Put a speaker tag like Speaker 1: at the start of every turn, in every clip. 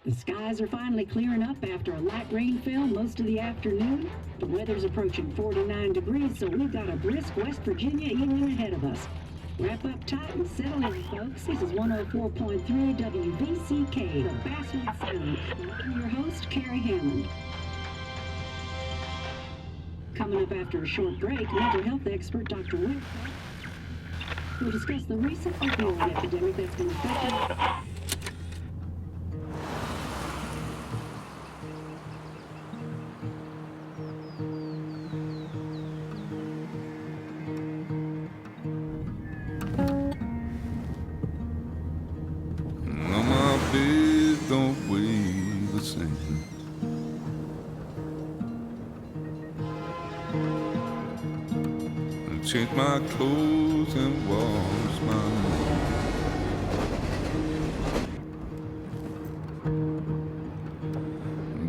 Speaker 1: The skies are finally clearing up after a light rainfall most of the afternoon. The weather's approaching 49 degrees, so we've got a brisk West Virginia evening ahead of us. Wrap up tight and settle in, folks. This is 104.3 WVCK, the Basswood Sound. I'm your host, Carrie Hammond. Coming up after a short break, mental health expert Dr. Wick will discuss the recent opioid epidemic that's been affecting.
Speaker 2: Don't weigh the same. And change my clothes and wash my hands.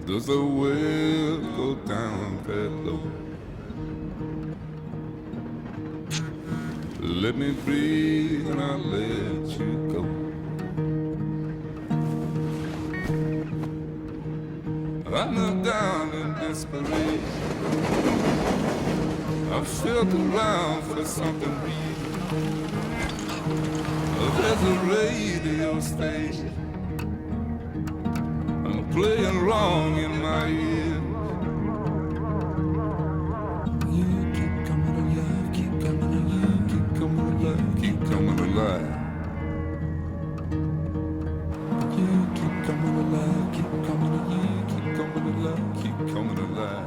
Speaker 2: Does the well go down that low? Let me breathe and I'll let you go. I looked down in desperation. I felt around for something real. There's a radio station. I'm playing wrong in my ear. You keep coming alive, keep coming alive, keep coming alive, keep coming alive. You keep coming alive, keep coming alive, keep coming alive, keep coming alive.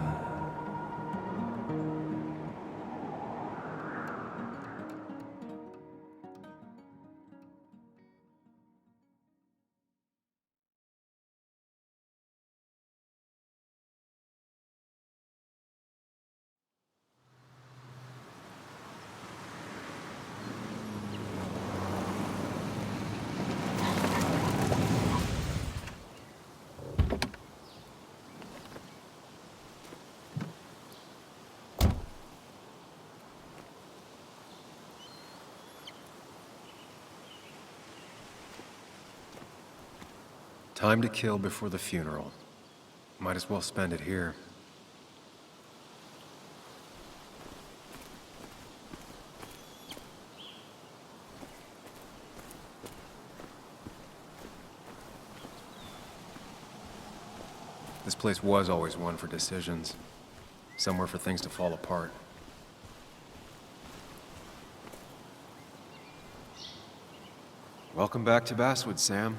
Speaker 3: Time to kill before the funeral. Might as well spend it here. This place was always one for decisions. Somewhere for things to fall apart. Welcome back to Basswood, Sam.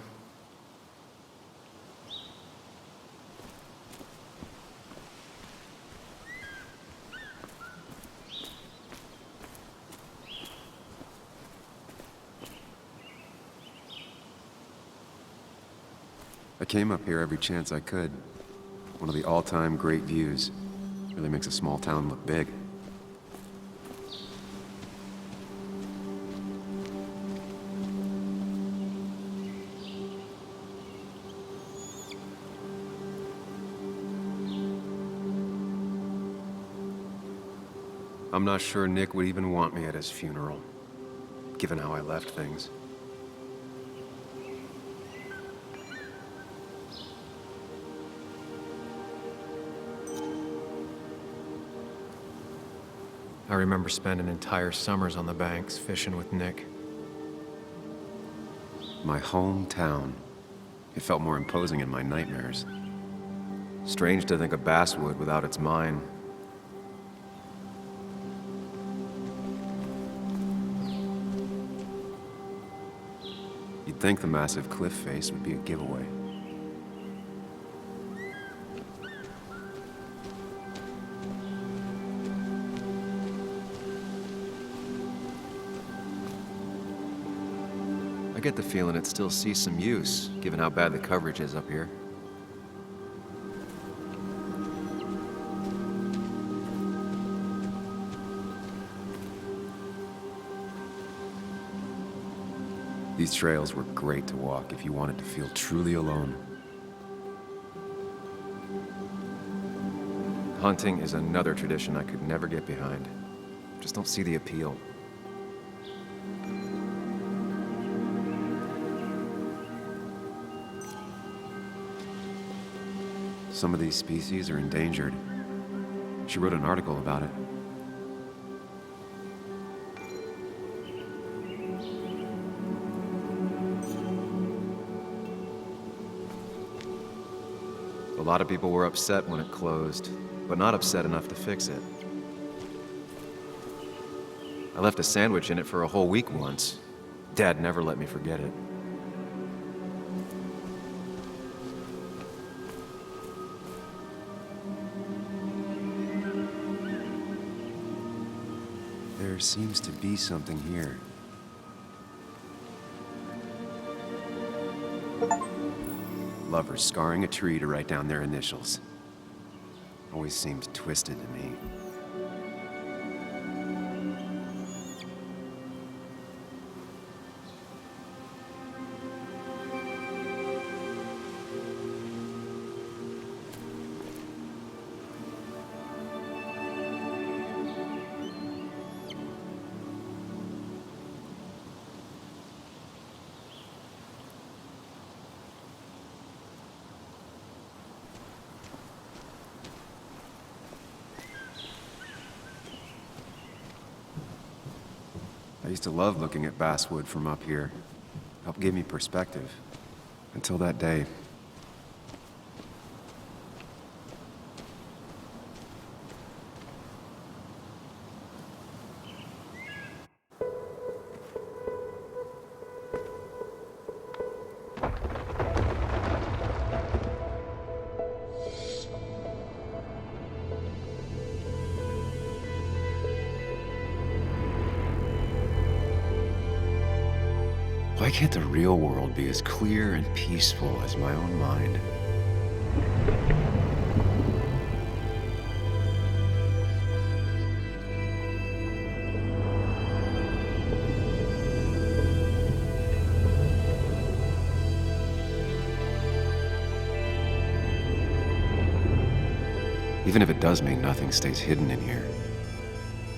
Speaker 3: I came up here every chance I could. One of the all-time great views. Really makes a small town look big. I'm not sure Nick would even want me at his funeral, given how I left things. I remember spending entire summers on the banks, fishing with Nick. My hometown. It felt more imposing in my nightmares. Strange to think of Basswood without its mine. You'd think the massive cliff face would be a giveaway. I get the feeling it still sees some use, given how bad the coverage is up here. These trails were great to walk if you wanted to feel truly alone. Hunting is another tradition I could never get behind. Just don't see the appeal. some of these species are endangered. She wrote an article about it. A lot of people were upset when it closed, but not upset enough to fix it. I left a sandwich in it for a whole week once. Dad never let me forget it. There seems to be something here. Lovers scarring a tree to write down their initials. Always seems twisted to me. I used to love looking at basswood from up here. Helped give me perspective. Until that day. Why can't the real world be as clear and peaceful as my own mind? Even if it does mean nothing stays hidden in here.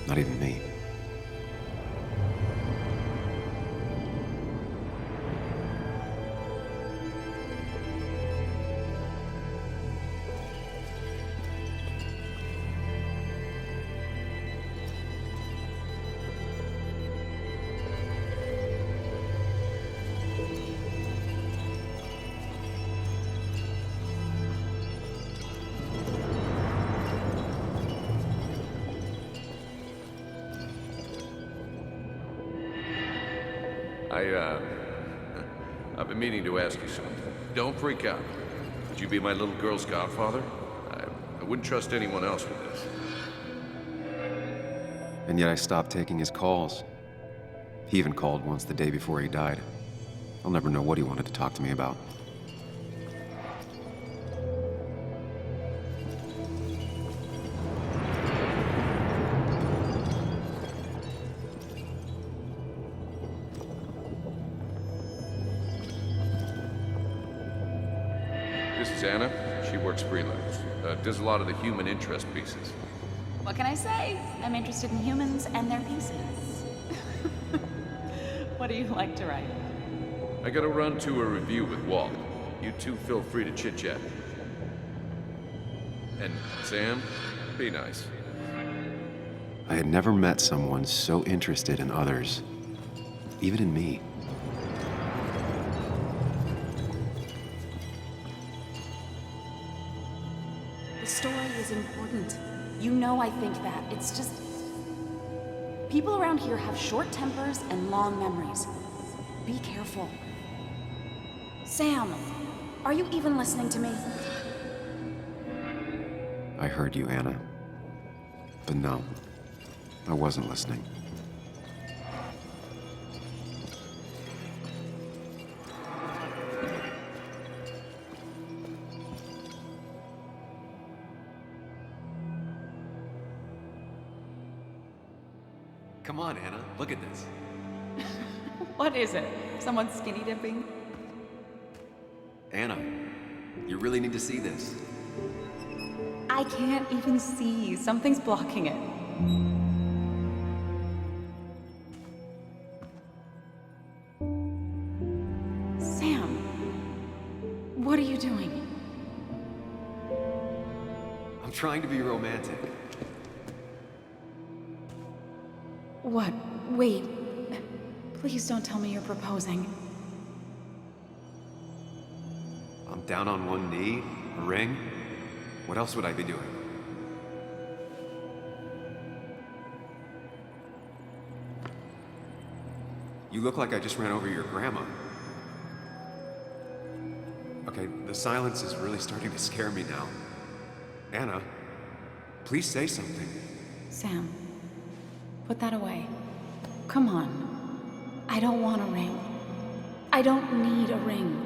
Speaker 3: Not even me.
Speaker 4: I've been meaning to ask you something. Don't freak out. Would you be my little girl's godfather? I wouldn't trust anyone else with this.
Speaker 3: And yet I stopped taking his calls. He even called once the day before he died. I'll never know what he wanted to talk to me about.
Speaker 4: This is Anna. She works freelance. Does a lot of the human interest pieces.
Speaker 5: What can I say? I'm interested in humans and their pieces. What do you like to write?
Speaker 4: I gotta run to a review with Walt. You two feel free to chit-chat. And Sam, be nice.
Speaker 3: I had never met someone so interested in others, even in me.
Speaker 5: The story is important. You know I think that. It's just... people around here have short tempers and long memories. Be careful. Sam, are you even listening to me?
Speaker 3: I heard you, Anna. But no, I wasn't listening. Come on, Anna, look at this.
Speaker 5: What is it? Someone skinny dipping?
Speaker 3: Anna, you really need to see this.
Speaker 5: I can't even see. Something's blocking it. Sam, what are you doing?
Speaker 3: trying to be romantic.
Speaker 5: What? Wait. Please don't tell me you're proposing.
Speaker 3: I'm down on one knee, a ring. What else would I be doing? You look like I just ran over your grandma. Okay, the silence is really starting to scare me now. Anna, please say something.
Speaker 5: Sam, put that away. Come on. I don't want a ring. I don't need a ring.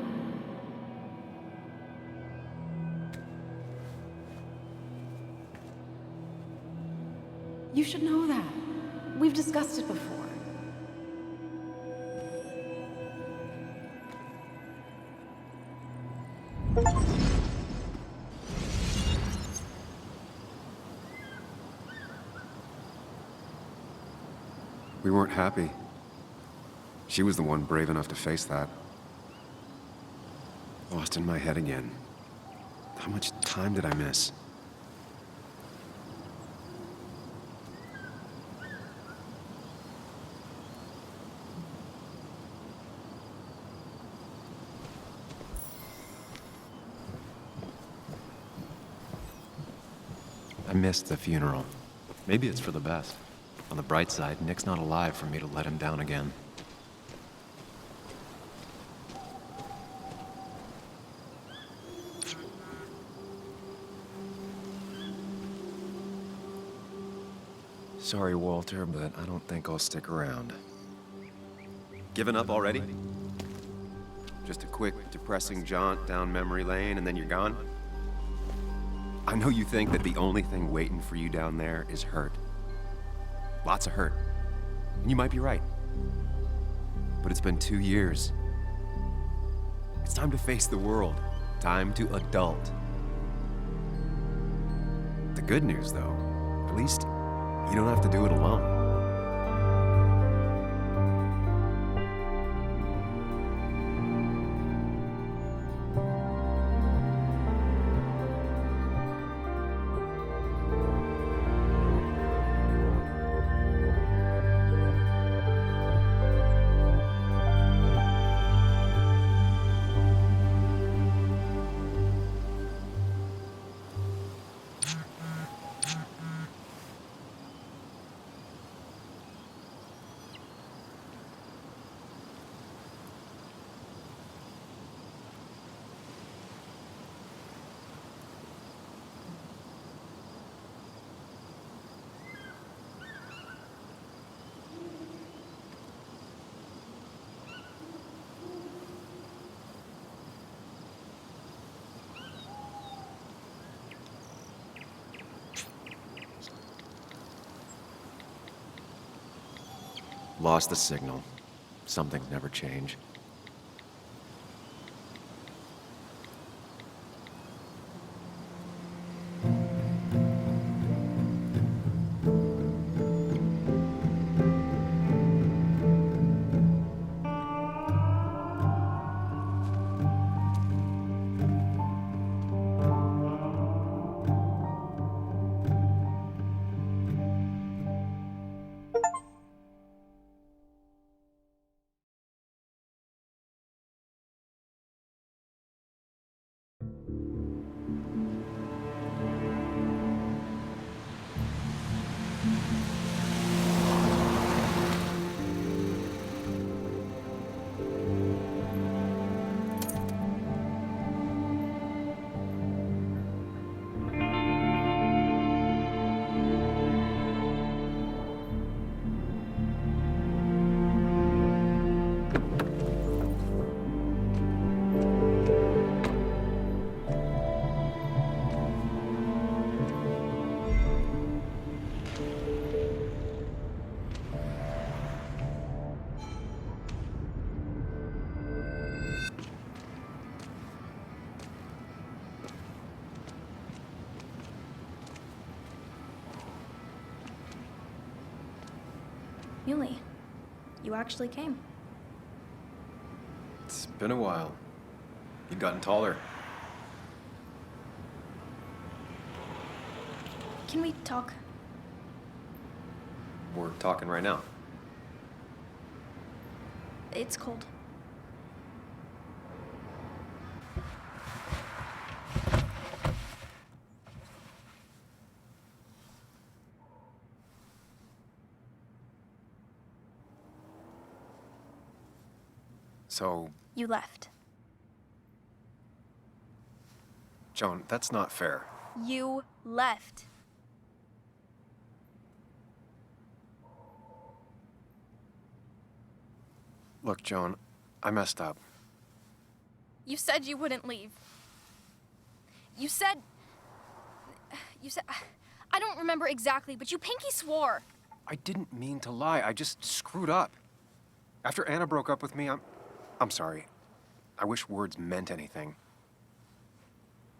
Speaker 5: You should know that. We've discussed it before.
Speaker 3: We weren't happy. She was the one brave enough to face that. Lost in my head again. How much time did I miss? I missed the funeral. Maybe it's for the best. On the bright side, Nick's not alive for me to let him down again. Sorry, Walter, but I don't think I'll stick around. Given up already? Just a quick, depressing jaunt down memory lane and then you're gone? I know you think that the only thing waiting for you down there is hurt. Lots of hurt. And you might be right. But it's been 2 years. It's time to face the world. Time to adult. The good news, though, at least you don't have to do it alone. Lost the signal. Some things never change.
Speaker 6: Muley, you actually came.
Speaker 3: It's been a while. You've gotten taller.
Speaker 6: Can we talk?
Speaker 3: We're talking right now.
Speaker 6: It's cold.
Speaker 3: So,
Speaker 6: You left.
Speaker 3: Joan, that's not fair.
Speaker 6: You left.
Speaker 3: Look, Joan, I messed up.
Speaker 6: You said you wouldn't leave. You said... I don't remember exactly, but you pinky swore.
Speaker 3: I didn't mean to lie. I just screwed up. After Anna broke up with me, I'm sorry. I wish words meant anything.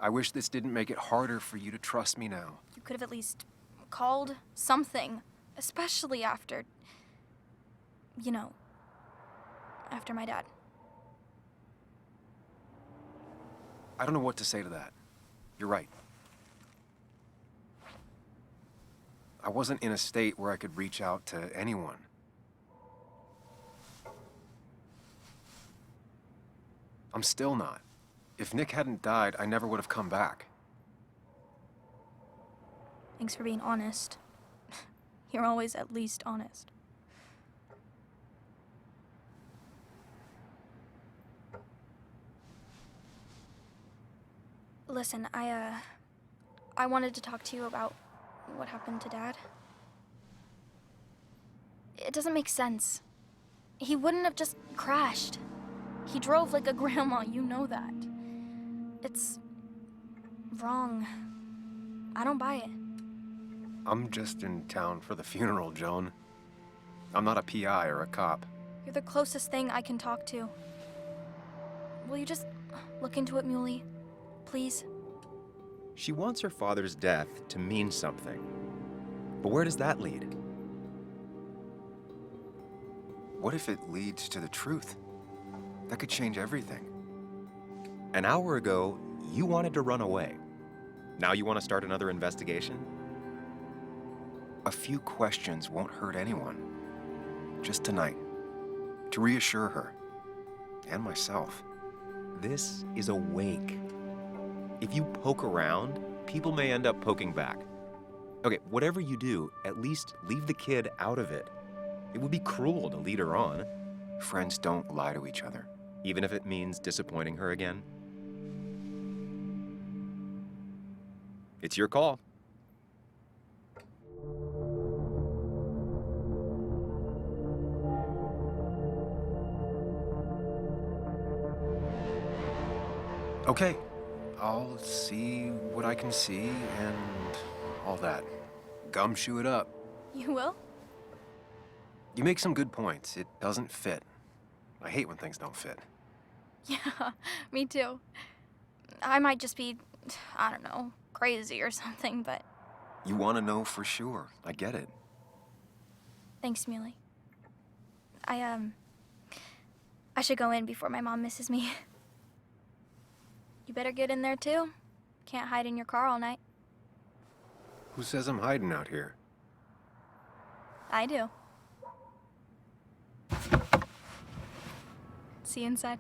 Speaker 3: I wish this didn't make it harder for you to trust me now.
Speaker 6: You could have at least called something, especially after... You know, after my dad.
Speaker 3: I don't know what to say to that. You're right. I wasn't in a state where I could reach out to anyone. I'm still not. If Nick hadn't died, I never would have come back.
Speaker 6: Thanks for being honest. You're always at least honest. Listen, I wanted to talk to you about what happened to Dad. It doesn't make sense. He wouldn't have just crashed. He drove like a grandma, you know that. It's wrong. I don't buy it.
Speaker 3: I'm just in town for the funeral, Joan. I'm not a PI or a cop.
Speaker 6: You're the closest thing I can talk to. Will you just look into it, Muley? Please?
Speaker 3: She wants her father's death to mean something. But where does that lead? What if it leads to the truth? That could change everything. An hour ago, you wanted to run away. Now you want to start another investigation? A few questions won't hurt anyone. Just tonight. To reassure her. And myself. This is a wake. If you poke around, people may end up poking back. Okay, whatever you do, at least leave the kid out of it. It would be cruel to lead her on. Friends don't lie to each other, even if it means disappointing her again. It's your call. Okay, I'll see what I can see and all that. Gumshoe it up.
Speaker 6: You will?
Speaker 3: You make some good points. It doesn't fit. I hate when things don't fit.
Speaker 6: Yeah, me too. I might just be, I don't know, crazy or something, but...
Speaker 3: You want to know for sure. I get it.
Speaker 6: Thanks, Muley. I should go in before my mom misses me. You better get in there, too. Can't hide in your car all night.
Speaker 3: Who says I'm hiding out here?
Speaker 6: I do. See you inside.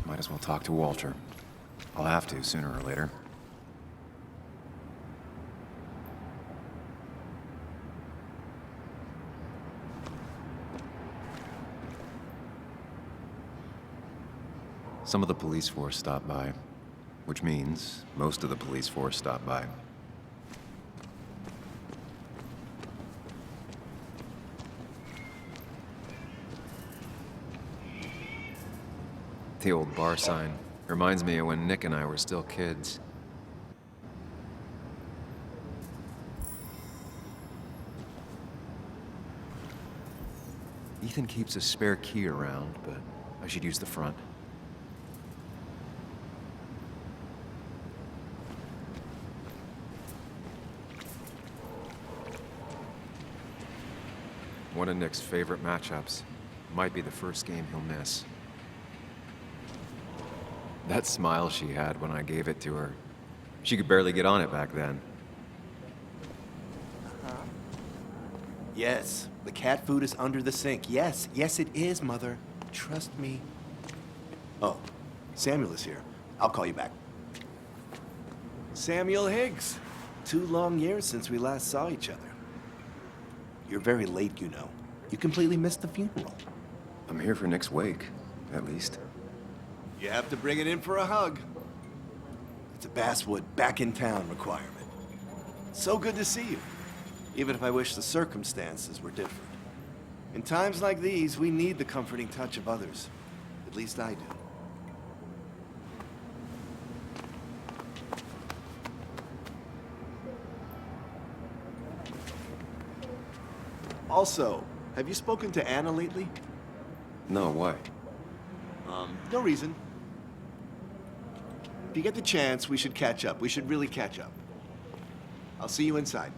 Speaker 3: Might as well talk to Walter. I'll have to sooner or later. Some of the police force stopped by, which means most of the police force stopped by. The old bar sign reminds me of when Nick and I were still kids. Ethan keeps a spare key around, but I should use the front. One of Nick's favorite matchups. Might be the first game he'll miss. That smile she had when I gave it to her. She could barely get on it back then.
Speaker 7: Yes, the cat food is under the sink. Yes, yes it is, Mother. Trust me. Oh, Samuel is here. I'll call you back. Samuel Higgs. 2 long years since we last saw each other. You're very late, you know. You completely missed the funeral.
Speaker 3: I'm here for Nick's wake, at least.
Speaker 7: You have to bring it in for a hug. It's a Basswood back in town requirement. So good to see you, even if I wish the circumstances were different. In times like these, we need the comforting touch of others. At least I do. Also, have you spoken to Anna lately?
Speaker 3: No, why?
Speaker 7: No reason. If you get the chance, we should catch up. We should really catch up. I'll see you inside.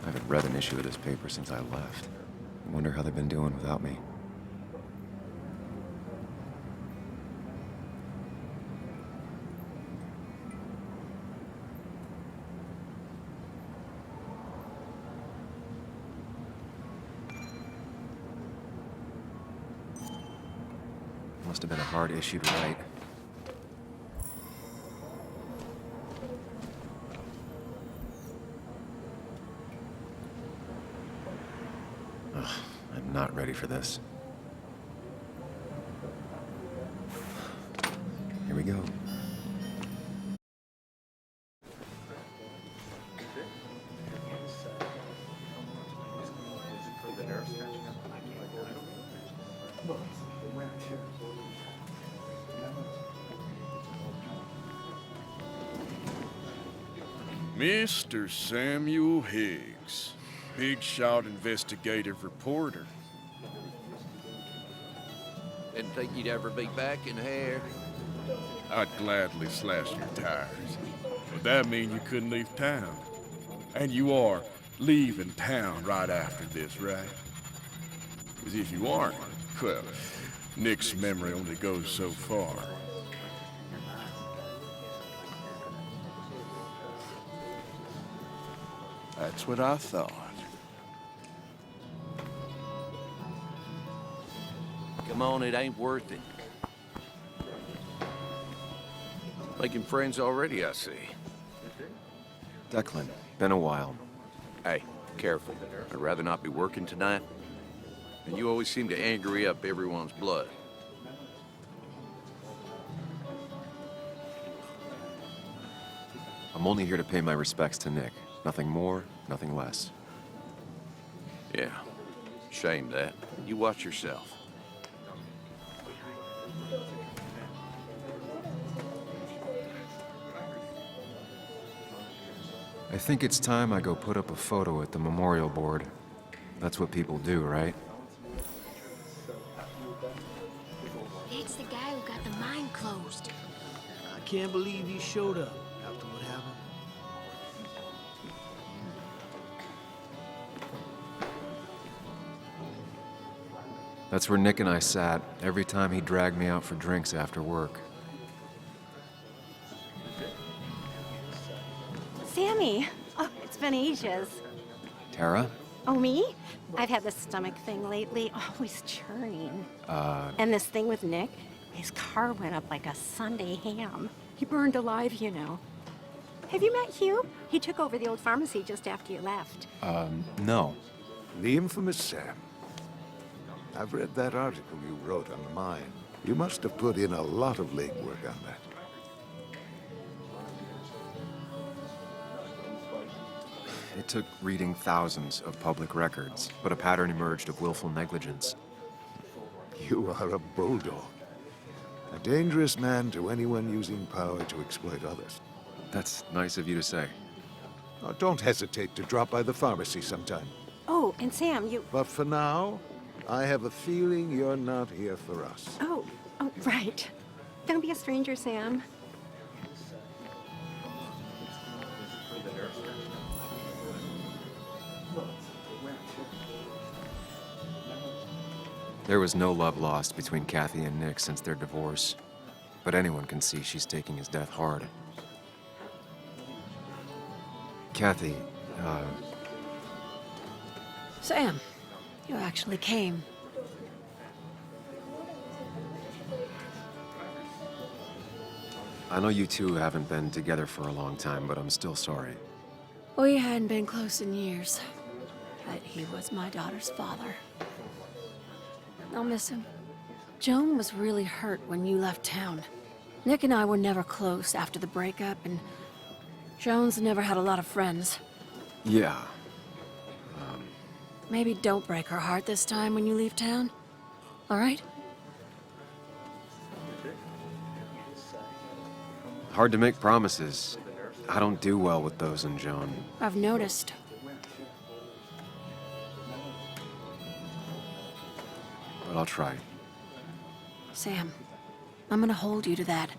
Speaker 3: I haven't read an issue of this paper since I left. I wonder how they've been doing without me. Must have been a hard issue to write. Ugh, I'm not ready for this. Here we go.
Speaker 8: Mr. Samuel Higgs, big shot investigative reporter.
Speaker 4: Didn't think you'd ever be back in here.
Speaker 8: I'd gladly slash your tires, but that mean you couldn't leave town. And you are leaving town right after this, right? Because if you aren't, well, Nick's memory only goes so far. That's what I thought.
Speaker 4: Come on, it ain't worth it. Making friends already, I see.
Speaker 3: Declan, been a while.
Speaker 4: Hey, careful. I'd rather not be working tonight. And you always seem to angry up everyone's blood.
Speaker 3: I'm only here to pay my respects to Nick. Nothing more, nothing less.
Speaker 4: Yeah, shame that. You watch yourself.
Speaker 3: I think it's time I go put up a photo at the memorial board. That's what people do, right?
Speaker 9: It's the guy who got the mine closed.
Speaker 10: I can't believe he showed up after what happened.
Speaker 3: That's where Nick and I sat every time he dragged me out for drinks after work.
Speaker 11: Sammy! Oh, it's been ages.
Speaker 3: Tara?
Speaker 11: Oh, me? I've had this stomach thing lately, always churning. And this thing with Nick, his car went up like a Sunday ham. He burned alive, you know. Have you met Hugh? He took over the old pharmacy just after you left.
Speaker 3: No.
Speaker 12: The infamous Sam. I've read that article you wrote on the mine. You must have put in a lot of legwork on that.
Speaker 3: It took reading thousands of public records, but a pattern emerged of willful negligence.
Speaker 12: You are a bulldog. A dangerous man to anyone using power to exploit others.
Speaker 3: That's nice of you to say.
Speaker 12: Oh, don't hesitate to drop by the pharmacy sometime.
Speaker 11: Oh, and Sam, you...
Speaker 12: But for now, I have a feeling you're not here for us.
Speaker 11: Oh, right. Don't be a stranger, Sam.
Speaker 3: There was no love lost between Kathy and Nick since their divorce, but anyone can see she's taking his death hard. Kathy,
Speaker 11: Sam, you actually came.
Speaker 3: I know you two haven't been together for a long time, but I'm still sorry.
Speaker 11: We hadn't been close in years, but he was my daughter's father. I'll miss him. Joan was really hurt when you left town. Nick and I were never close after the breakup, and Joan's never had a lot of friends.
Speaker 3: Yeah.
Speaker 11: Maybe don't break her heart this time when you leave town. All right?
Speaker 3: Hard to make promises. I don't do well with those in Joan.
Speaker 11: I've noticed.
Speaker 3: But I'll try.
Speaker 11: Sam, I'm gonna hold you to that.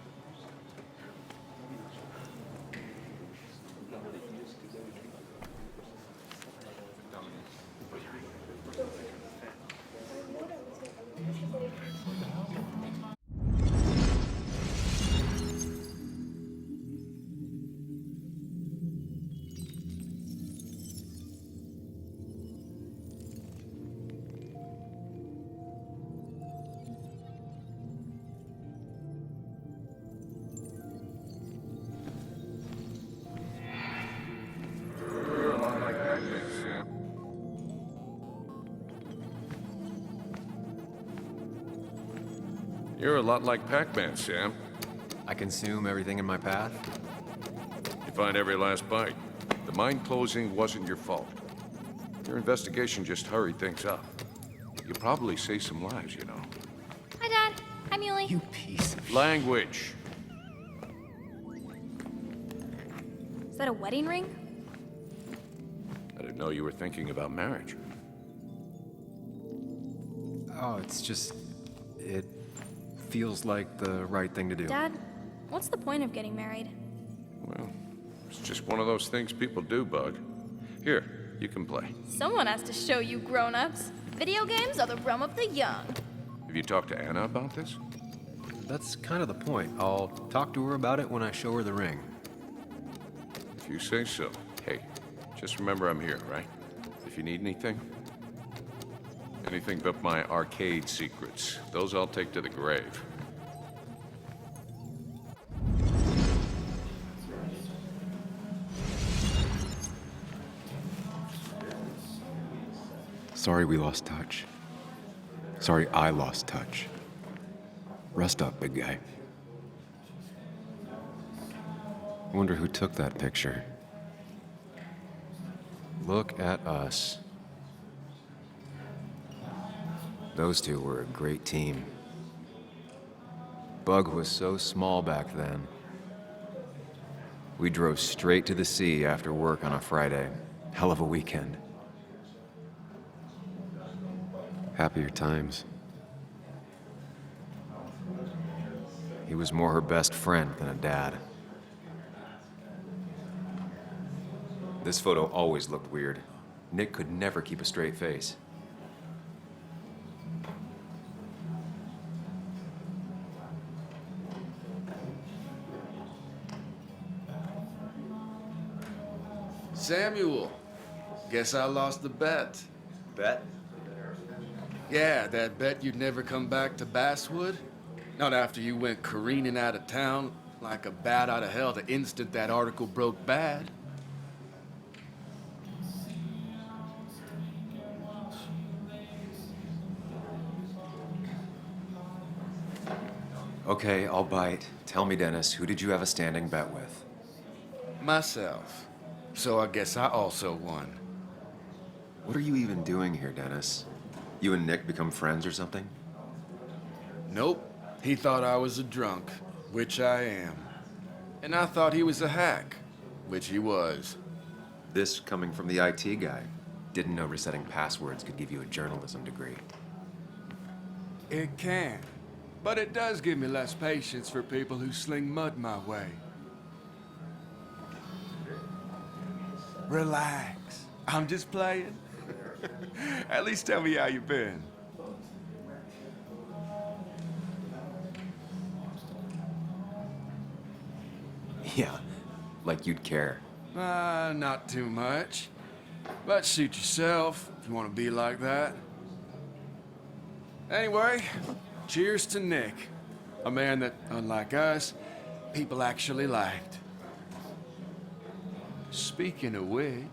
Speaker 4: You're a lot like PacMan, Sam.
Speaker 3: I consume everything in my path?
Speaker 4: You find every last bite. The mine closing wasn't your fault. Your investigation just hurried things up. You probably saved some lives, you know.
Speaker 6: Hi, Dad. Hi, Muley.
Speaker 3: You piece of...
Speaker 4: Language.
Speaker 6: Is that a wedding ring?
Speaker 4: I didn't know you were thinking about marriage.
Speaker 3: Oh, it's just... It feels like the right thing to do.
Speaker 6: Dad, what's the point of getting married?
Speaker 4: Well, it's just one of those things people do, Bug. Here, you can play.
Speaker 6: Someone has to show you grown-ups. Video games are the realm of the young.
Speaker 4: Have you talked to Anna about this?
Speaker 3: That's kind of the point. I'll talk to her about it when I show her the ring.
Speaker 4: If you say so. Hey, just remember I'm here, right? If you need anything. Anything but my arcade secrets. Those I'll take to the grave.
Speaker 3: Sorry we lost touch. Sorry I lost touch. Rest up, big guy. I wonder who took that picture. Look at us. Those two were a great team. Bug was so small back then. We drove straight to the sea after work on a Friday. Hell of a weekend. Happier times. He was more her best friend than a dad. This photo always looked weird. Nick could never keep a straight face.
Speaker 13: Samuel,
Speaker 8: Guess I lost the bet.
Speaker 3: Bet?
Speaker 8: Yeah, that bet you'd never come back to Basswood? Not after you went careening out of town like a bat out of hell the instant that article broke bad.
Speaker 3: Okay, I'll bite. Tell me, Dennis, who did you have a standing bet with?
Speaker 8: Myself. So I guess I also won.
Speaker 3: What are you even doing here, Dennis? You and Nick become friends or something?
Speaker 8: Nope. He thought I was a drunk, which I am. And I thought he was a hack, which he was.
Speaker 3: This coming from the IT guy. Didn't know resetting passwords could give you a journalism degree.
Speaker 8: It can. But it does give me less patience for people who sling mud my way. Relax. I'm just playing. At least tell me how you been.
Speaker 3: Yeah, like you'd care.
Speaker 8: Not too much. But suit yourself if you want to be like that. Anyway, cheers to Nick. A man that, unlike us, people actually liked. Speaking of which...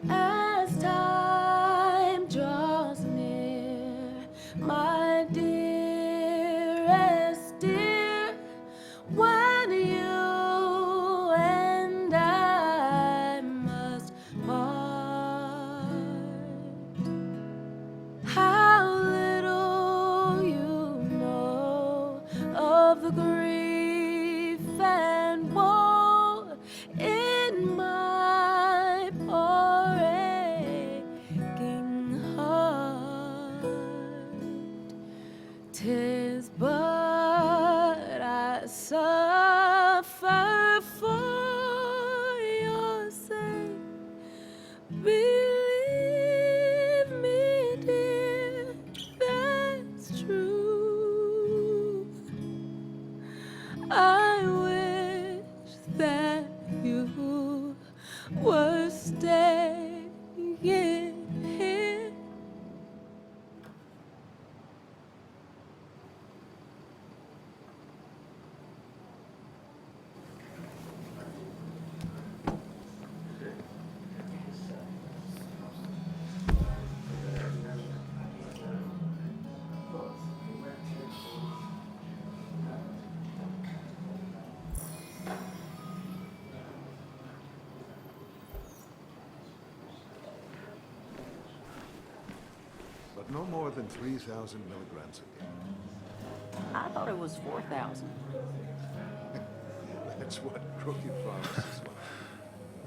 Speaker 11: As time draws near, my dearest dear, when you and I must part, how little you know of the grief and woe in my poor aching heart. 'Tis but I suffer for your sake. Believe me, dear, that's true. I wish that you were staying here.
Speaker 12: But no more than 3,000 milligrams a day.
Speaker 13: I thought it was 4,000.
Speaker 12: That's what crooked pharmacists want.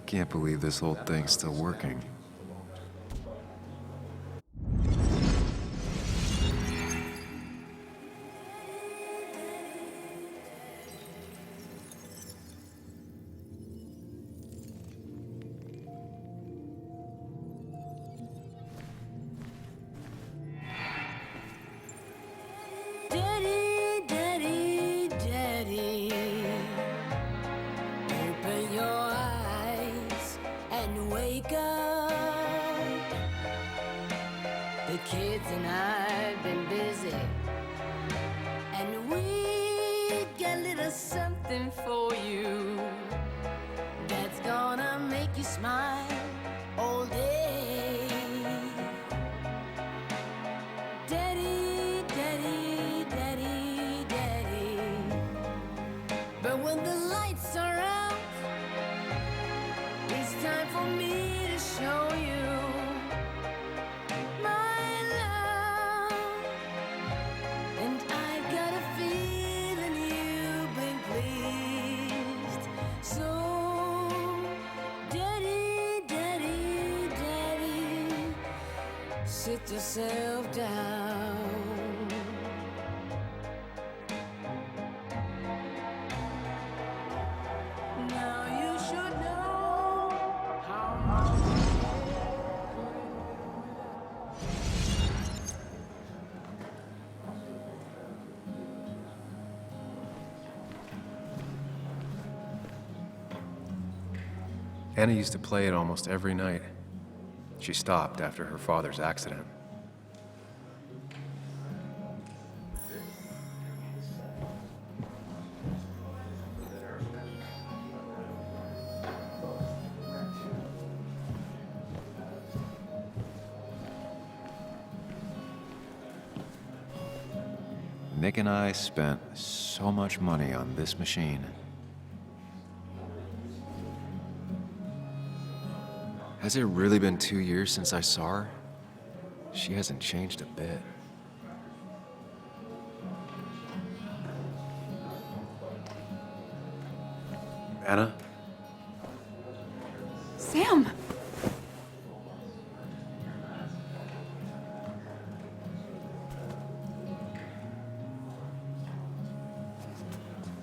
Speaker 3: Can't believe this whole thing's still working.
Speaker 11: Daddy, daddy, daddy, open your eyes and wake up. The kids and I've been busy, and we got a little something for you that's gonna make you smile all day. Daddy, daddy, daddy, daddy. But when the lights are out, it's time for me to show you my love. And I've got a feeling you've been pleased. So, daddy, sit yourself down. Now you should know how much.
Speaker 3: Anna used to play it almost every night. She stopped after her father's accident. Nick and I spent so much money on this machine. Has it really been 2 years since I saw her? She hasn't changed a bit. Anna?
Speaker 5: Sam!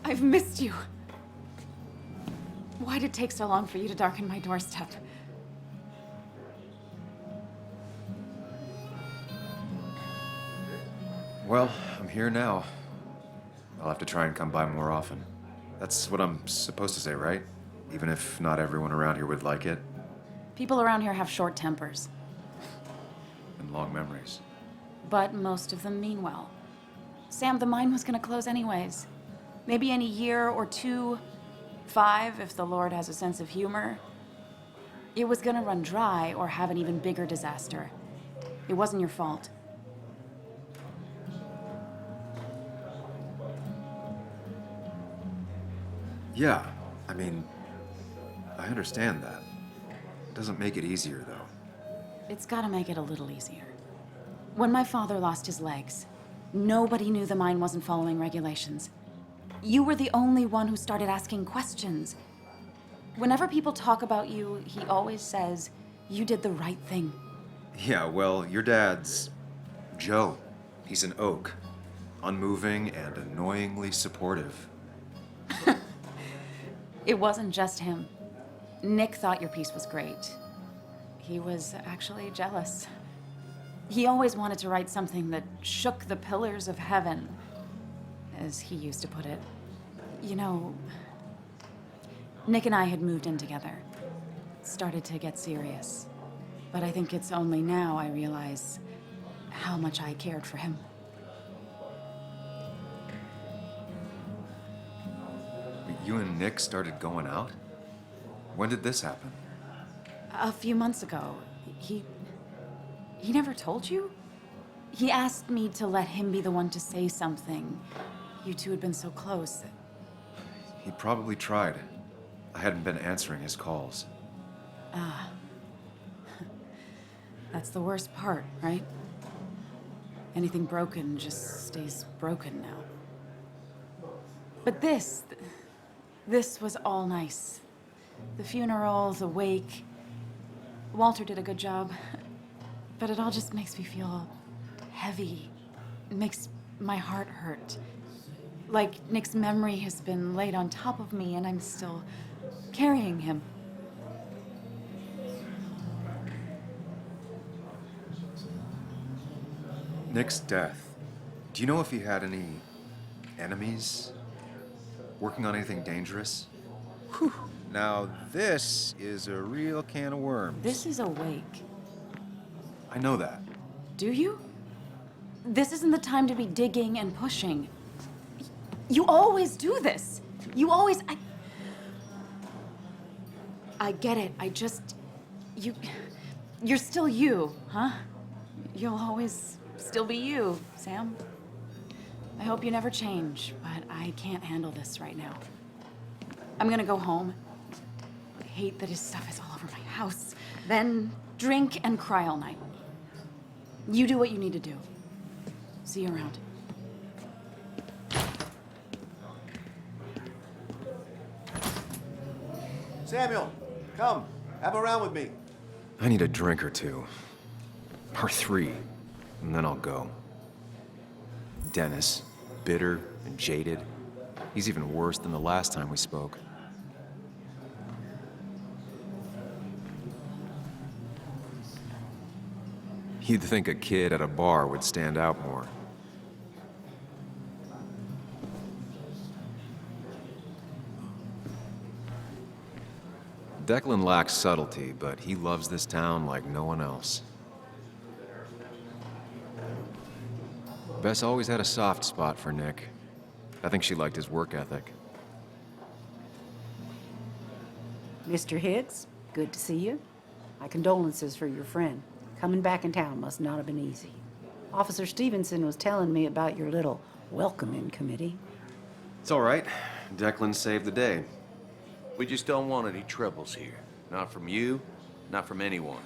Speaker 5: I've missed you. Why did it take so long for you to darken my doorstep?
Speaker 3: Well, I'm here now. I'll have to try and come by more often. That's what I'm supposed to say, right? Even if not everyone around here would like it.
Speaker 5: People around here have short tempers,
Speaker 3: And long memories.
Speaker 5: but most of them mean well. Sam, the mine was gonna close anyways. Maybe in a year or 2, 5, if the Lord has a sense of humor. It was gonna run dry or have an even bigger disaster. It wasn't your fault.
Speaker 3: Yeah, I mean, I understand that. Doesn't make it easier, though.
Speaker 5: It's gotta make it a little easier. When my father lost his legs, nobody knew the mine wasn't following regulations. You were the only one who started asking questions. Whenever people talk about you, he always says, you did the right thing.
Speaker 3: Yeah, well, your dad's Joe. He's an oak. Unmoving and annoyingly supportive.
Speaker 5: It wasn't just him. Nick thought your piece was great. He was actually jealous. He always wanted to write something that shook the pillars of heaven, as he used to put it. You know, Nick and I had moved in together. Started to get serious. But I think it's only now I realize how much I cared for him.
Speaker 3: You and Nick started going out? When did this happen?
Speaker 5: A few months ago, he never told you? He asked me to let him be the one to say something. You two had been so close.
Speaker 3: He probably tried. I hadn't been answering his calls.
Speaker 5: Ah. That's the worst part, right? Anything broken just stays broken now. But this was all nice. The funeral, the wake. Walter did a good job. But it all just makes me feel heavy. It makes my heart hurt. Like Nick's memory has been laid on top of me and I'm still carrying him.
Speaker 3: Nick's death. Do you know if he had any enemies? Working on anything dangerous? Whew. Now this is a real can of worms.
Speaker 5: This is a wake.
Speaker 3: I know that.
Speaker 5: Do you? This isn't the time to be digging and pushing. You always do this. You always... I get it. I just... You're still you, huh? You'll always still be you, Sam. I hope you never change, but I can't handle this right now. I'm gonna go home. I hate that his stuff is all over my house. Then drink and cry all night. You do what you need to do. See you around.
Speaker 7: Samuel, come. Have a round with me.
Speaker 3: I need a drink or two. Or 3, and then I'll go. Dennis, bitter and jaded. He's even worse than the last time we spoke. You'd think a kid at a bar would stand out more. Declan lacks subtlety, but he loves this town like no one else. Bess always had a soft spot for Nick. I think she liked his work ethic.
Speaker 1: Mr. Hicks, good to see you. My condolences for your friend. Coming back in town must not have been easy. Officer Stevenson was telling me about your little welcoming committee.
Speaker 3: It's all right. Declan saved the day.
Speaker 4: We just don't want any troubles here. Not from you, not from anyone.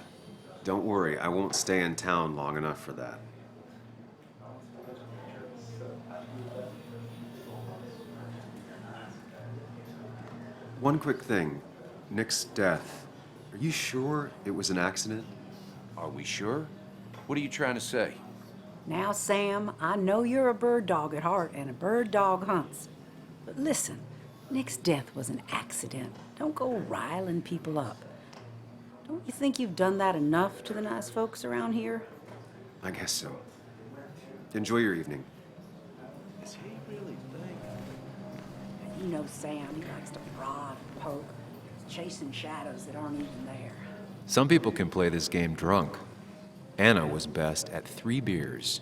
Speaker 3: Don't worry, I won't stay in town long enough for that. One quick thing. Nick's death. Are you sure it was an accident?
Speaker 4: Are we sure? What are you trying to say?
Speaker 1: Now, Sam, I know you're a bird dog at heart and a bird dog hunts. But listen, Nick's death was an accident. Don't go riling people up. Don't you think you've done that enough to the nice folks around here?
Speaker 3: I guess so. Enjoy your evening.
Speaker 7: Is he really think?
Speaker 1: You know Sam, he likes to prod and poke, chasing shadows that aren't even there.
Speaker 3: Some people can play this game drunk. Anna was best at 3 beers.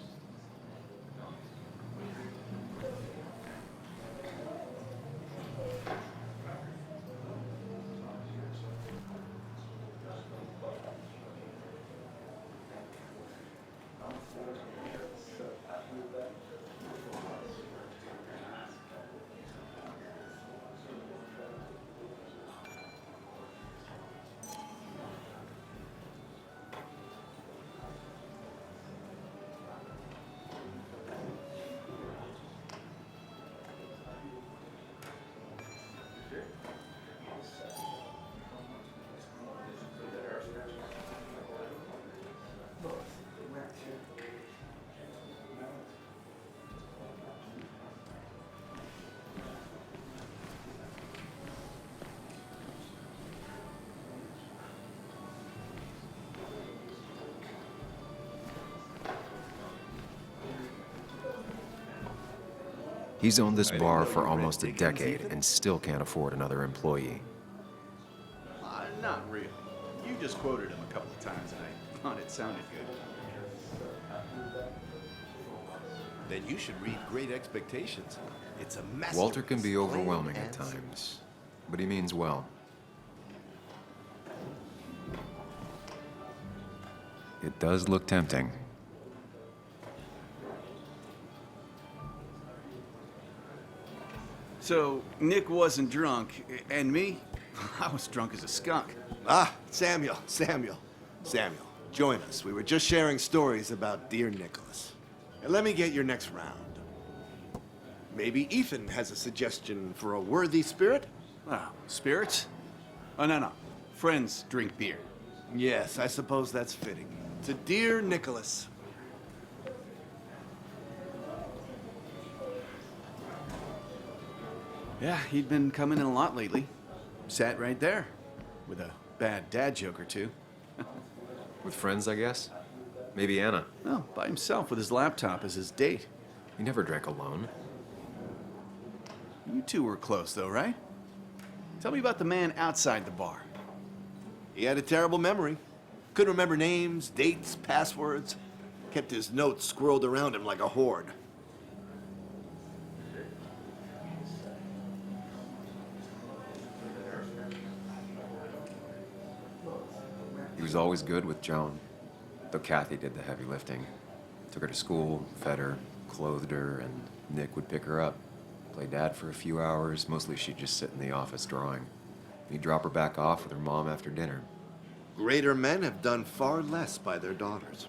Speaker 3: He's owned this bar for almost a decade and still can't afford another employee.
Speaker 14: Not really. You just quoted him a couple of times and I thought it sounded good.
Speaker 7: Then you should read Great Expectations. It's a masterpiece.
Speaker 3: Walter can be overwhelming at times, but he means well. It does look tempting.
Speaker 14: So, Nick wasn't drunk, and me? I was drunk as a skunk.
Speaker 7: Ah, Samuel, join us. We were just sharing stories about dear Nicholas. And let me get your next round. Maybe Ethan has a suggestion for a worthy spirit?
Speaker 14: Oh, spirits? Oh, no. Friends drink beer.
Speaker 7: Yes, I suppose that's fitting. To dear Nicholas.
Speaker 14: Yeah, he'd been coming in a lot lately. Sat right there, with a bad dad joke or two.
Speaker 3: With friends, I guess? Maybe Anna.
Speaker 14: Oh, by himself with his laptop as his date.
Speaker 3: He never drank alone.
Speaker 14: You two were close, though, right? Tell me about the man outside the bar.
Speaker 7: He had a terrible memory. Couldn't remember names, dates, passwords. Kept his notes squirreled around him like a hoard.
Speaker 3: He was always good with Joan, though Kathy did the heavy lifting. Took her to school, fed her, clothed her, and Nick would pick her up. Play dad for a few hours. Mostly she'd just sit in the office drawing. He'd drop her back off with her mom after dinner.
Speaker 7: Greater men have done far less by their daughters.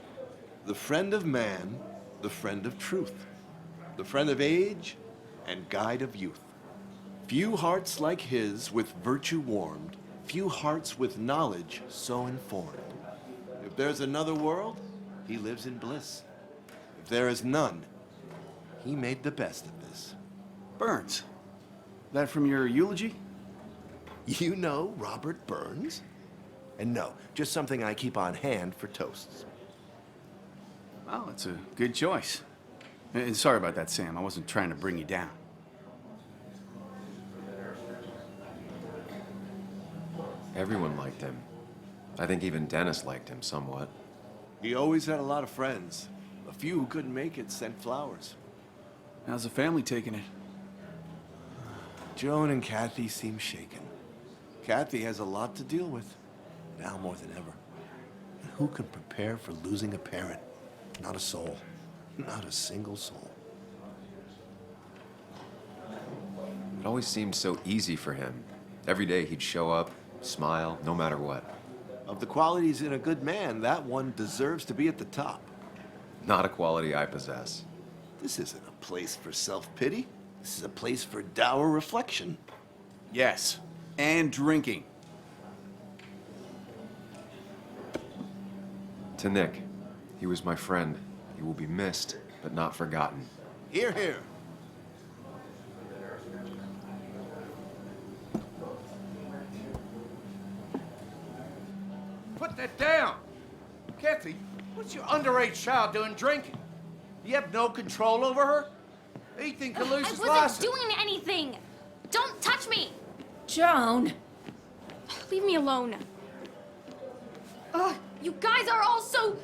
Speaker 7: The friend of man, the friend of truth. The friend of age, and guide of youth. Few hearts like his with virtue warmed, few hearts with knowledge so informed. If there's another world, he lives in bliss. If there is none, he made the best of this.
Speaker 14: Burns. That from your eulogy?
Speaker 7: You know Robert Burns? And no, just something I keep on hand for toasts.
Speaker 14: Well, it's a good choice. And sorry about that, Sam. I wasn't trying to bring you down.
Speaker 3: Everyone liked him. I think even Dennis liked him somewhat.
Speaker 7: He always had a lot of friends. A few who couldn't make it sent flowers.
Speaker 14: How's the family taking it?
Speaker 7: Joan and Kathy seem shaken. Kathy has a lot to deal with, now more than ever. And who can prepare for losing a parent? Not a soul. Not a single soul.
Speaker 3: It always seemed so easy for him. Every day he'd show up, smile, no matter what.
Speaker 7: Of the qualities in a good man, that one deserves to be at the top.
Speaker 3: Not a quality I possess.
Speaker 7: This isn't a place for self-pity. This is a place for dour reflection.
Speaker 14: Yes, and drinking.
Speaker 3: To Nick, he was my friend. He will be missed, but not forgotten.
Speaker 7: Hear, hear.
Speaker 15: Put that down! Kathy, what's your underage child doing drinking? You have no control over her? Ethan can lose his
Speaker 9: I
Speaker 15: license.
Speaker 9: wasn't doing anything! Don't touch me!
Speaker 11: Joan!
Speaker 9: Leave me alone. Ugh, you guys are all so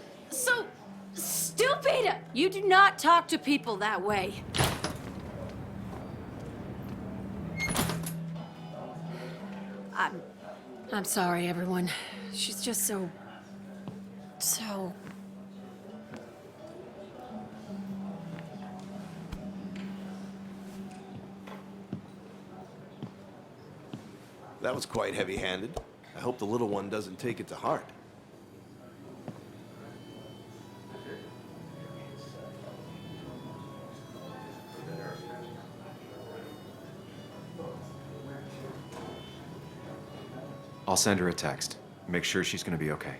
Speaker 9: stupid!
Speaker 11: You do not talk to people that way. I'm sorry, everyone. She's just so...
Speaker 7: That was quite heavy-handed. I hope the little one doesn't take it to heart.
Speaker 3: I'll send her a text. Make sure she's gonna be okay.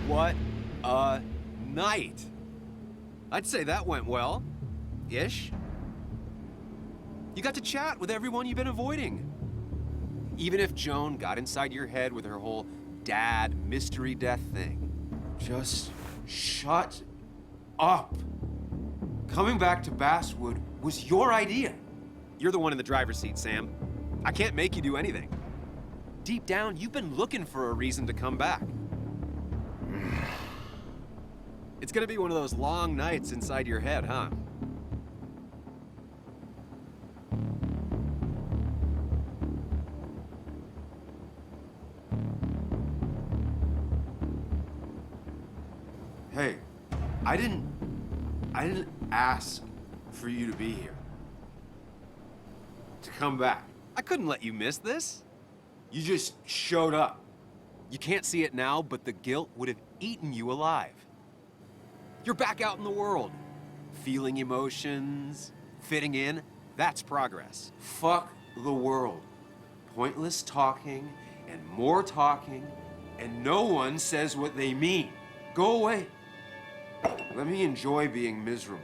Speaker 3: What a night! I'd say that went well. Ish. You got to chat with everyone you've been avoiding. Even if Joan got inside your head with her whole dad mystery death thing. Just shut up. Coming back to Basswood was your idea. You're the one in the driver's seat, Sam. I can't make you do anything. Deep down, you've been looking for a reason to come back. It's gonna be one of those long nights inside your head, huh? Hey, I didn't ask for you to be here. To come back. I couldn't let you miss this. You just showed up. You can't see it now, but the guilt would have eaten you alive. You're back out in the world. Feeling emotions, fitting in, that's progress. Fuck the world. Pointless talking, and more talking, and no one says what they mean. Go away. Let me enjoy being miserable.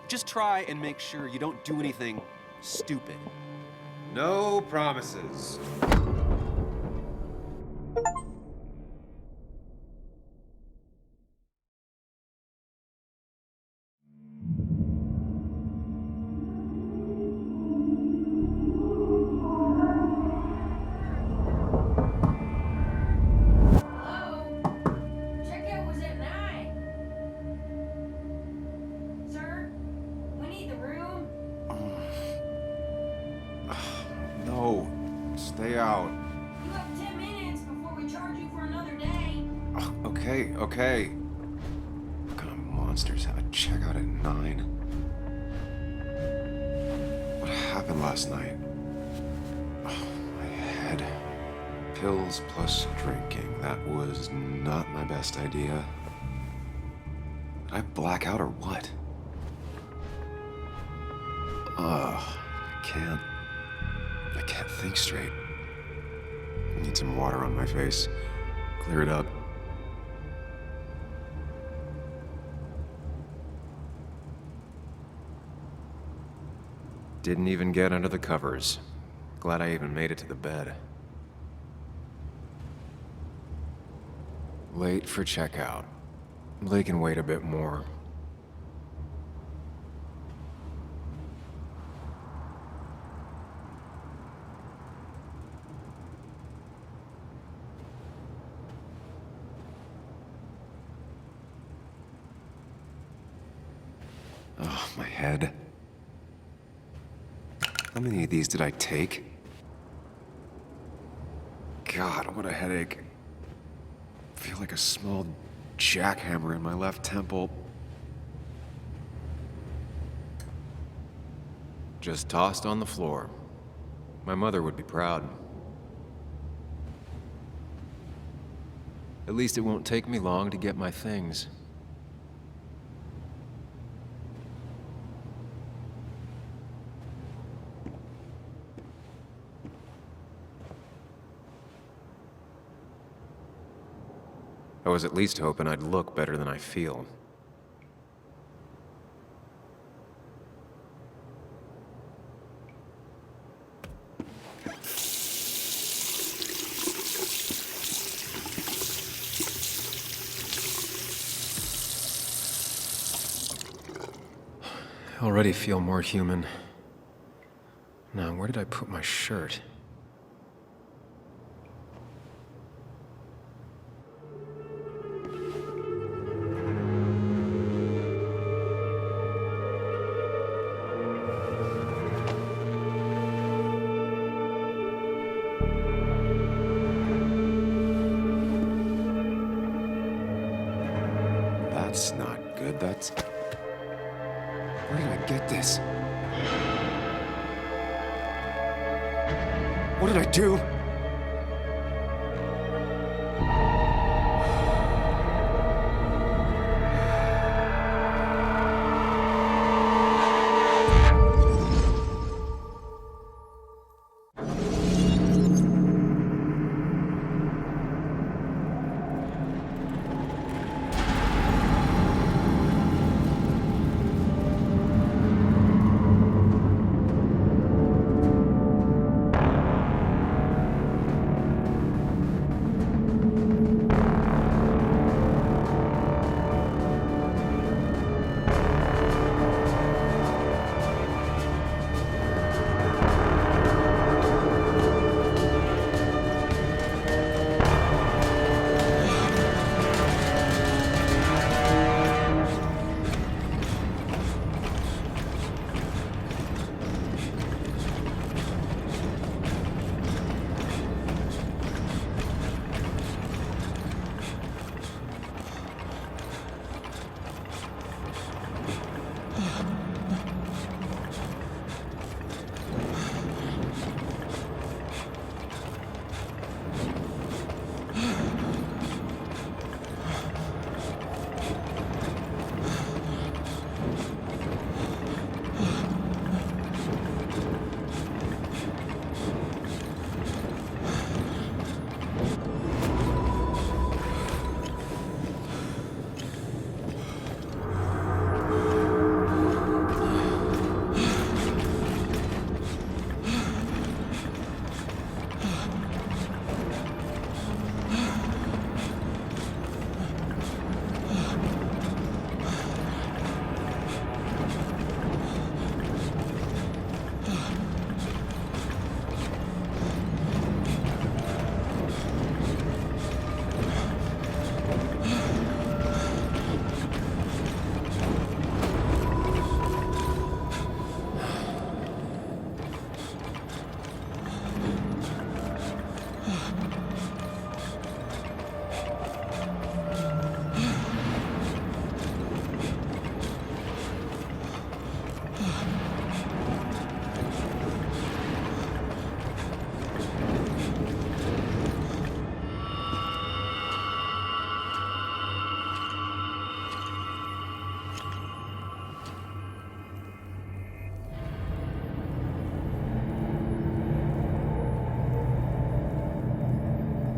Speaker 3: Just try and make sure you don't do anything stupid. No promises. Stay out.
Speaker 9: You have 10 minutes before we charge you for another day.
Speaker 3: Oh, okay. What kind of monsters have a checkout at 9? What happened last night? Oh, my head. Pills plus drinking. That was not my best idea. Did I black out or what? I can't think straight. I need some water on my face. Clear it up. Didn't even get under the covers. Glad I even made it to the bed. Late for checkout. They can wait a bit more. Oh, my head. How many of these did I take? God, what a headache. I feel like a small jackhammer in my left temple. Just tossed on the floor. My mother would be proud. At least it won't take me long to get my things. I was at least hoping I'd look better than I feel. I already feel more human. Now, where did I put my shirt? That's not good. That's... Where did I get this? What did I do?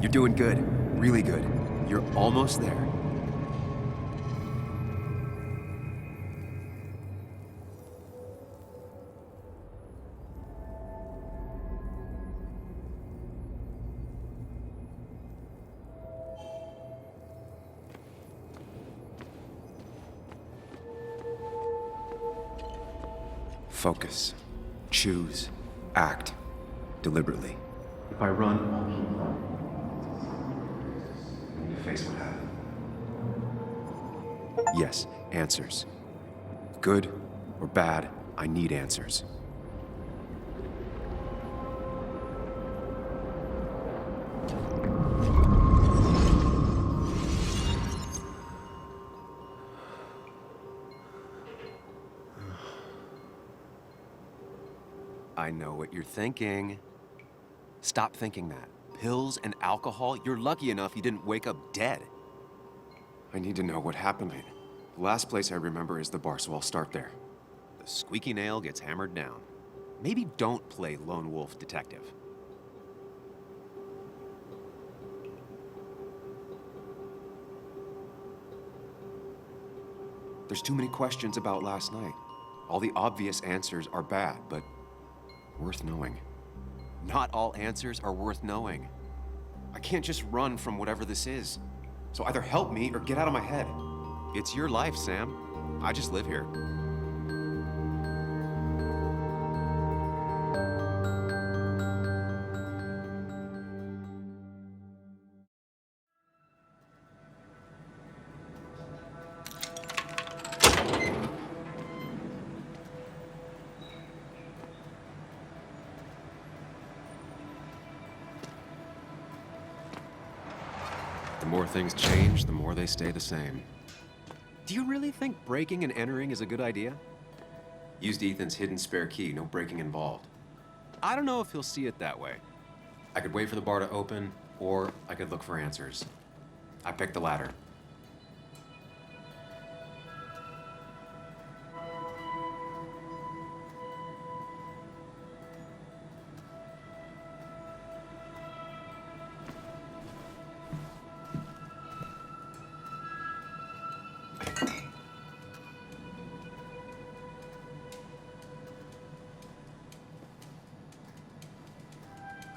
Speaker 3: You're doing good. Really good. You're almost there. Focus. Choose. Act. Deliberately. If I run, you face what happened. Yes, answers. Good or bad, I need answers. I know what you're thinking. Stop thinking that. Pills and alcohol? You're lucky enough you didn't wake up dead. I need to know what happened. The last place I remember is the bar, so I'll start there. The squeaky nail gets hammered down. Maybe don't play lone wolf detective. There's too many questions about last night. All the obvious answers are bad, but worth knowing. Not all answers are worth knowing. I can't just run from whatever this is. So either help me or get out of my head. It's your life, Sam. I just live here. The more things change, the more they stay the same. Do you really think breaking and entering is a good idea? Used Ethan's hidden spare key, no breaking involved. I don't know if he'll see it that way. I could wait for the bar to open, or I could look for answers. I picked the latter.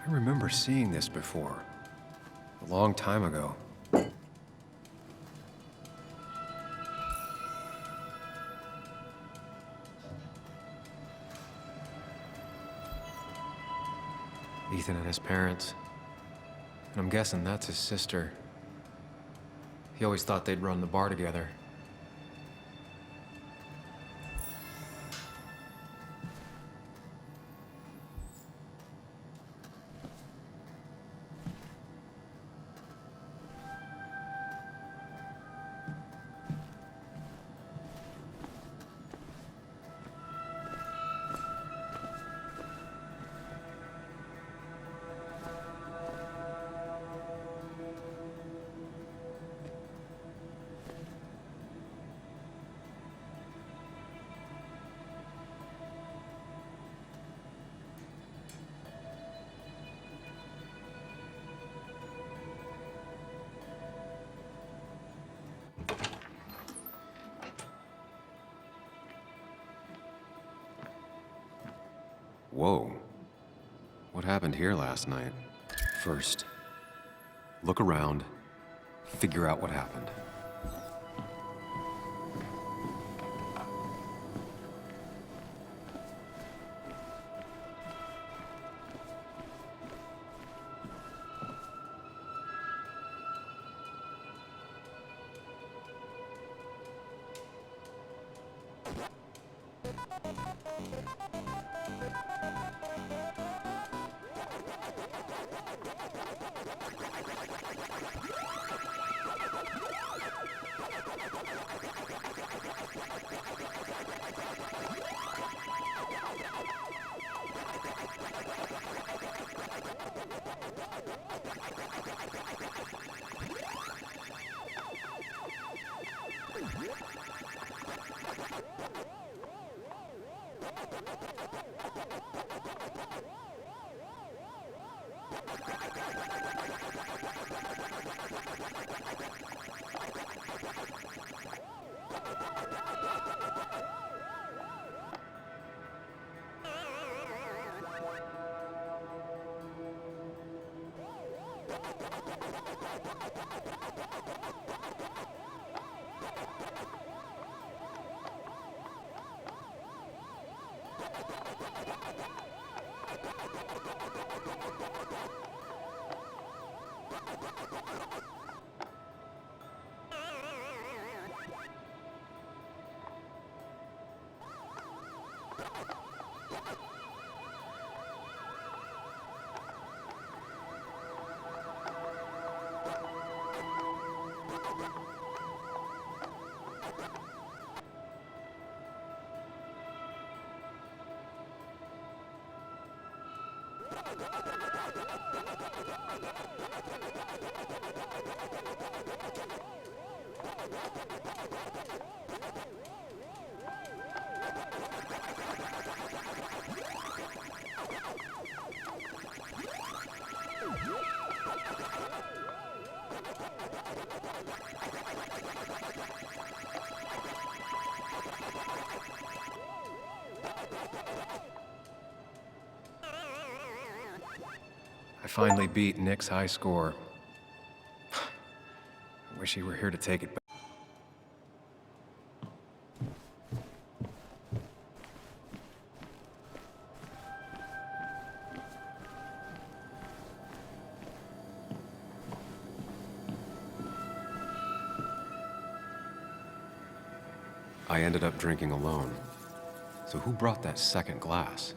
Speaker 3: I remember seeing this before, a long time ago. Ethan and his parents. And I'm guessing that's his sister. He always thought they'd run the bar together. Whoa. What happened here last night? First, look around, figure out what happened. I finally beat Nick's high score. I wish he were here to take it back. I ended up drinking alone. So who brought that second glass?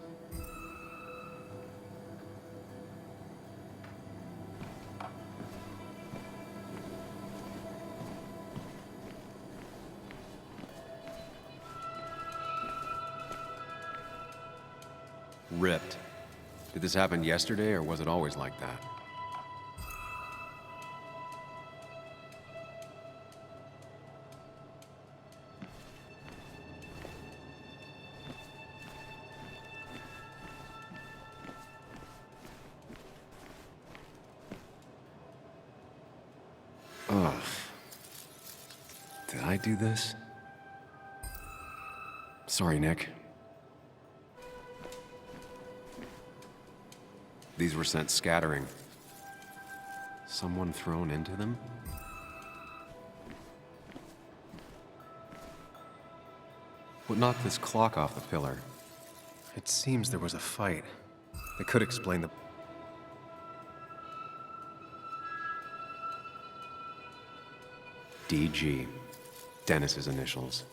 Speaker 3: Ripped. Did this happen yesterday, or was it always like that? Ugh. Did I do this? Sorry, Nick. These were sent scattering. Someone thrown into them? What knocked this clock off the pillar? It seems there was a fight. It could explain the... DG. Dennis's initials.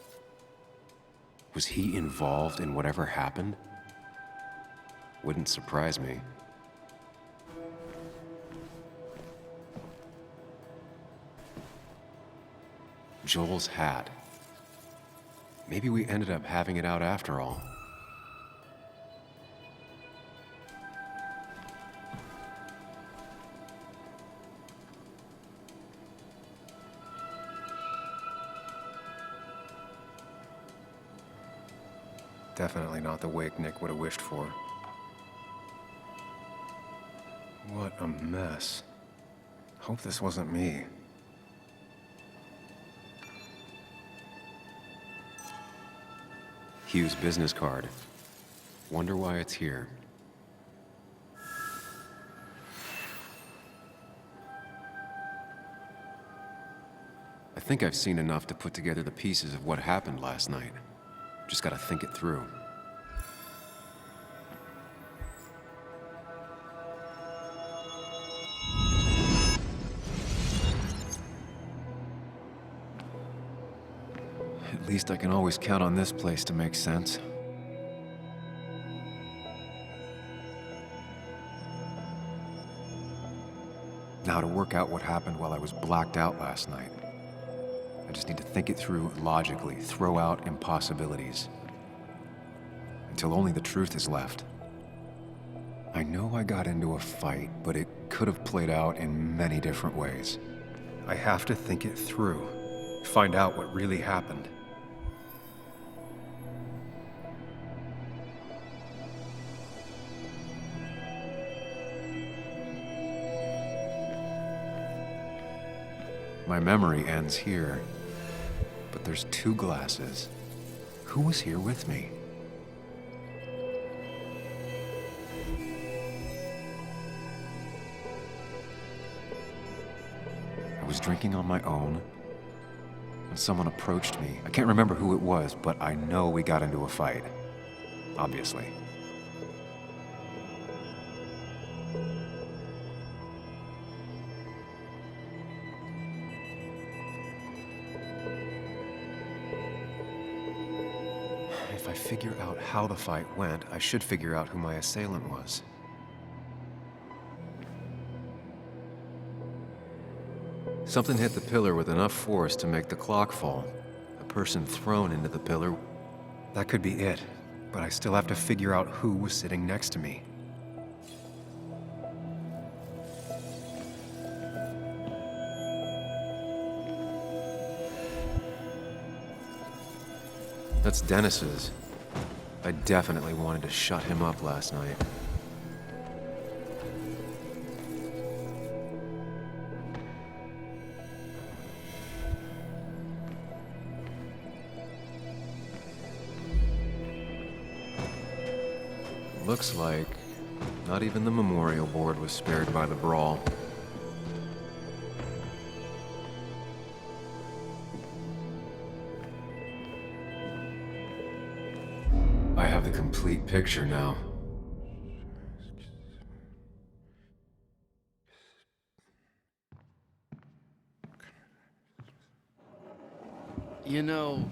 Speaker 3: Was he involved in whatever happened? Wouldn't surprise me. Joel's hat. Maybe we ended up having it out after all. Definitely not the wake Nick would have wished for. What a mess. Hope this wasn't me. Hugh's business card. Wonder why it's here. I think I've seen enough to put together the pieces of what happened last night. Just gotta think it through. At least I can always count on this place to make sense. Now to work out what happened while I was blacked out last night. I just need to think it through logically, throw out impossibilities. Until only the truth is left. I know I got into a fight, but it could have played out in many different ways. I have to think it through, find out what really happened. My memory ends here, but but there's 2 glasses. Who was here with me? I was drinking on my own when someone approached me. I can't remember who it was, but I know we got into a fight. Obviously. If I figure out how the fight went, I should figure out who my assailant was. Something hit the pillar with enough force to make the clock fall. A person thrown into the pillar. That could be it, but I still have to figure out who was sitting next to me. That's Dennis's. I definitely wanted to shut him up last night. Looks like not even the memorial board was spared by the brawl. I have the complete picture now.
Speaker 8: You know,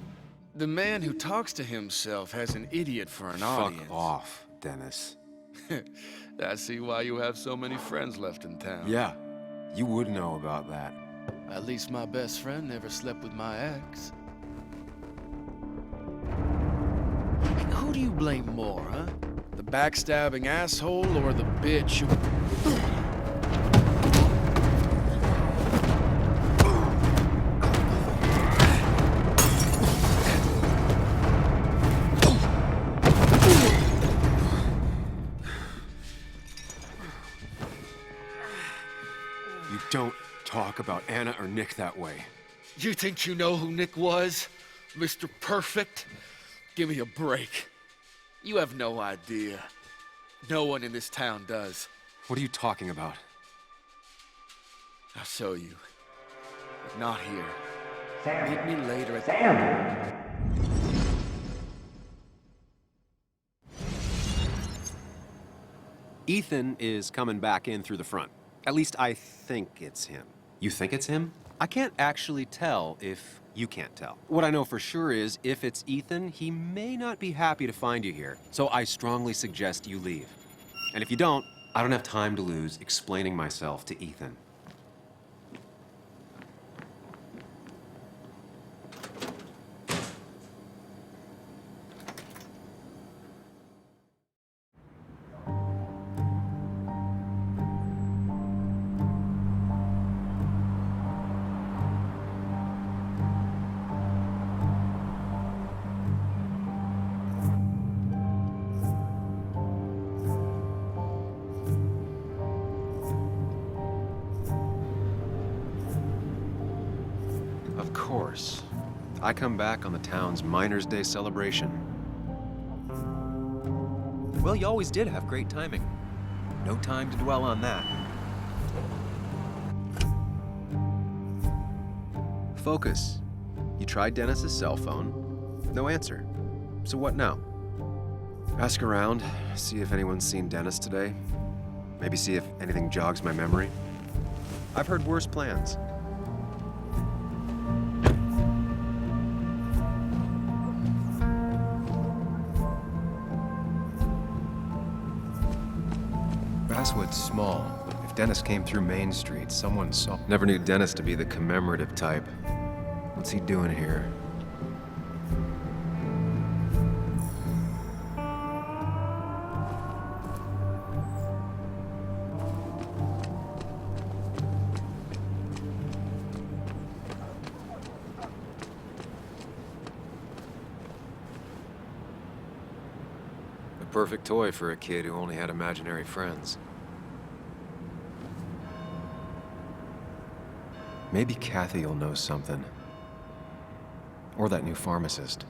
Speaker 8: the man who talks to himself has an idiot for an audience.
Speaker 3: Fuck off, Dennis.
Speaker 8: I see why you have so many friends left in town.
Speaker 3: Yeah, you would know about that.
Speaker 8: At least my best friend never slept with my ex. Who do you blame more, huh? The backstabbing asshole or the bitch who...
Speaker 3: Don't talk about Anna or Nick that way.
Speaker 8: You think you know who Nick was? Mr. Perfect? Give me a break. You have no idea. No one in this town does.
Speaker 3: What are you talking about?
Speaker 8: I'll show you. But not here.
Speaker 16: Sam.
Speaker 8: Meet me later at...
Speaker 16: Sam!
Speaker 3: Ethan is coming back in through the front. At least I think it's him. You think it's him? I can't actually tell if you can't tell. What I know for sure is, if it's Ethan, he may not be happy to find you here. So I strongly suggest you leave. And if you don't, I don't have time to lose explaining myself to Ethan. Of course. I come back on the town's Miners' Day celebration. Well, you always did have great timing. No time to dwell on that. Focus. You tried Dennis's cell phone. No answer. So what now? Ask around, see if anyone's seen Dennis today. Maybe see if anything jogs my memory. I've heard worse plans. Basswood's small. If Dennis came through Main Street, someone saw. Never knew Dennis to be the commemorative type. What's he doing here? The perfect toy for a kid who only had imaginary friends. Maybe Kathy will know something. Or that new pharmacist.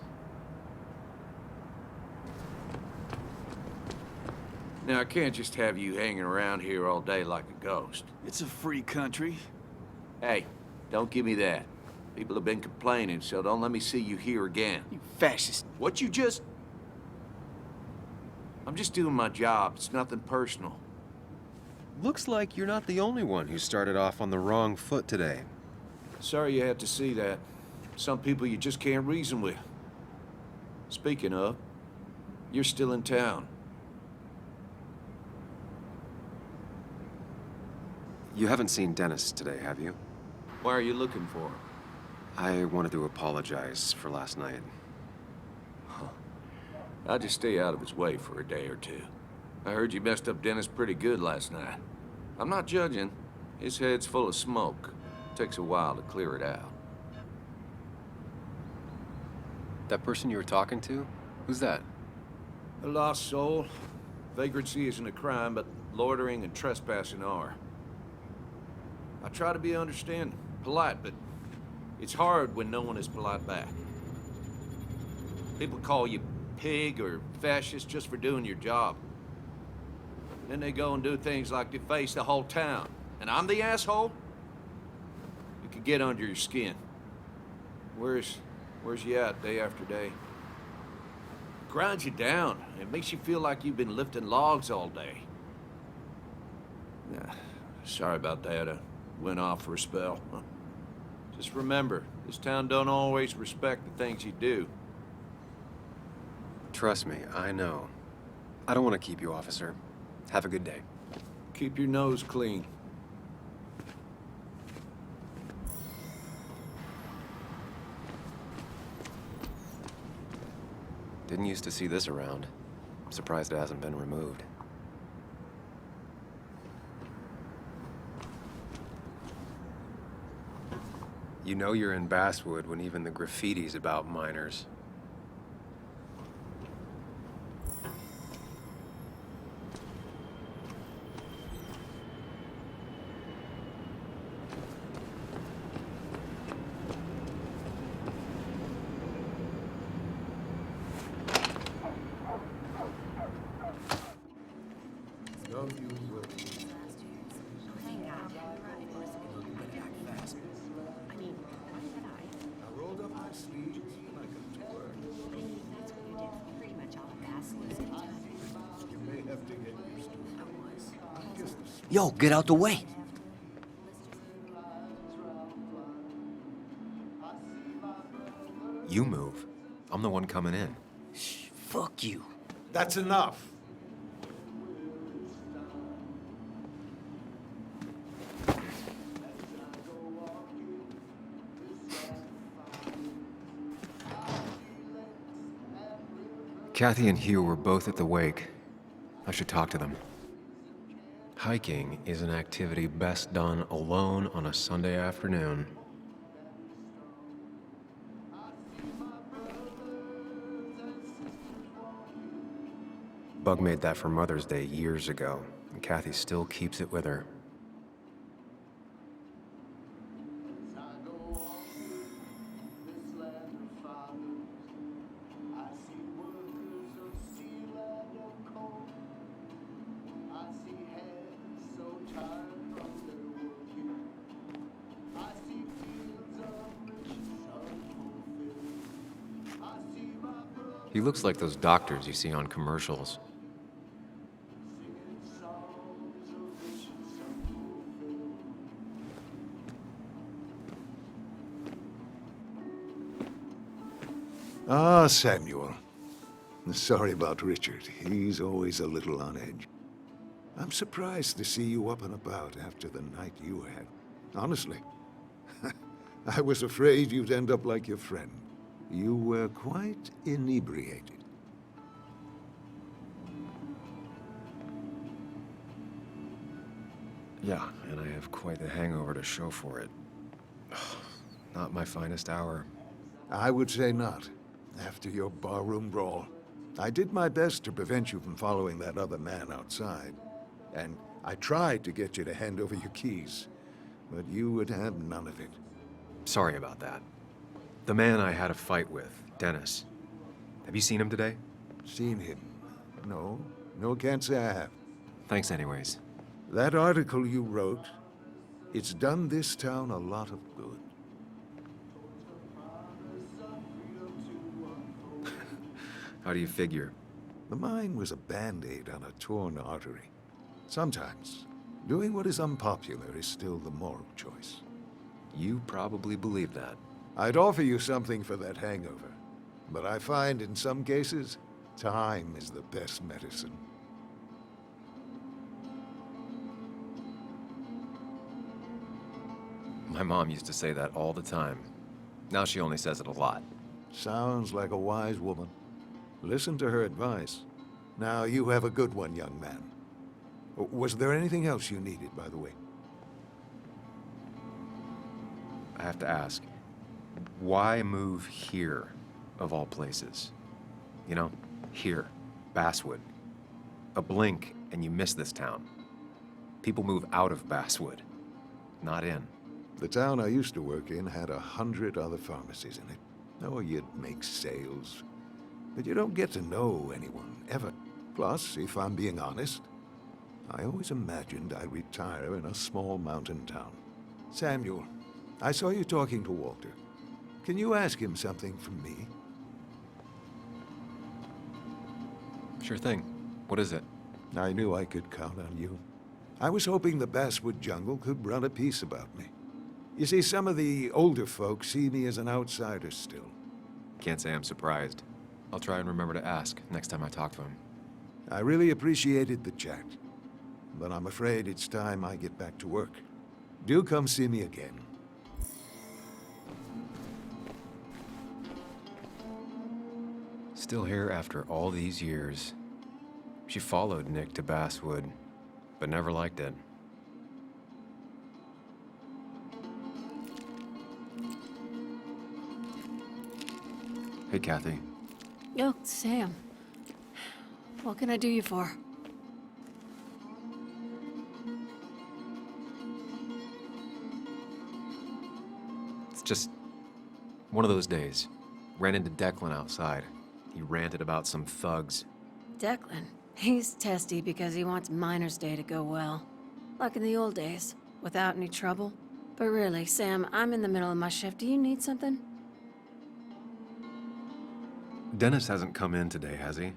Speaker 4: Now, I can't just have you hanging around here all day like a ghost.
Speaker 14: It's a free country.
Speaker 4: Hey, don't give me that. People have been complaining, so don't let me see you here again.
Speaker 14: You fascist.
Speaker 4: What you just... I'm just doing my job. It's nothing personal.
Speaker 3: Looks like you're not the only one who started off on the wrong foot today.
Speaker 4: Sorry you had to see that. Some people you just can't reason with. Speaking of, you're still in town.
Speaker 3: You haven't seen Dennis today, have you?
Speaker 4: Why are you looking for him?
Speaker 3: I wanted to apologize for last night.
Speaker 4: I'll just stay out of his way for a day or two. I heard you messed up Dennis pretty good last night. I'm not judging. His head's full of smoke. Takes a while to clear it out.
Speaker 3: That person you were talking to? Who's that?
Speaker 4: A lost soul. Vagrancy isn't a crime, but loitering and trespassing are. I try to be understanding, polite, but it's hard when no one is polite back. People call you pig or fascist just for doing your job. Then they go and do things like deface the whole town. And I'm the asshole? It could get under your skin. Where's you at day after day? Grinds you down. It makes you feel like you've been lifting logs all day. Sorry about that. I went off for a spell. Just remember, this town don't always respect the things you do.
Speaker 3: Trust me, I know. I don't want to keep you, officer. Have a good day.
Speaker 4: Keep your nose clean.
Speaker 3: Didn't used to see this around. I'm surprised it hasn't been removed. You know you're in Basswood when even the graffiti's about minors.
Speaker 16: Yo, get out the way.
Speaker 3: You move. I'm the one coming in.
Speaker 16: Shh, fuck you.
Speaker 12: That's enough.
Speaker 3: Kathy and Hugh were both at the wake. I should talk to them. Hiking is an activity best done alone on a Sunday afternoon. Bug made that for Mother's Day years ago, and Kathy still keeps it with her. He looks like those doctors you see on commercials.
Speaker 12: Ah, Samuel. Sorry about Richard. He's always a little on edge. I'm surprised to see you up and about after the night you had. Honestly. I was afraid you'd end up like your friend. You were quite inebriated.
Speaker 3: Yeah, and I have quite the hangover to show for it. Not my finest hour.
Speaker 12: I would say not, after your barroom brawl. I did my best to prevent you from following that other man outside. And I tried to get you to hand over your keys, but you would have none of it.
Speaker 3: Sorry about that. The man I had a fight with, Dennis. Have you seen him today?
Speaker 12: Seen him? No. No, can't say I have.
Speaker 3: Thanks anyways.
Speaker 12: That article you wrote, it's done this town a lot of good.
Speaker 3: How do you figure?
Speaker 12: The mine was a band-aid on a torn artery. Sometimes, doing what is unpopular is still the moral choice.
Speaker 3: You probably believe that.
Speaker 12: I'd offer you something for that hangover, but I find in some cases, time is the best medicine.
Speaker 3: My mom used to say that all the time. Now she only says it a lot.
Speaker 12: Sounds like a wise woman. Listen to her advice. Now, you have a good one, young man. Was there anything else you needed, by the way?
Speaker 3: I have to ask, why move here, of all places? You know, here, Basswood. A blink and you miss this town. People move out of Basswood, not in.
Speaker 12: The town I used to work in had 100 other pharmacies in it. Oh, you'd make sales. But you don't get to know anyone, ever. Plus, if I'm being honest, I always imagined I'd retire in a small mountain town. Samuel, I saw you talking to Walter. Can you ask him something from me?
Speaker 3: Sure thing. What is it?
Speaker 12: I knew I could count on you. I was hoping the Basswood jungle could run a piece about me. You see, some of the older folks see me as an outsider still.
Speaker 3: Can't say I'm surprised. I'll try and remember to ask next time I talk to him.
Speaker 12: I really appreciated the chat, but I'm afraid it's time I get back to work. Do come see me again.
Speaker 3: Still here after all these years. She followed Nick to Basswood, but never liked it. Hey, Kathy.
Speaker 11: Oh, Sam. What can I do you for?
Speaker 3: It's just one of those days. Ran into Declan outside. He ranted about some thugs.
Speaker 11: Declan. He's testy because he wants Miner's Day to go well. Like in the old days, without any trouble. But really, Sam, I'm in the middle of my shift. Do you need something?
Speaker 3: Dennis hasn't come in today, has he?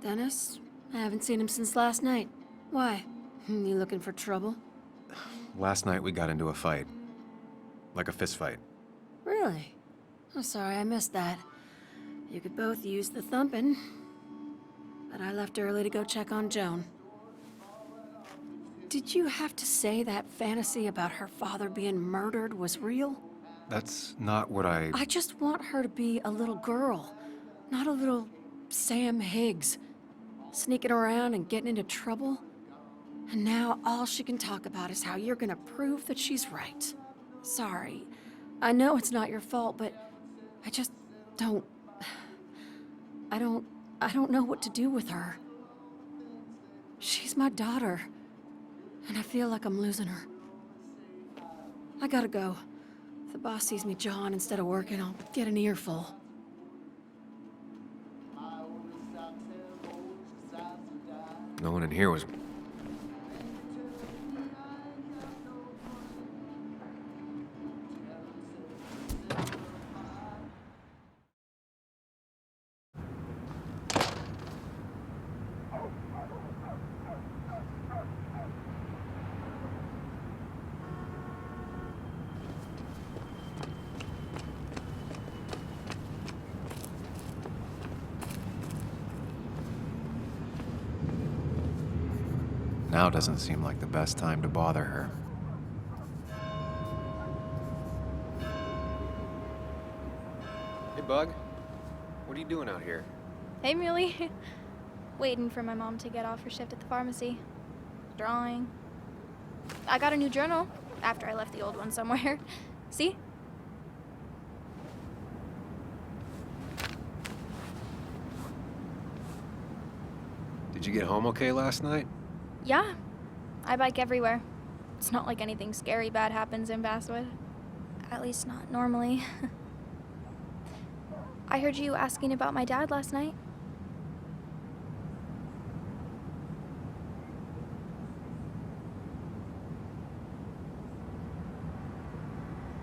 Speaker 11: Dennis? I haven't seen him since last night. Why? You looking for trouble?
Speaker 3: Last night we got into a fight. Like a fist fight.
Speaker 11: Really? I'm sorry I missed that. You could both use the thumping. But I left early to go check on Joan. Did you have to say that fantasy about her father being murdered was real?
Speaker 3: That's not what I
Speaker 11: just want her to be a little girl, not a little Sam Higgs, sneaking around and getting into trouble. And now all she can talk about is how you're gonna prove that she's right. Sorry. I know it's not your fault, but I just don't... I don't know what to do with her. She's my daughter, and I feel like I'm losing her. I gotta go. If the boss sees me jawing instead of working, I'll get an earful.
Speaker 3: No one in here was... Now doesn't seem like the best time to bother her. Hey, Bug. What are you doing out here?
Speaker 6: Hey, Muley. Waiting for my mom to get off her shift at the pharmacy. Drawing. I got a new journal after I left the old one somewhere. See?
Speaker 3: Did you get home okay last night?
Speaker 6: Yeah. I bike everywhere. It's not like anything scary bad happens in Basswood. At least not normally. I heard you asking about my dad last night.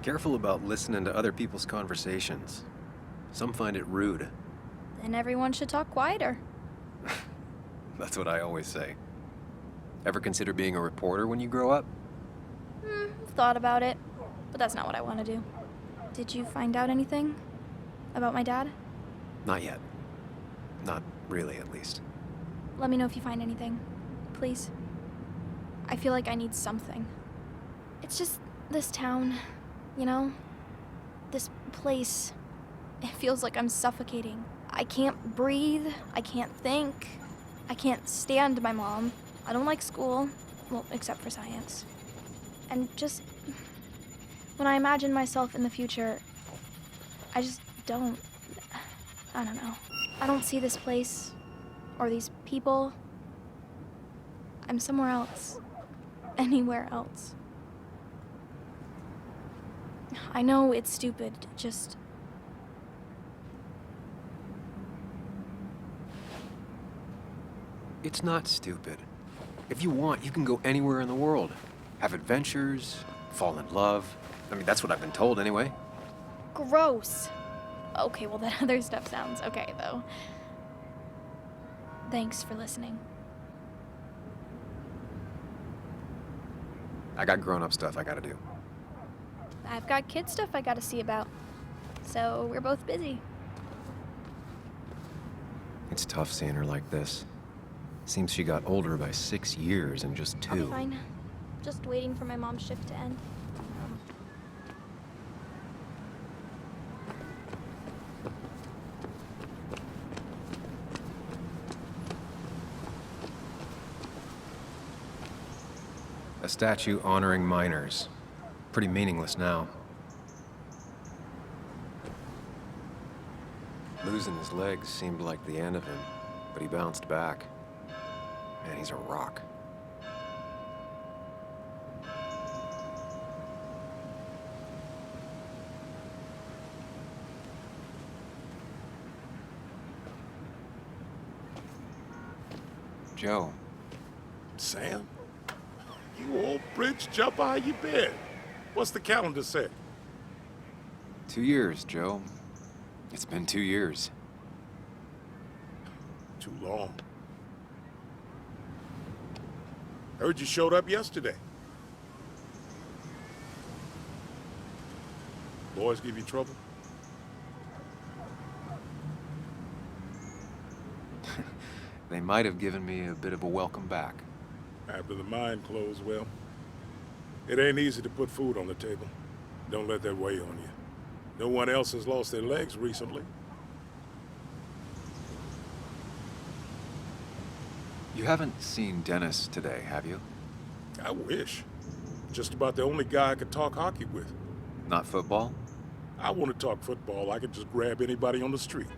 Speaker 3: Careful about listening to other people's conversations. Some find it rude.
Speaker 6: Then everyone should talk quieter.
Speaker 3: That's what I always say. Ever consider being a reporter when you grow up?
Speaker 6: I've thought about it, but that's not what I want to do. Did you find out anything about my dad?
Speaker 3: Not yet. Not really, at least.
Speaker 6: Let me know if you find anything, please. I feel like I need something. It's just this town, you know? This place. It feels like I'm suffocating. I can't breathe. I can't think. I can't stand my mom. I don't like school. Well, except for science. And just... when I imagine myself in the future, I just don't... I don't know. I don't see this place. Or these people. I'm somewhere else. Anywhere else. I know it's stupid, just...
Speaker 3: It's not stupid. If you want, you can go anywhere in the world. Have adventures, fall in love. I mean, that's what I've been told anyway.
Speaker 6: Gross. Okay, well, that other stuff sounds okay, though. Thanks for listening.
Speaker 3: I got grown-up stuff I gotta do.
Speaker 6: I've got kid stuff I gotta see about. So we're both busy.
Speaker 3: It's tough seeing her like this. Seems she got older by 6 years in just 2.
Speaker 6: I'll be fine. Just waiting for my mom's shift to end.
Speaker 3: A statue honoring miners. Pretty meaningless now. Losing his legs seemed like the end of him, but he bounced back. Man, he's a rock. Joe.
Speaker 17: Sam? You old bridge jumper, how you been? What's the calendar say?
Speaker 3: 2 years, Joe. It's been 2 years.
Speaker 17: Too long. Heard you showed up yesterday. Boys give you trouble?
Speaker 3: They might have given me a bit of a welcome back.
Speaker 17: After the mine closed, well, it ain't easy to put food on the table. Don't let that weigh on you. No one else has lost their legs recently.
Speaker 3: You haven't seen Dennis today, have you?
Speaker 17: I wish. Just about the only guy I could talk hockey with.
Speaker 3: Not football?
Speaker 17: I want to talk football. I could just grab anybody on the street.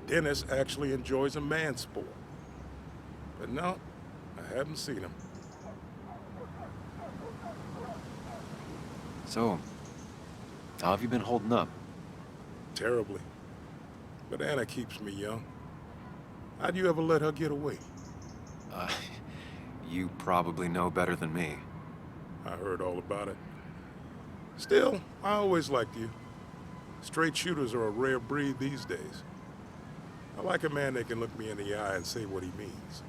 Speaker 17: Dennis actually enjoys a man's sport. But no, I haven't seen him.
Speaker 3: So, how have you been holding up?
Speaker 17: Terribly. But Anna keeps me young. How'd you ever let her get away?
Speaker 3: You probably know better than me.
Speaker 17: I heard all about it. Still, I always liked you. Straight shooters are a rare breed these days. I like a man that can look me in the eye and say what he means.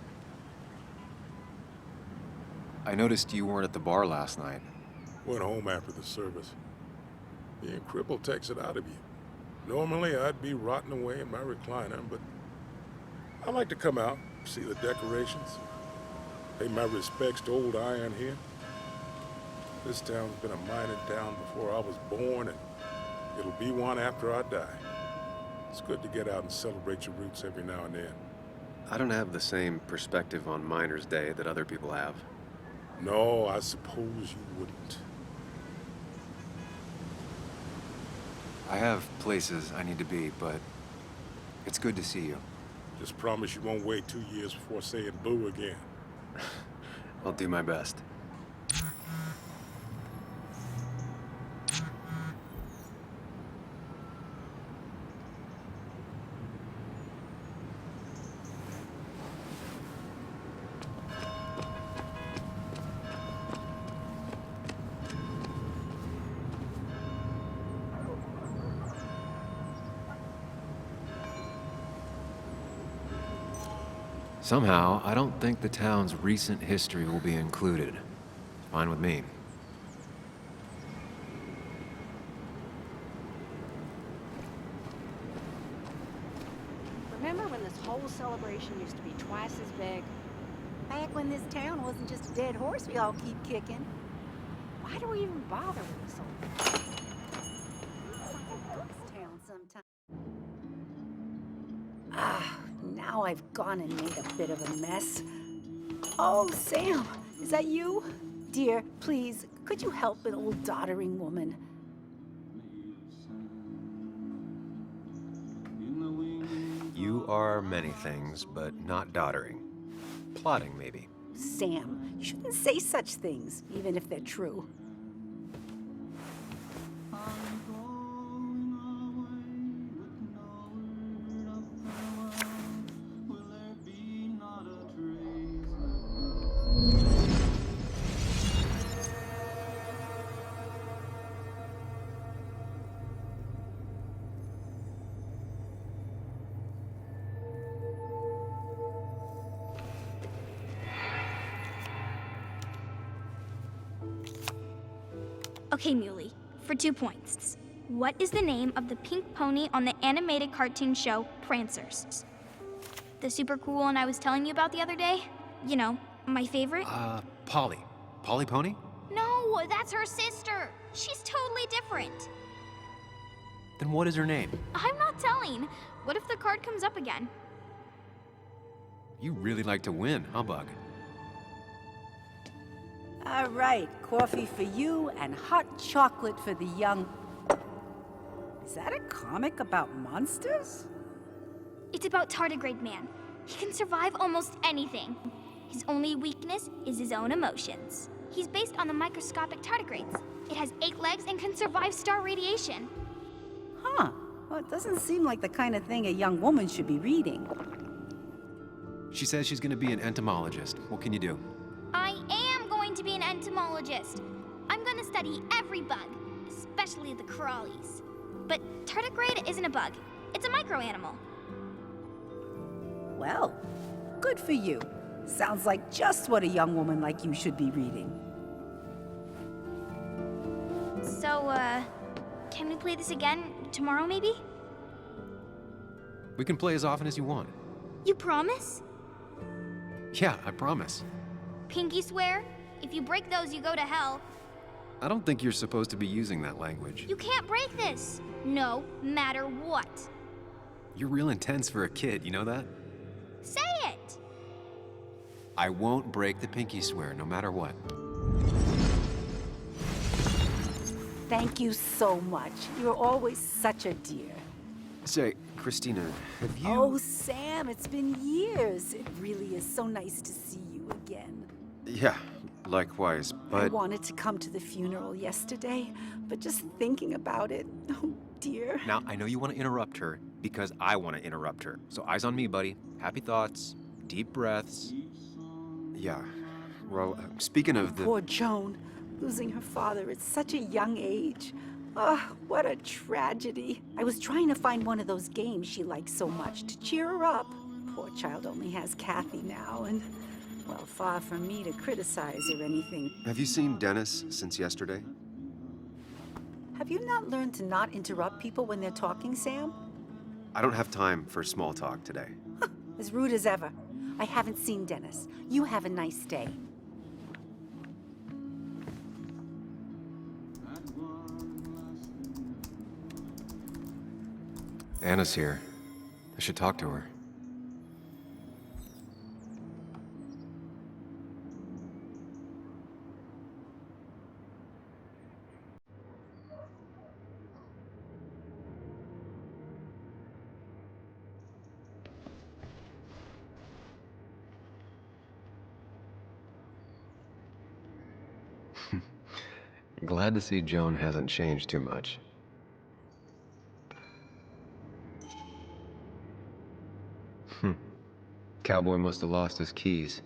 Speaker 3: I noticed you weren't at the bar last night.
Speaker 17: Went home after the service. Being crippled takes it out of you. Normally, I'd be rotting away in my recliner, but I like to come out, see the decorations, pay my respects to old iron here. This town's been a mining town before I was born, and it'll be one after I die. It's good to get out and celebrate your roots every now and then.
Speaker 3: I don't have the same perspective on Miners' Day that other people have.
Speaker 17: No, I suppose you wouldn't.
Speaker 3: I have places I need to be, but it's good to see you.
Speaker 17: Just promise you won't wait 2 years before saying boo again.
Speaker 3: I'll do my best. Somehow, I don't think the town's recent history will be included. Fine with me.
Speaker 13: Remember when this whole celebration used to be twice as big? Back when this town wasn't just a dead horse we all keep kicking. Why do we even bother with this old... It's like a ghost town sometimes. Now I've gone and made a bit of a mess. Oh, Sam, is that you? Dear, please, could you help an old doddering woman?
Speaker 3: You are many things, but not doddering. Plotting, maybe.
Speaker 13: Sam, you shouldn't say such things, even if they're true.
Speaker 6: Okay, Muley, for 2 points. What is the name of the pink pony on the animated cartoon show Prancers? The super cool one I was telling you about the other day? You know, my favorite?
Speaker 3: Polly. Polly Pony?
Speaker 6: No, that's her sister. She's totally different.
Speaker 3: Then what is her name?
Speaker 6: I'm not telling. What if the card comes up again?
Speaker 3: You really like to win, huh, Bug?
Speaker 13: All right, coffee for you and hot chocolate for the young... Is that a comic about monsters?
Speaker 6: It's about Tardigrade Man. He can survive almost anything. His only weakness is his own emotions. He's based on the microscopic tardigrades. It has 8 legs and can survive star radiation.
Speaker 13: Huh. Well, it doesn't seem like the kind of thing a young woman should be reading.
Speaker 3: She says she's gonna be an entomologist. What can you do?
Speaker 6: I am going to be an entomologist. I'm going to study every bug, especially the crawlies. But tardigrade isn't a bug. It's a microanimal.
Speaker 13: Well, good for you. Sounds like just what a young woman like you should be reading.
Speaker 6: So, can we play this again tomorrow, maybe?
Speaker 3: We can play as often as you want.
Speaker 6: You promise?
Speaker 3: Yeah, I promise.
Speaker 6: Pinky swear? If you break those, you go to hell.
Speaker 3: I don't think you're supposed to be using that language.
Speaker 6: You can't break this. No matter what.
Speaker 3: You're real intense for a kid, you know that?
Speaker 6: Say it!
Speaker 3: I won't break the pinky swear, no matter what.
Speaker 13: Thank you so much. You're always such a dear.
Speaker 3: Say, Christina, have you...
Speaker 13: Oh, Sam, it's been years. It really is so nice to see you again.
Speaker 3: Yeah, likewise, but...
Speaker 13: I wanted to come to the funeral yesterday, but just thinking about it, oh dear.
Speaker 3: Now, I know you want to interrupt her because I want to interrupt her. So eyes on me, buddy. Happy thoughts, deep breaths. Yeah, well, speaking of the...
Speaker 13: Poor Joan, losing her father at such a young age. Oh, what a tragedy. I was trying to find one of those games she likes so much to cheer her up. Poor child only has Kathy now, and, well, far from me to criticize or anything.
Speaker 3: Have you seen Dennis since yesterday?
Speaker 13: Have you not learned to not interrupt people when they're talking, Sam?
Speaker 3: I don't have time for small talk today.
Speaker 13: As rude as ever. I haven't seen Dennis. You have a nice day.
Speaker 3: Anna's here. I should talk to her. Glad to see Joan hasn't changed too much. Cowboy must have lost his keys.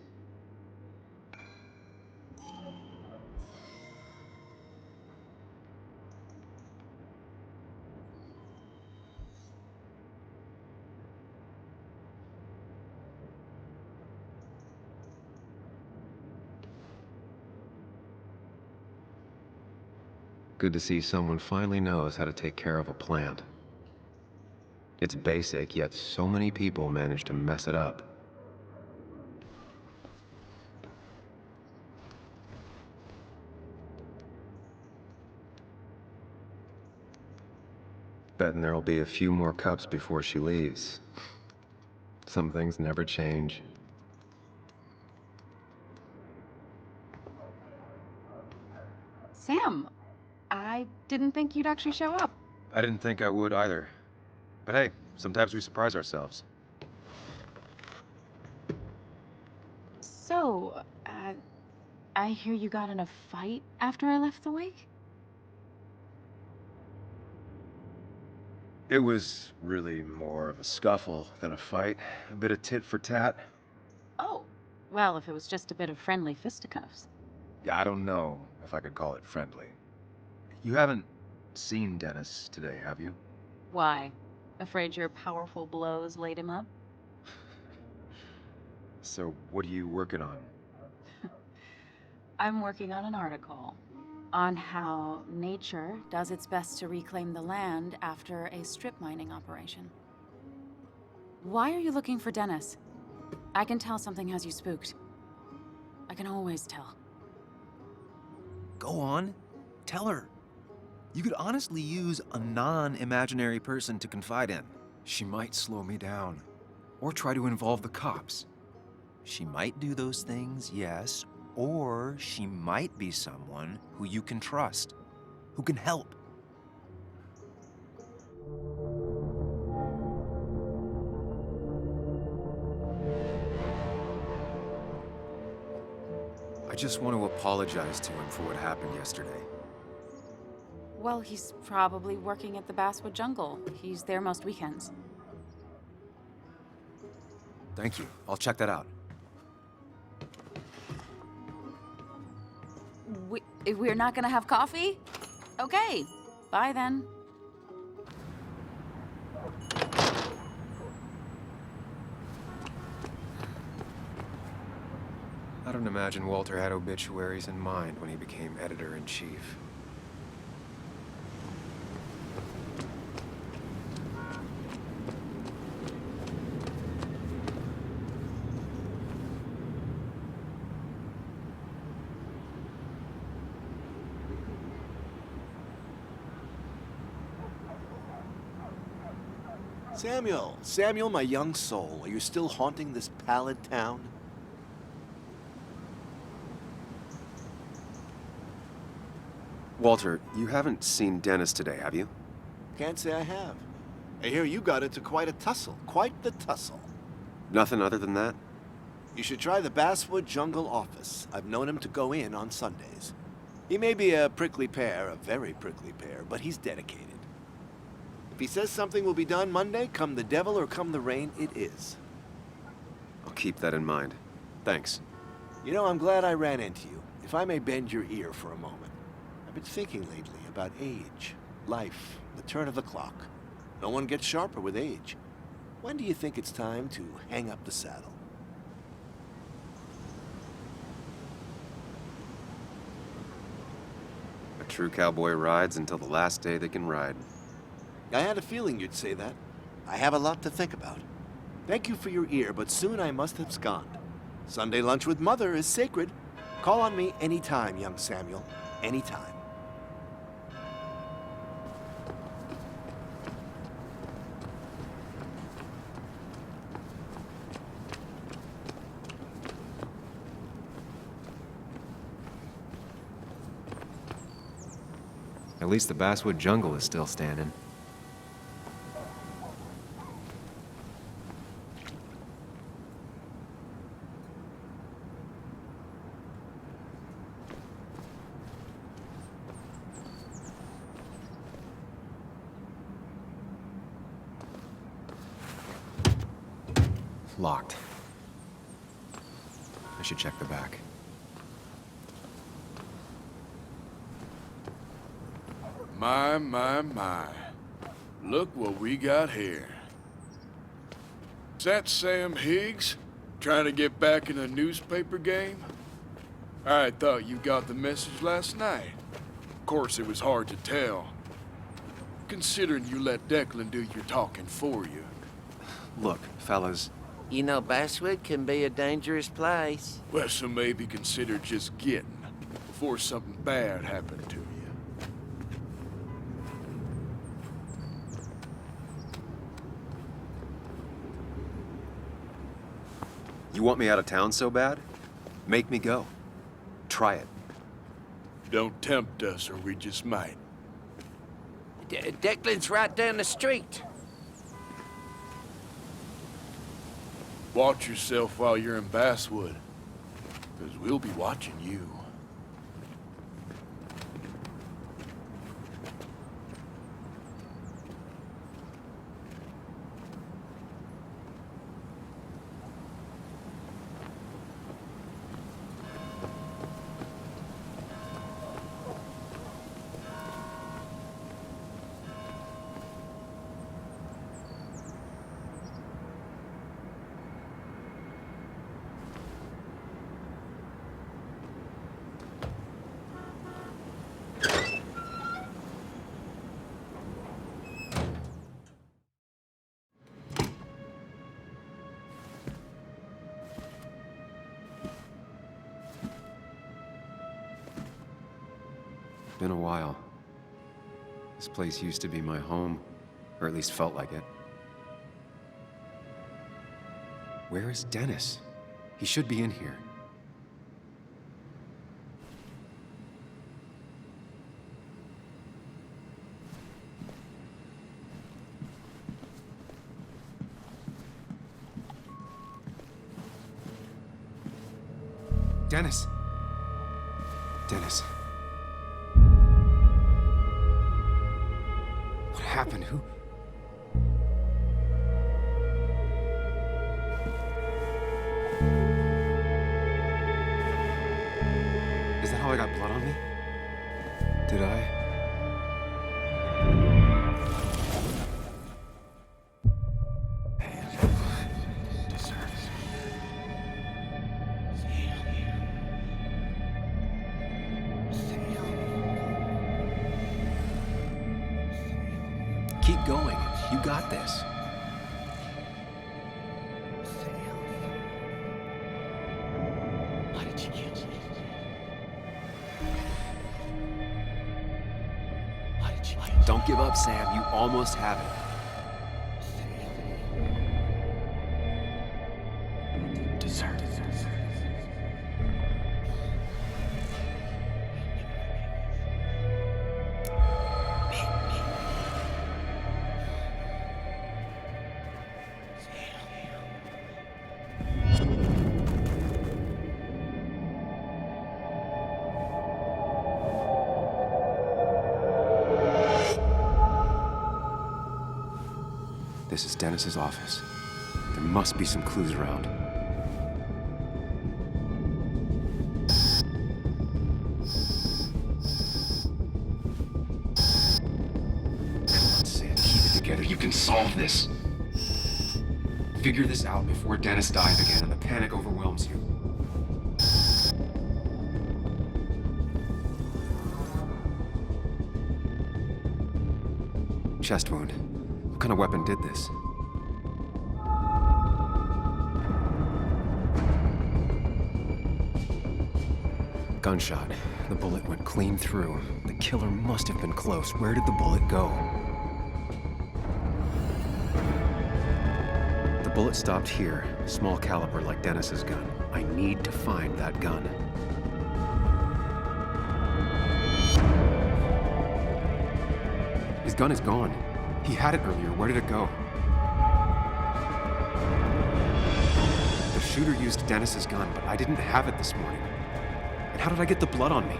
Speaker 3: good to see someone finally knows how to take care of a plant. It's basic, yet so many people manage to mess it up. Betting there'll be a few more cups before she leaves. Some things never change.
Speaker 5: Sam, I didn't think you'd actually show up.
Speaker 3: I didn't think I would either. But hey, sometimes we surprise ourselves.
Speaker 5: So, I hear you got in a fight after I left the wake?
Speaker 3: It was really more of a scuffle than a fight. A bit of tit for tat.
Speaker 5: Oh, well, if it was just a bit of friendly fisticuffs.
Speaker 3: Yeah, I don't know if I could call it friendly. You haven't seen Dennis today, have you?
Speaker 5: Why? Afraid your powerful blows laid him up?
Speaker 3: So, what are you working on?
Speaker 5: I'm working on an article on how nature does its best to reclaim the land after a strip mining operation. Why are you looking for Dennis? I can tell something has you spooked. I can always tell.
Speaker 3: Go on. Tell her. You could honestly use a non-imaginary person to confide in. She might slow me down. Or try to involve the cops. She might do those things, yes. Or she might be someone who you can trust. Who can help. I just want to apologize to him for what happened yesterday.
Speaker 5: Well, he's probably working at the Basswood Jungle. He's there most weekends.
Speaker 3: Thank you. I'll check that out.
Speaker 5: We're not gonna have coffee? Okay, bye then.
Speaker 3: I don't imagine Walter had obituaries in mind when he became editor-in-chief.
Speaker 7: Samuel, my young soul, are you still haunting this pallid town?
Speaker 3: Walter, you haven't seen Dennis today, have you?
Speaker 7: Can't say I have. I hear you got into quite a tussle. Quite the tussle.
Speaker 3: Nothing other than that?
Speaker 7: You should try the Basswood Jungle office. I've known him to go in on Sundays. He may be a prickly pear, a very prickly pear, but he's dedicated. If he says something will be done Monday, come the devil or come the rain, it is.
Speaker 3: I'll keep that in mind. Thanks.
Speaker 7: You know, I'm glad I ran into you. If I may bend your ear for a moment. I've been thinking lately about age, life, the turn of the clock. No one gets sharper with age. When do you think it's time to hang up the saddle?
Speaker 3: A true cowboy rides until the last day they can ride.
Speaker 7: I had a feeling you'd say that. I have a lot to think about. Thank you for your ear, but soon I must abscond. Sunday lunch with Mother is sacred. Call on me anytime, young Samuel. Anytime.
Speaker 3: At least the Basswood Jungle is still standing. Locked. I should check the back.
Speaker 8: My. Look what we got here. Is that Sam Higgs? Trying to get back in a newspaper game? I thought you got the message last night. Of course, it was hard to tell, considering you let Declan do your talking for you.
Speaker 3: Look, fellas.
Speaker 16: You know, Basswood can be a dangerous place.
Speaker 8: Well, so maybe consider just getting before something bad happened to you.
Speaker 3: You want me out of town so bad? Make me go. Try it.
Speaker 8: Don't tempt us, or we just might.
Speaker 16: Declan's right down the street.
Speaker 8: Watch yourself while you're in Basswood, because we'll be watching you.
Speaker 3: Been a while. This place used to be my home, or at least felt like it. Where is Dennis? He should be in here. Dennis! Dennis. What happened? Who? Is that how I got blood on me? Did I? Keep going. You got this.
Speaker 16: Why did you kill me? Why did you kill me?
Speaker 3: Don't give up, Sam. You almost have it.
Speaker 16: Deserve.
Speaker 3: This is Dennis's office. There must be some clues around. Come on, Sam, keep it together. You can solve this. Figure this out before Dennis dies again and the panic overwhelms you. Chest wound. What kind of weapon did this? Gunshot. The bullet went clean through. The killer must have been close. Where did the bullet go? The bullet stopped here. Small caliber like Dennis's gun. I need to find that gun. His gun is gone. He had it earlier. Where did it go? The shooter used Dennis's gun, but I didn't have it this morning. And how did I get the blood on me?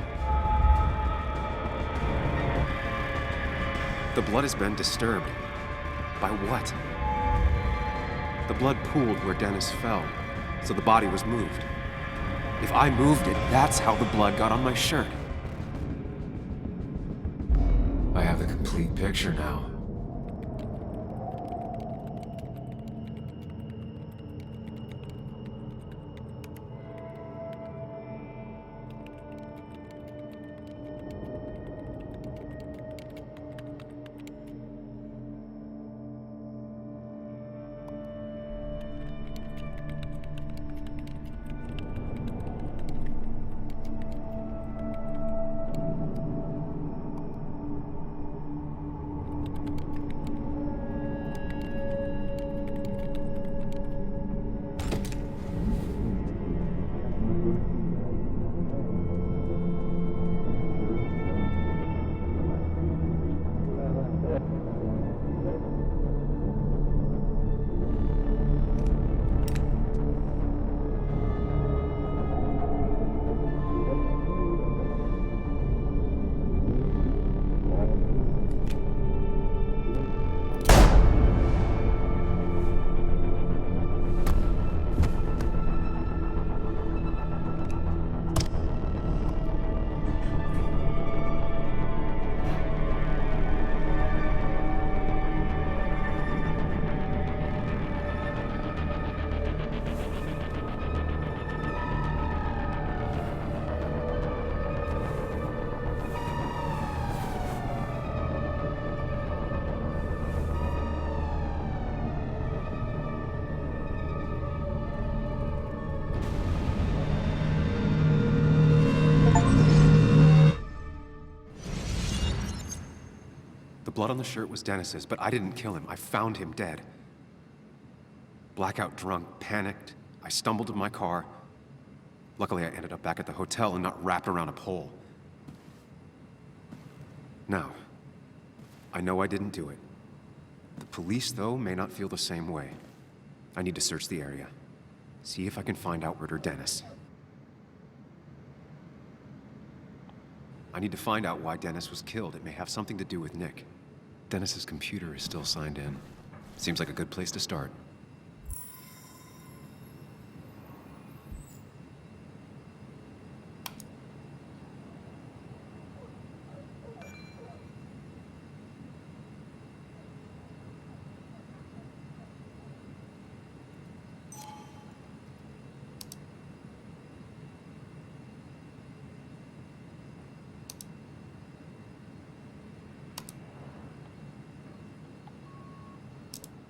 Speaker 3: The blood has been disturbed. By what? The blood pooled where Dennis fell, so the body was moved. If I moved it, that's how the blood got on my shirt. I have the complete picture now. blood on the shirt was Dennis's, but I didn't kill him. I found him dead. Blackout drunk, panicked. I stumbled to my car. Luckily, I ended up back at the hotel and not wrapped around a pole. Now, I know I didn't do it. The police, though, may not feel the same way. I need to search the area. See if I can find out where Dennis. I need to find out why Dennis was killed. It may have something to do with Nick. Dennis's computer is still signed in. Seems like a good place to start.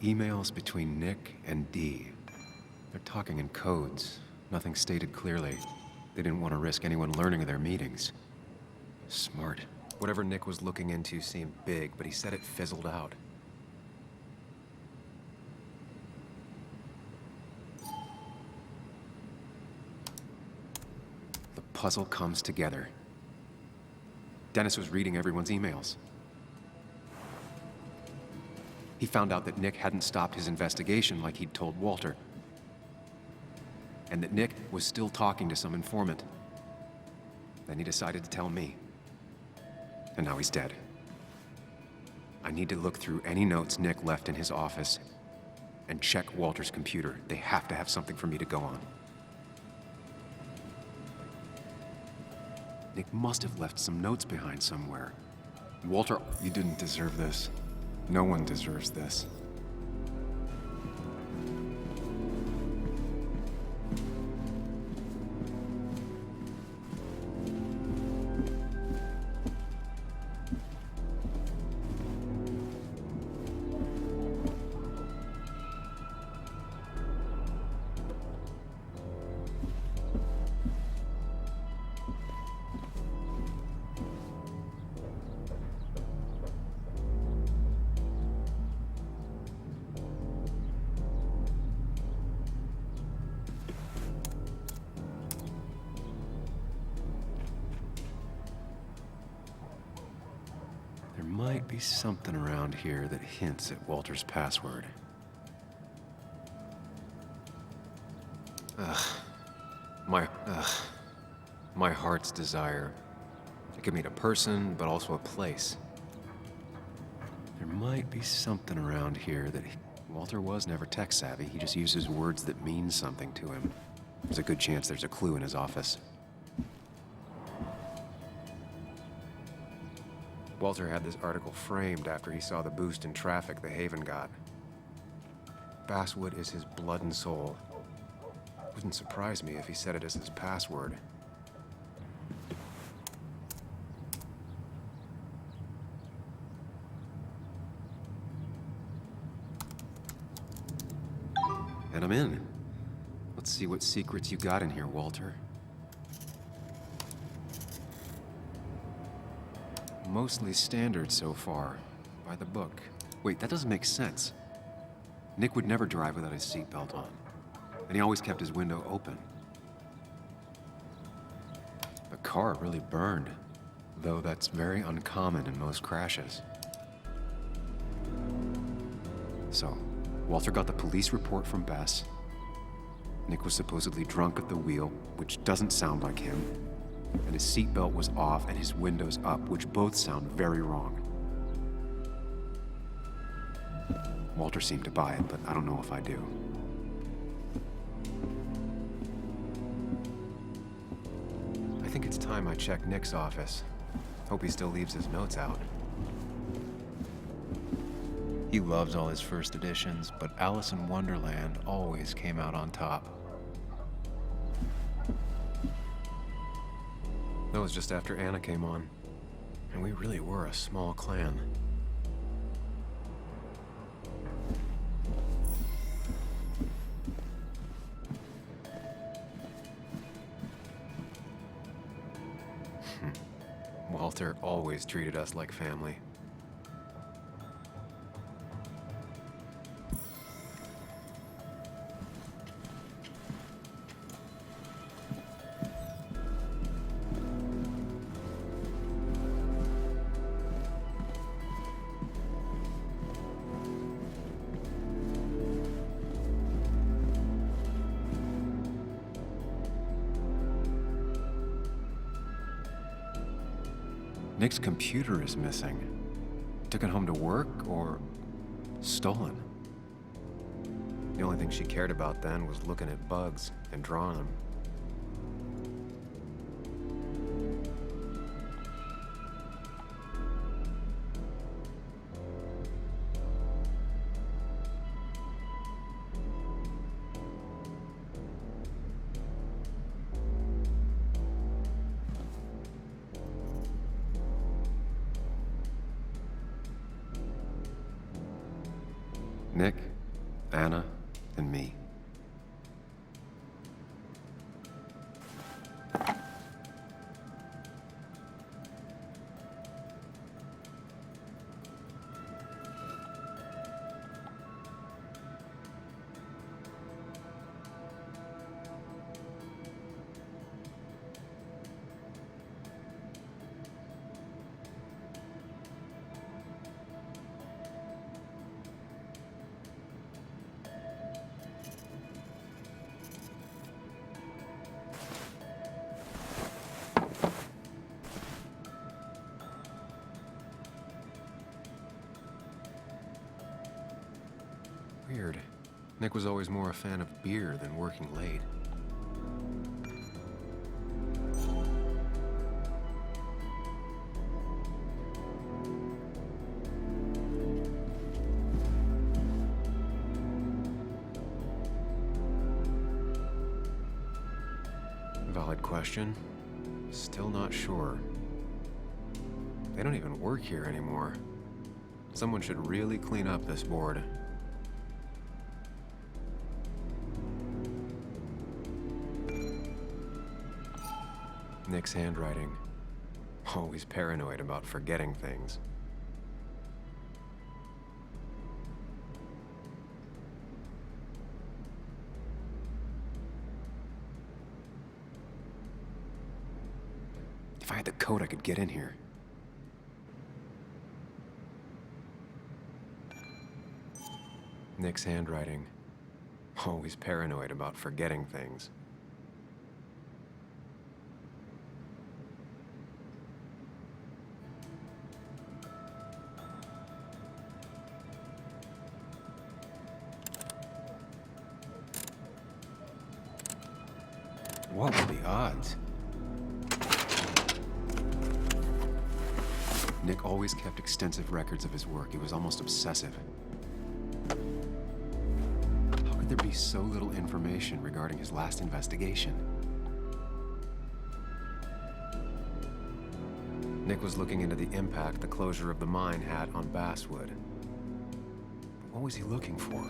Speaker 3: Emails between Nick and Dee. They're talking in codes. Nothing stated clearly. They didn't want to risk anyone learning of their meetings. Smart. Whatever Nick was looking into seemed big, but he said it fizzled out. The puzzle comes together. Dennis was reading everyone's emails. He found out that Nick hadn't stopped his investigation like he'd told Walter. And that Nick was still talking to some informant. Then he decided to tell me. And now he's dead. I need to look through any notes Nick left in his office and check Walter's computer. They have to have something for me to go on. Nick must have left some notes behind somewhere. Walter,
Speaker 17: You didn't deserve this. No one deserves this.
Speaker 3: There might be something around here that hints at Walter's password. My heart's desire. It could mean a person, but also a place. There might be something around here that... Walter was never tech-savvy. He just uses words that mean something to him. There's a good chance there's a clue in his office. Walter had this article framed after he saw the boost in traffic the Haven got. Basswood is his blood and soul. Wouldn't surprise me if he said it as his password. And I'm in. Let's see what secrets you got in here, Walter. Mostly standard so far. By the book. Wait, that doesn't make sense. Nick would never drive without his seatbelt on. And he always kept his window open. The car really burned. Though that's very uncommon in most crashes. So, Walter got the police report from Bess. Nick was supposedly drunk at the wheel, which doesn't sound like him. And his seatbelt was off and his windows up, which both sound very wrong. Walter seemed to buy it, but I don't know if I do. I think it's time I check Nick's office. Hope he still leaves his notes out. He loves all his first editions, but Alice in Wonderland always came out on top. That was just after Anna came on, and we really were a small clan. Walter always treated us like family. Nick's computer is missing. Took it home to work or stolen. The only thing she cared about then was looking at bugs and drawing them. Nick, Anna, and me. Weird. Nick was always more a fan of beer than working late. Valid question. Still not sure. They don't even work here anymore. Someone should really clean up this board. Nick's handwriting. Always paranoid about forgetting things. If I had the code, I could get in here. Nick's handwriting. Always paranoid about forgetting things. What were the odds? Nick always kept extensive records of his work. He was almost obsessive. How could there be so little information regarding his last investigation? Nick was looking into the impact the closure of the mine had on Basswood. What was he looking for?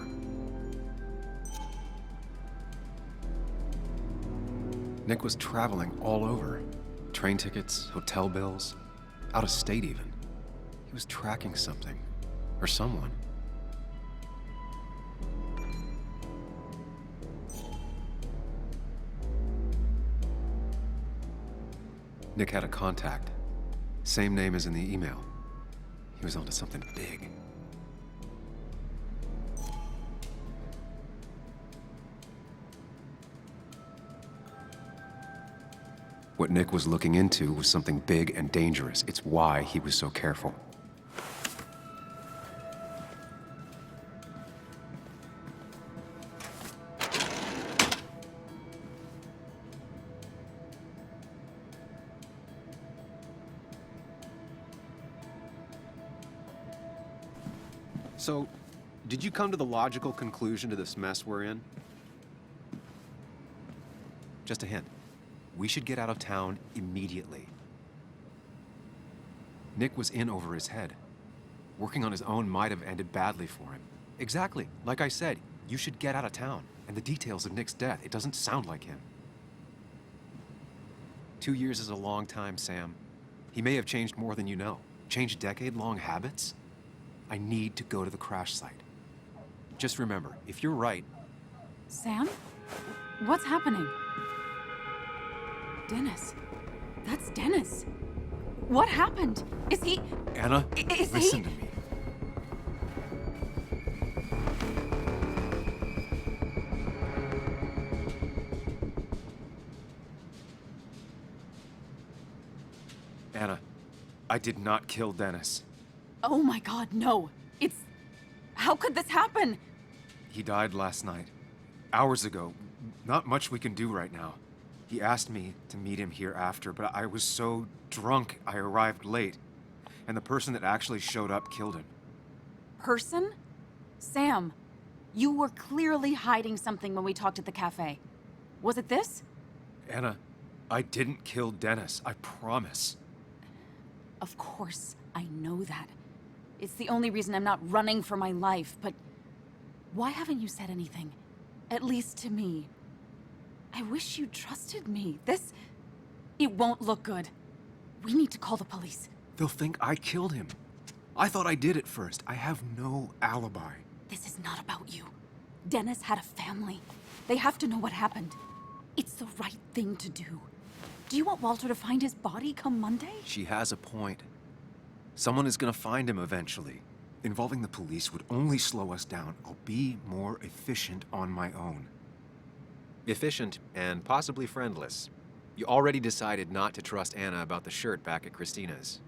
Speaker 3: Nick was traveling all over. Train tickets, hotel bills, out of state even. He was tracking something, or someone. Nick had a contact. Same name as in the email. He was onto something big. What Nick was looking into was something big and dangerous. It's why he was so careful. So, did you come to the logical conclusion to this mess we're in? Just a hint. We should get out of town immediately. Nick was in over his head. Working on his own might have ended badly for him. Exactly. Like I said, you should get out of town. And the details of Nick's death, it doesn't sound like him. 2 years is a long time, Sam. He may have changed more than you know. Changed decade-long habits? I need to go to the crash site. Just remember, if you're right...
Speaker 5: Sam? What's happening? Dennis. That's Dennis. What happened? Is he...
Speaker 3: Anna, listen to me. Anna, I did not kill Dennis.
Speaker 5: Oh my God, no. How could this happen?
Speaker 3: He died last night. Hours ago. Not much we can do right now. He asked me to meet him here after, but I was so drunk I arrived late. And the person that actually showed up killed him.
Speaker 5: Person? Sam, you were clearly hiding something when we talked at the cafe. Was it this?
Speaker 3: Anna, I didn't kill Dennis, I promise.
Speaker 5: Of course, I know that. It's the only reason I'm not running for my life, but why haven't you said anything? At least to me. I wish you trusted me. It won't look good. We need to call the police.
Speaker 3: They'll think I killed him. I thought I did at first. I have no alibi.
Speaker 5: This is not about you. Dennis had a family. They have to know what happened. It's the right thing to do. Do you want Walter to find his body come Monday?
Speaker 3: She has a point. Someone is gonna find him eventually. Involving the police would only slow us down. I'll be more efficient on my own. Efficient and possibly friendless. You already decided not to trust Anna about the shirt back at Christina's.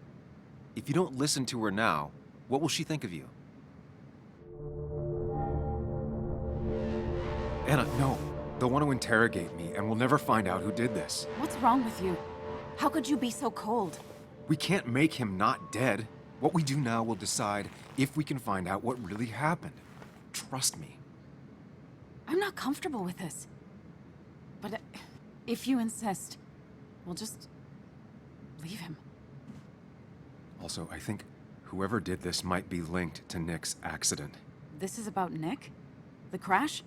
Speaker 3: If you don't listen to her now, what will she think of you? Anna, no. They'll want to interrogate me, and we'll never find out who did this.
Speaker 5: What's wrong with you? How could you be so cold?
Speaker 3: We can't make him not dead. What we do now will decide if we can find out what really happened. Trust me.
Speaker 5: I'm not comfortable with this. But if you insist, we'll just leave him.
Speaker 3: Also, I think whoever did this might be linked to Nick's accident.
Speaker 5: This is about Nick? The crash?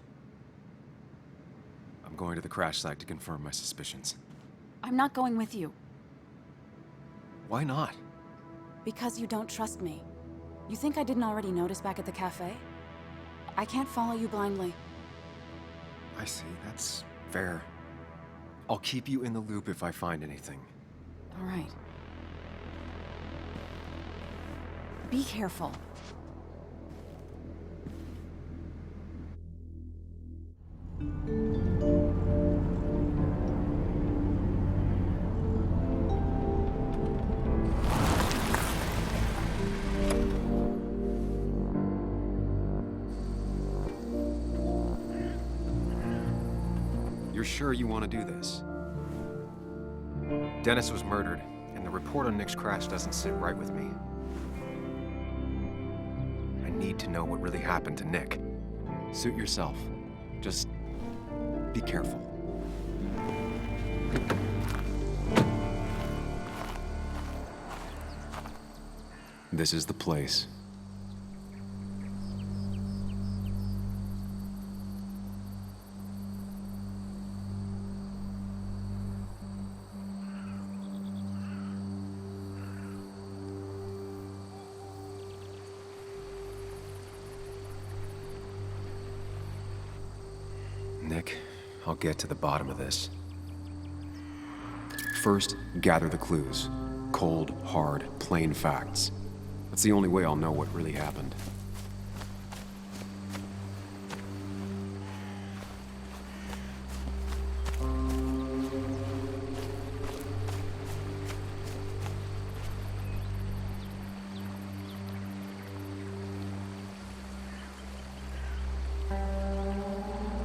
Speaker 3: I'm going to the crash site to confirm my suspicions.
Speaker 5: I'm not going with you.
Speaker 3: Why not?
Speaker 5: Because you don't trust me. You think I didn't already notice back at the cafe? I can't follow you blindly.
Speaker 3: I see, that's fair. I'll keep you in the loop if I find anything.
Speaker 5: All right. Be careful.
Speaker 3: You're sure you want to do this? Dennis was murdered, and the report on Nick's crash doesn't sit right with me. I need to know what really happened to Nick. Suit yourself. Just be careful. This is the place. Nick, I'll get to the bottom of this. First, gather the clues. Cold, hard, plain facts. That's the only way I'll know what really happened.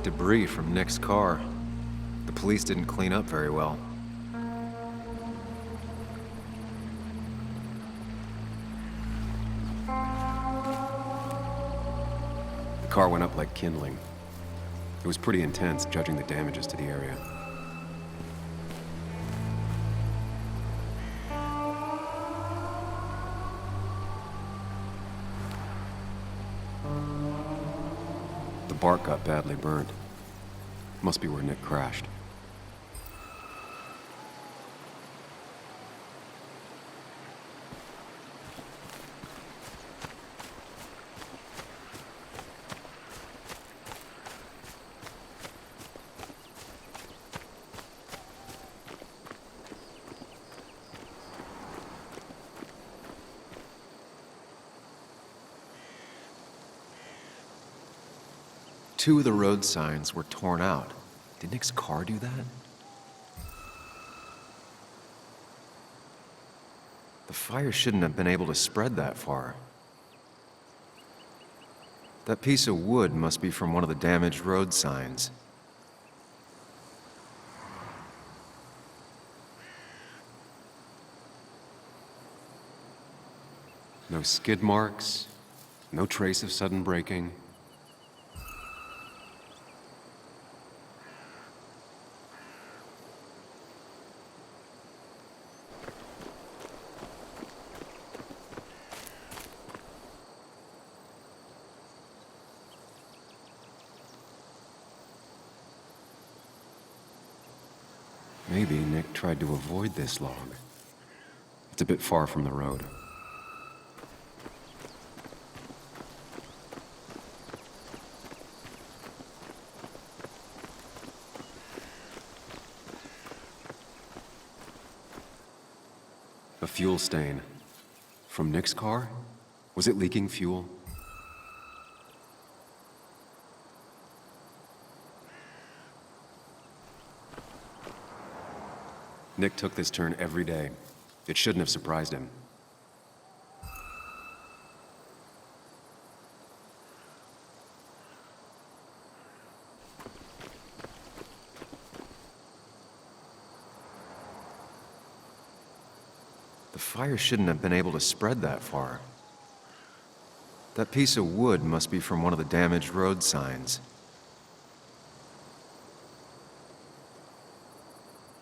Speaker 3: Debris from Nick's car. The police didn't clean up very well. The car went up like kindling. It was pretty intense, judging the damages to the area. The bark got badly burned. Must be where Nick crashed. Two of the road signs were torn out. Did Nick's car do that? The The fire shouldn't have been able to spread that far. That piece of wood must be from one of the damaged road signs. No skid marks, no trace of sudden braking. Maybe Nick tried to avoid this log. It's a bit far from the road. A fuel stain. From Nick's car? Was it leaking fuel? Nick took this turn every day. It shouldn't have surprised him. The fire shouldn't have been able to spread that far. That piece of wood must be from one of the damaged road signs.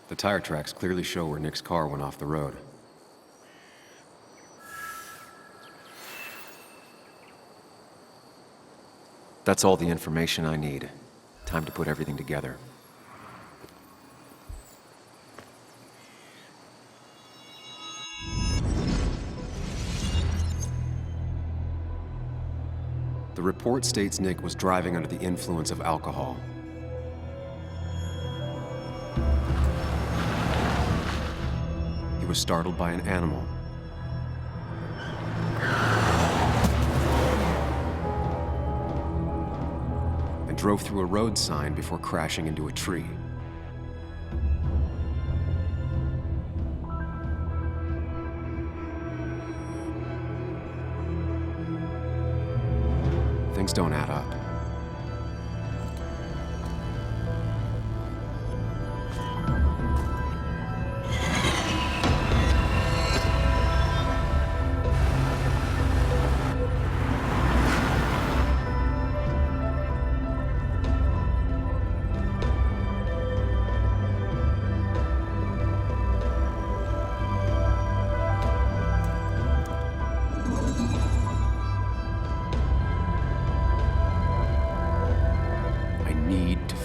Speaker 3: The tire tracks clearly show where Nick's car went off the road. That's all the information I need. Time to put everything together. The report states Nick was driving under the influence of alcohol. He was startled by an animal. And drove through a road sign before crashing into a tree. Things don't add up.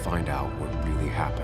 Speaker 3: Find out what really happened.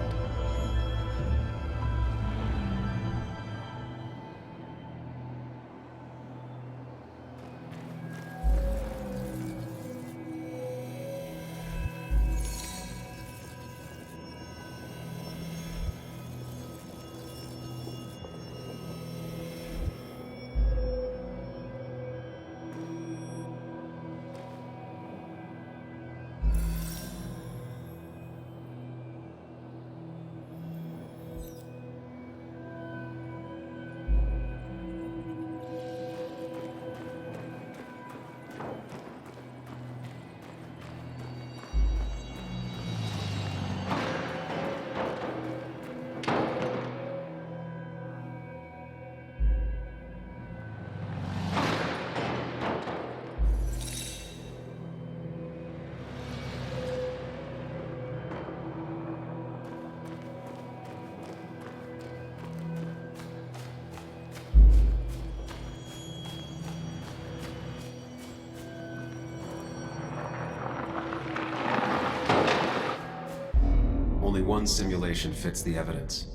Speaker 3: Only one simulation fits the evidence.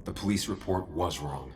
Speaker 3: The police report was wrong.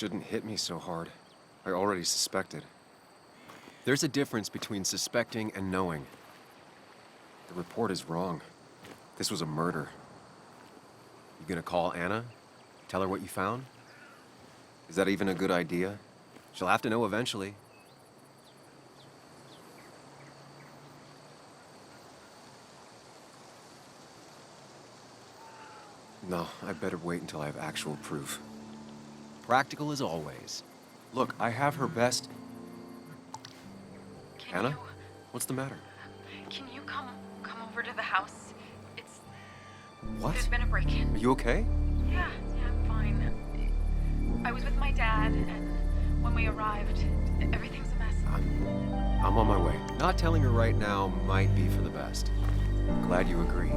Speaker 3: shouldn't hit me so hard. I already suspected. There's a difference between suspecting and knowing. The report is wrong. This was a murder. You gonna call Anna? Tell her what you found? Is that even a good idea? She'll have to know eventually. No, I'd better wait until I have actual proof. Practical as always. Look, I have her best... Anna? What's the matter?
Speaker 5: Can you come over to the house? It's...
Speaker 3: What?
Speaker 5: There's been a break-in.
Speaker 3: Are you okay?
Speaker 5: Yeah, I'm fine. I was with my dad, and when we arrived, everything's a mess.
Speaker 3: I'm on my way. Not telling her right now might be for the best. Glad you agree.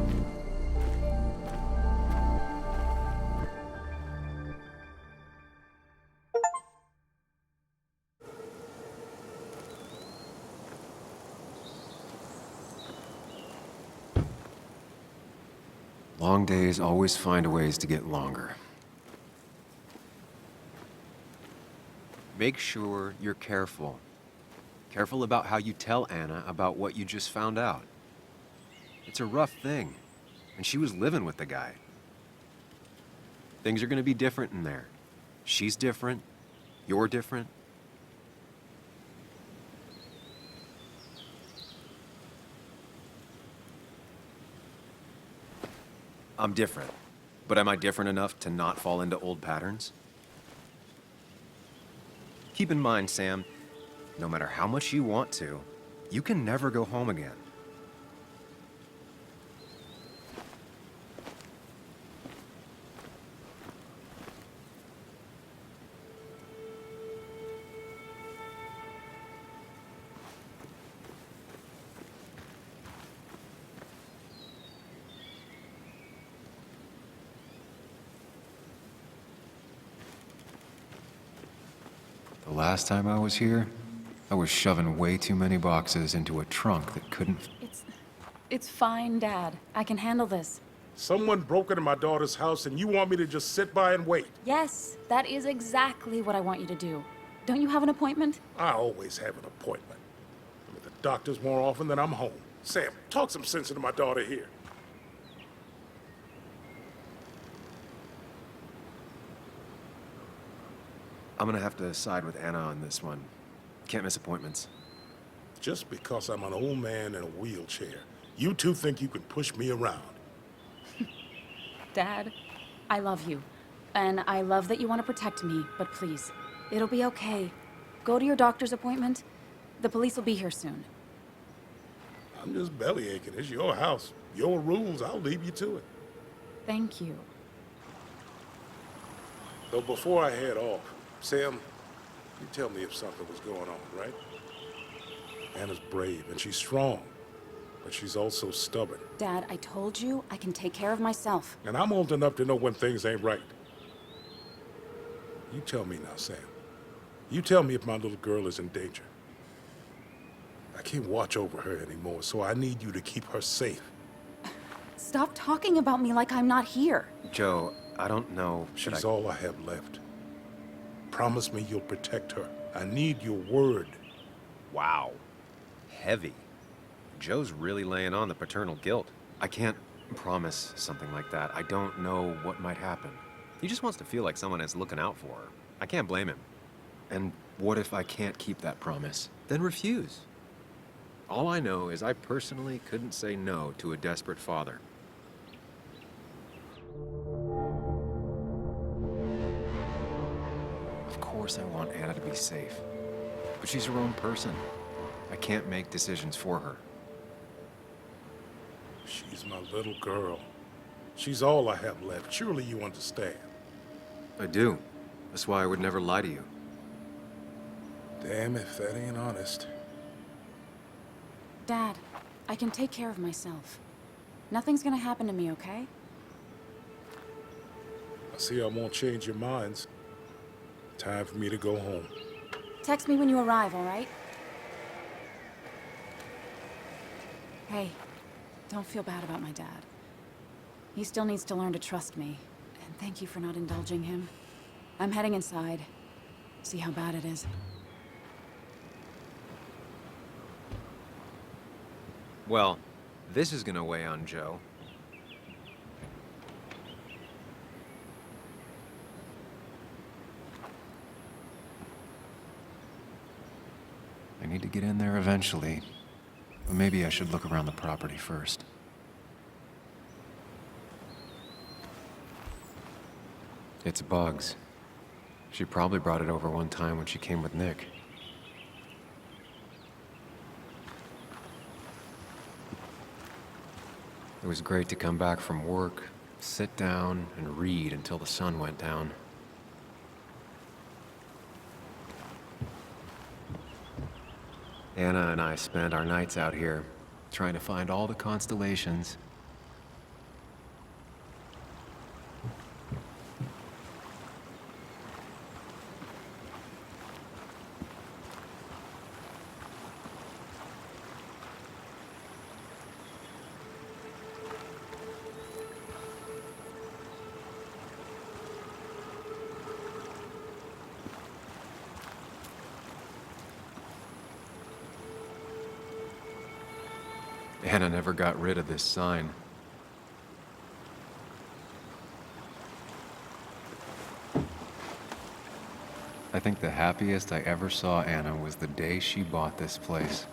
Speaker 3: Long days always find ways to get longer. Make sure you're careful. Careful about how you tell Anna about what you just found out. It's a rough thing, and she was living with the guy. Things are gonna be different in there. She's different, you're different. I'm different, but am I different enough to not fall into old patterns? Keep in mind, Sam, no matter how much you want to, you can never go home again. The last time I was here, I was shoving way too many boxes into a trunk that couldn't...
Speaker 5: It's fine, Dad. I can handle this.
Speaker 17: Someone broke into my daughter's house and you want me to just sit by and wait?
Speaker 5: Yes, that is exactly what I want you to do. Don't you have an appointment?
Speaker 17: I always have an appointment. I'm at the doctor's more often than I'm home. Sam, talk some sense into my daughter here.
Speaker 3: I'm gonna have to side with Anna on this one. Can't miss appointments.
Speaker 17: Just because I'm an old man in a wheelchair, you two think you can push me around.
Speaker 5: Dad, I love you. And I love that you want to protect me, but please, it'll be okay. Go to your doctor's appointment. The police will be here soon.
Speaker 17: I'm just belly aching. It's your house. Your rules, I'll leave you to it.
Speaker 5: Thank you.
Speaker 17: Though before I head off, Sam, you tell me if something was going on, right? Anna's brave and she's strong, but she's also stubborn.
Speaker 5: Dad, I told you I can take care of myself.
Speaker 17: And I'm old enough to know when things ain't right. You tell me now, Sam. You tell me if my little girl is in danger. I can't watch over her anymore, so I need you to keep her safe.
Speaker 5: Stop talking about me like I'm not here.
Speaker 3: Joe, I don't know.
Speaker 17: She's all I have left. Promise me you'll protect her. I need your word.
Speaker 3: Wow. Heavy. Joe's really laying on the paternal guilt. I can't promise something like that. I don't know what might happen. He just wants to feel like someone is looking out for her. I can't blame him. And what if I can't keep that promise? Then refuse. All I know is I personally couldn't say no to a desperate father. Of course I want Anna to be safe. But she's her own person. I can't make decisions for her.
Speaker 17: She's my little girl. She's all I have left. Surely you understand.
Speaker 3: I do. That's why I would never lie to you.
Speaker 17: Damn if that ain't honest.
Speaker 5: Dad, I can take care of myself. Nothing's gonna happen to me, okay?
Speaker 17: I see I won't change your minds. Time for me to go home.
Speaker 5: Text me when you arrive, all right? Hey, don't feel bad about my dad. He still needs to learn to trust me. And thank you for not indulging him. I'm heading inside. See how bad it is.
Speaker 3: Well, this is gonna weigh on Joe. I need to get in there eventually, but maybe I should look around the property first. It's Bugs. She probably brought it over one time when she came with Nick. It was great to come back from work, sit down, and read until the sun went down. Anna and I spent our nights out here, trying to find all the constellations. Anna never got rid of this sign. I think the happiest I ever saw Anna was the day she bought this place.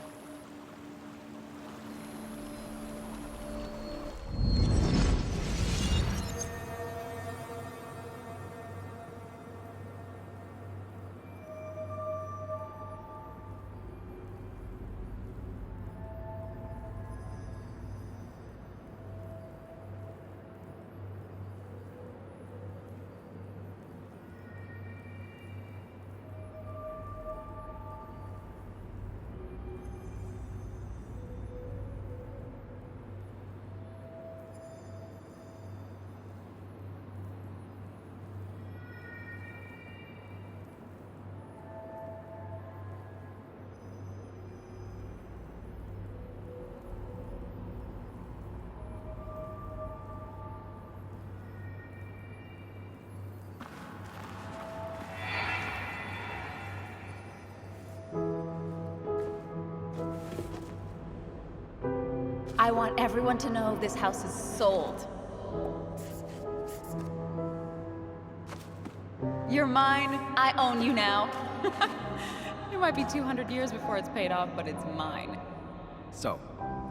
Speaker 5: I want everyone to know this house is sold. You're mine. I own you now. It might be 200 years before it's paid off, but it's mine.
Speaker 3: So,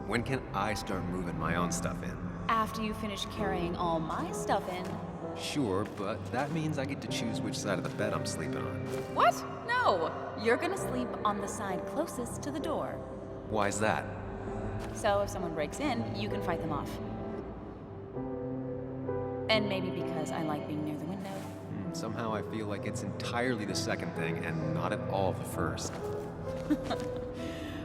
Speaker 3: when can I start moving my own stuff in?
Speaker 5: After you finish carrying all my stuff in.
Speaker 3: Sure, but that means I get to choose which side of the bed I'm sleeping on.
Speaker 5: What? No. You're gonna sleep on the side closest to the door.
Speaker 3: Why's that?
Speaker 5: So if someone breaks in, you can fight them off. And maybe because I like being near the window.
Speaker 3: Somehow I feel like it's entirely the second thing and not at all the first.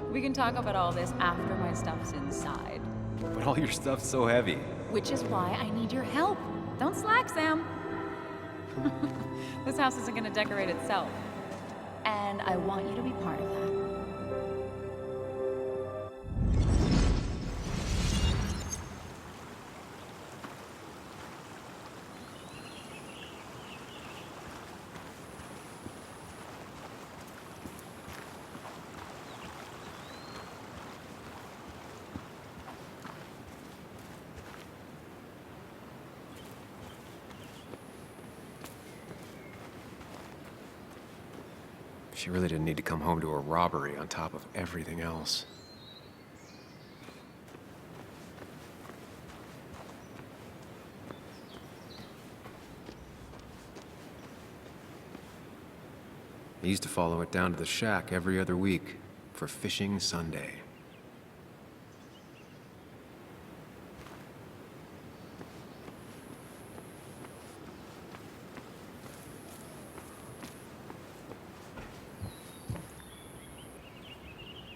Speaker 5: We can talk about all this after my stuff's inside.
Speaker 3: But all your stuff's so heavy.
Speaker 5: Which is why I need your help. Don't slack, Sam. This house isn't gonna decorate itself. And I want you to be part of that.
Speaker 3: She really didn't need to come home to a robbery on top of everything else. I used to follow it down to the shack every other week for Fishing Sunday.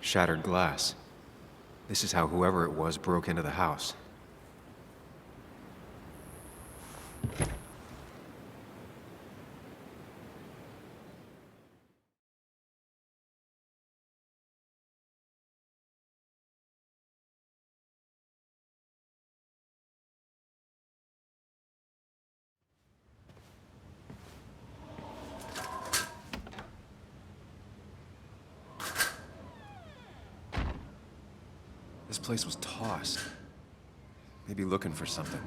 Speaker 3: Shattered glass. This is how whoever it was broke into the house. this place was tossed. Maybe looking for something.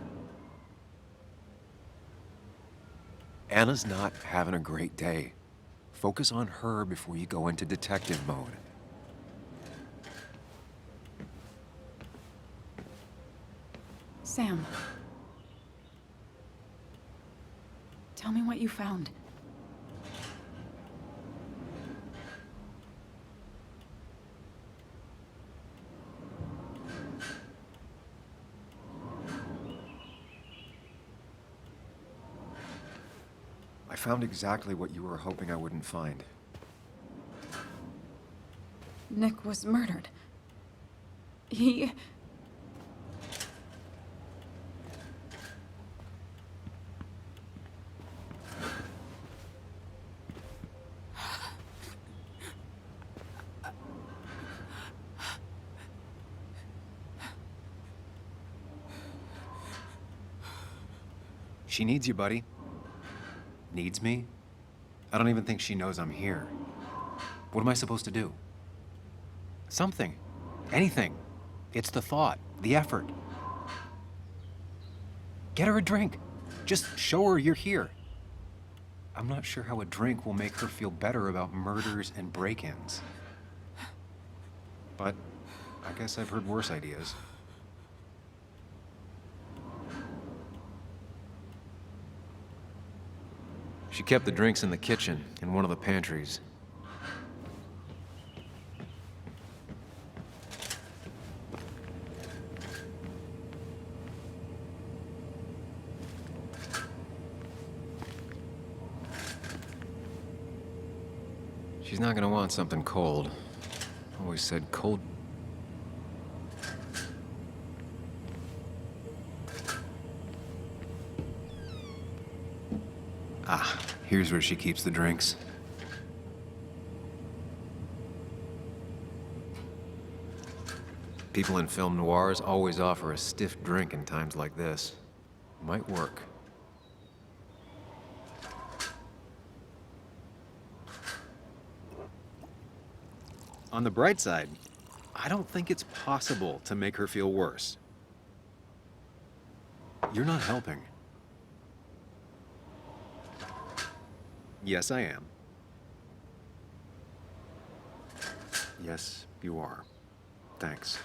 Speaker 3: Anna's not having a great day. Focus on her before you go into detective mode.
Speaker 5: Sam. Tell me what you found.
Speaker 3: I found exactly what you were hoping I wouldn't find.
Speaker 5: Nick was murdered. He...
Speaker 3: She needs you, buddy. Needs me? I don't even think she knows I'm here. What am I supposed to do? Something. Anything. It's the thought, the effort. Get her a drink. Just show her you're here. I'm not sure how a drink will make her feel better about murders and break-ins. But I guess I've heard worse ideas. She kept the drinks in the kitchen, in one of the pantries. She's not gonna want something cold. Always said cold. Ah, here's where she keeps the drinks. People in film noirs always offer a stiff drink in times like this. Might work. On the bright side, I don't think it's possible to make her feel worse. You're not helping. Yes, I am. Yes, you are. Thanks.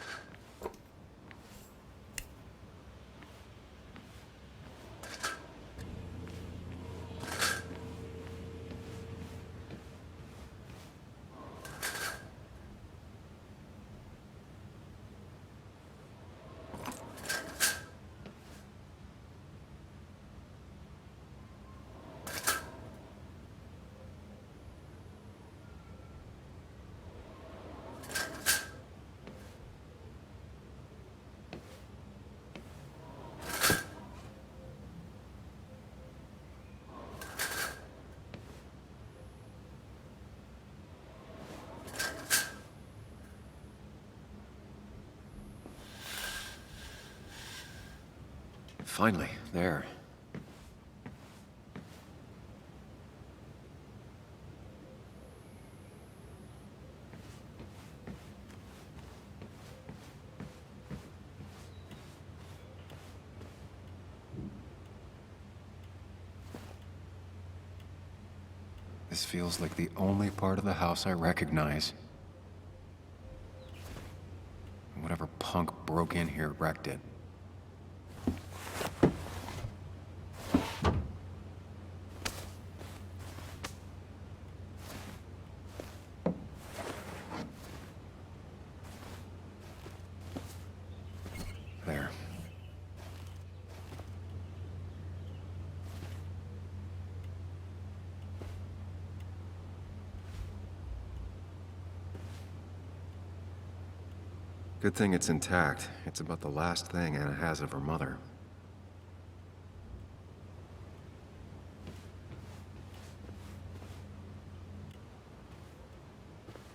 Speaker 3: Finally, there. This feels like the only part of the house I recognize. Whatever punk broke in here wrecked it. There. Good thing it's intact. It's about the last thing Anna has of her mother.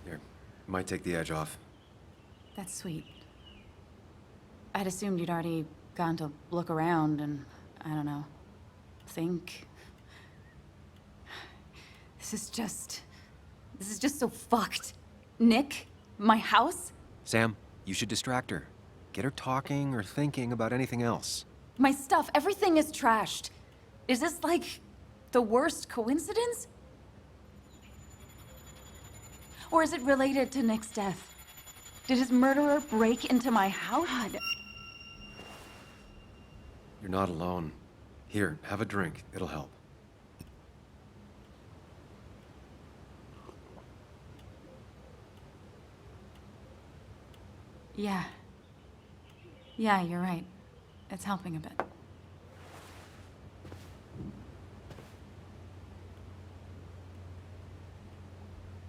Speaker 3: Here, might take the edge off.
Speaker 5: That's sweet. I'd assumed you'd already gone to look around and, I don't know, think. This is just so fucked. Nick? My house?
Speaker 3: Sam, you should distract her. Get her talking or thinking about anything else.
Speaker 5: My stuff, everything is trashed. Is this like the worst coincidence? Or is it related to Nick's death? Did his murderer break into my house? God.
Speaker 3: You're not alone. Here, have a drink. It'll help.
Speaker 5: Yeah. Yeah, you're right. It's helping a bit.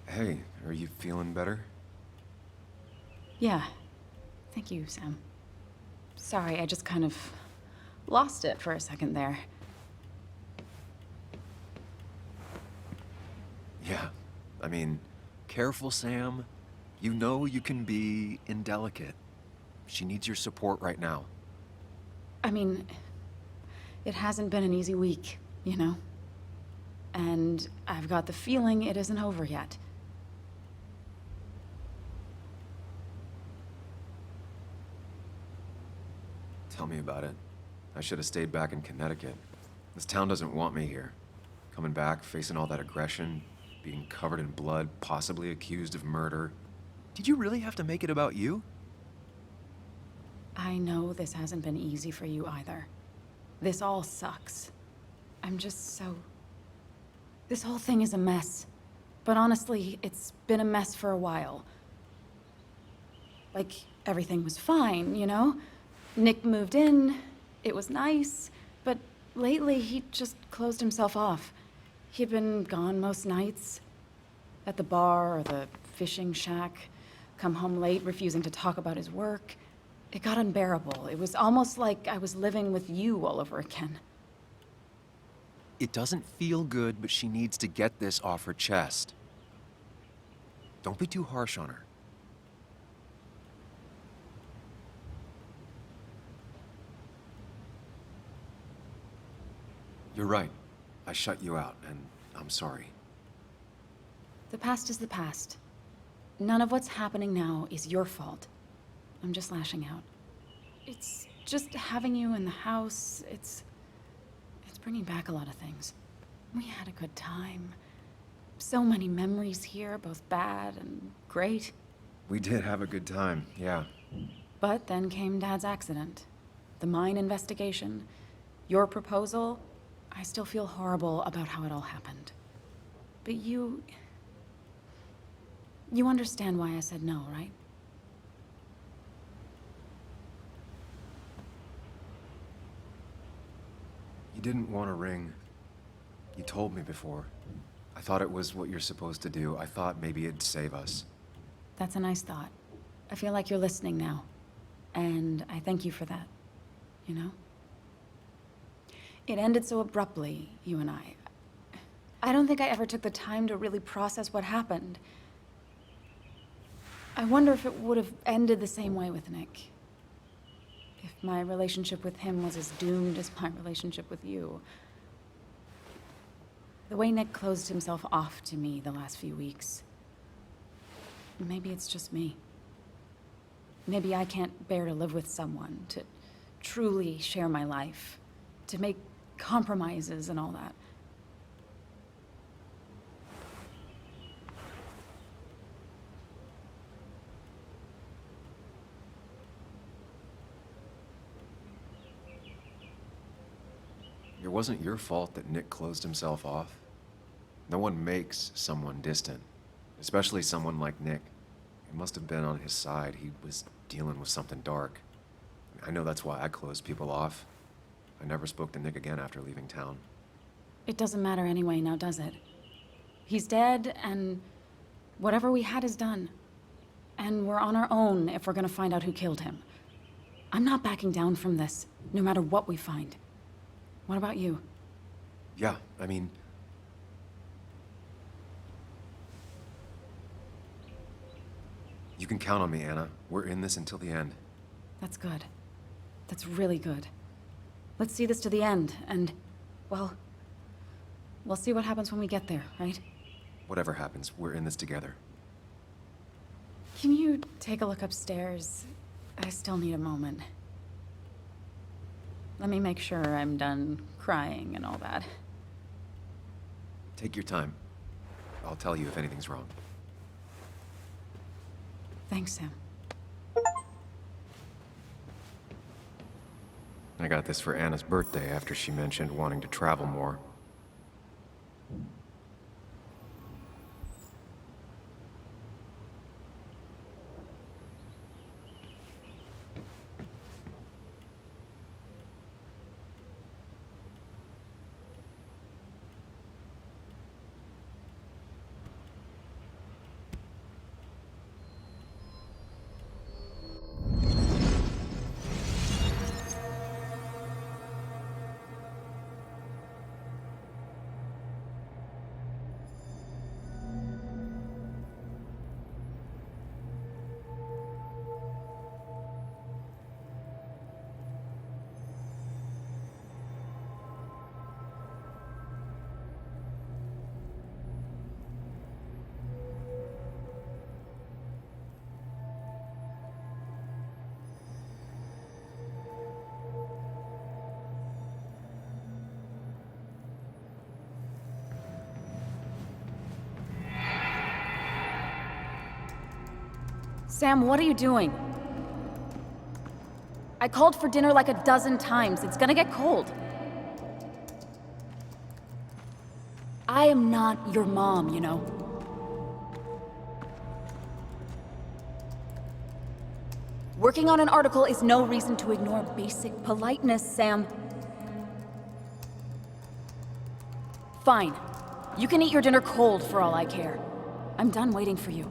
Speaker 3: Hey, are you feeling better?
Speaker 5: Yeah. Thank you, Sam. Sorry, I just kind of lost it for a second there.
Speaker 3: Yeah. I mean, careful, Sam. You know you can be indelicate. She needs your support right now.
Speaker 5: I mean, it hasn't been an easy week, you know? And I've got the feeling it isn't over yet.
Speaker 3: Tell me about it. I should have stayed back in Connecticut. This town doesn't want me here. Coming back, facing all that aggression, being covered in blood, possibly accused of murder. Did you really have to make it about you?
Speaker 5: I know this hasn't been easy for you either. This all sucks. I'm just so... This whole thing is a mess. But honestly, it's been a mess for a while. Like, everything was fine, you know? Nick moved in, it was nice, but lately he just closed himself off. He'd been gone most nights. At the bar or the fishing shack. Come home late, refusing to talk about his work. It got unbearable. It was almost like I was living with you all over again.
Speaker 3: It doesn't feel good, but she needs to get this off her chest. Don't be too harsh on her. You're right. I shut you out, and I'm sorry.
Speaker 5: The past is the past. None of what's happening now is your fault. I'm just lashing out. It's just having you in the house, it's bringing back a lot of things. We had a good time. So many memories here, both bad and great.
Speaker 3: We did have a good time, yeah.
Speaker 5: But then came Dad's accident. The mine investigation. Your proposal. I still feel horrible about how it all happened. But you understand why I said no, right?
Speaker 3: You didn't want a ring. You told me before. I thought it was what you're supposed to do. I thought maybe it'd save us.
Speaker 5: That's a nice thought. I feel like you're listening now. And I thank you for that. You know? It ended so abruptly, you and I. I don't think I ever took the time to really process what happened. I wonder if it would have ended the same way with Nick. If my relationship with him was as doomed as my relationship with you. The way Nick closed himself off to me the last few weeks. Maybe it's just me. Maybe I can't bear to live with someone, to truly share my life, to make compromises and all that.
Speaker 3: It wasn't your fault that Nick closed himself off. No one makes someone distant, especially someone like Nick. It must have been on his side. He was dealing with something dark. I know that's why I closed people off. I never spoke to Nick again after leaving town.
Speaker 5: It doesn't matter anyway, now does it? He's dead, and whatever we had is done. And we're on our own if we're gonna find out who killed him. I'm not backing down from this, no matter what we find. What about you?
Speaker 3: Yeah, I mean... You can count on me, Anna. We're in this until the end.
Speaker 5: That's good. That's really good. Let's see this to the end, and, well, we'll see what happens when we get there, right?
Speaker 3: Whatever happens, we're in this together.
Speaker 5: Can you take a look upstairs? I still need a moment. Let me make sure I'm done crying and all that.
Speaker 3: Take your time. I'll tell you if anything's wrong.
Speaker 5: Thanks, Sam.
Speaker 3: I got this for Anna's birthday after she mentioned wanting to travel more.
Speaker 5: Sam, what are you doing? I called for dinner like a dozen times. It's gonna get cold. I am not your mom, you know. Working on an article is no reason to ignore basic politeness, Sam. Fine. You can eat your dinner cold for all I care. I'm done waiting for you.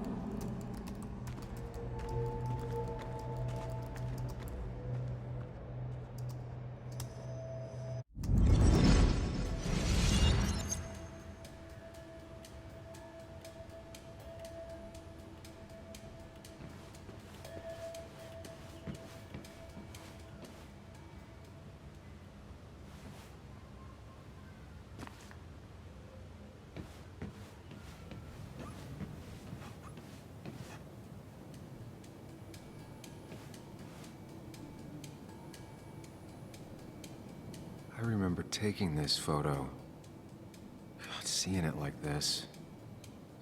Speaker 3: I remember taking this photo. God, seeing it like this.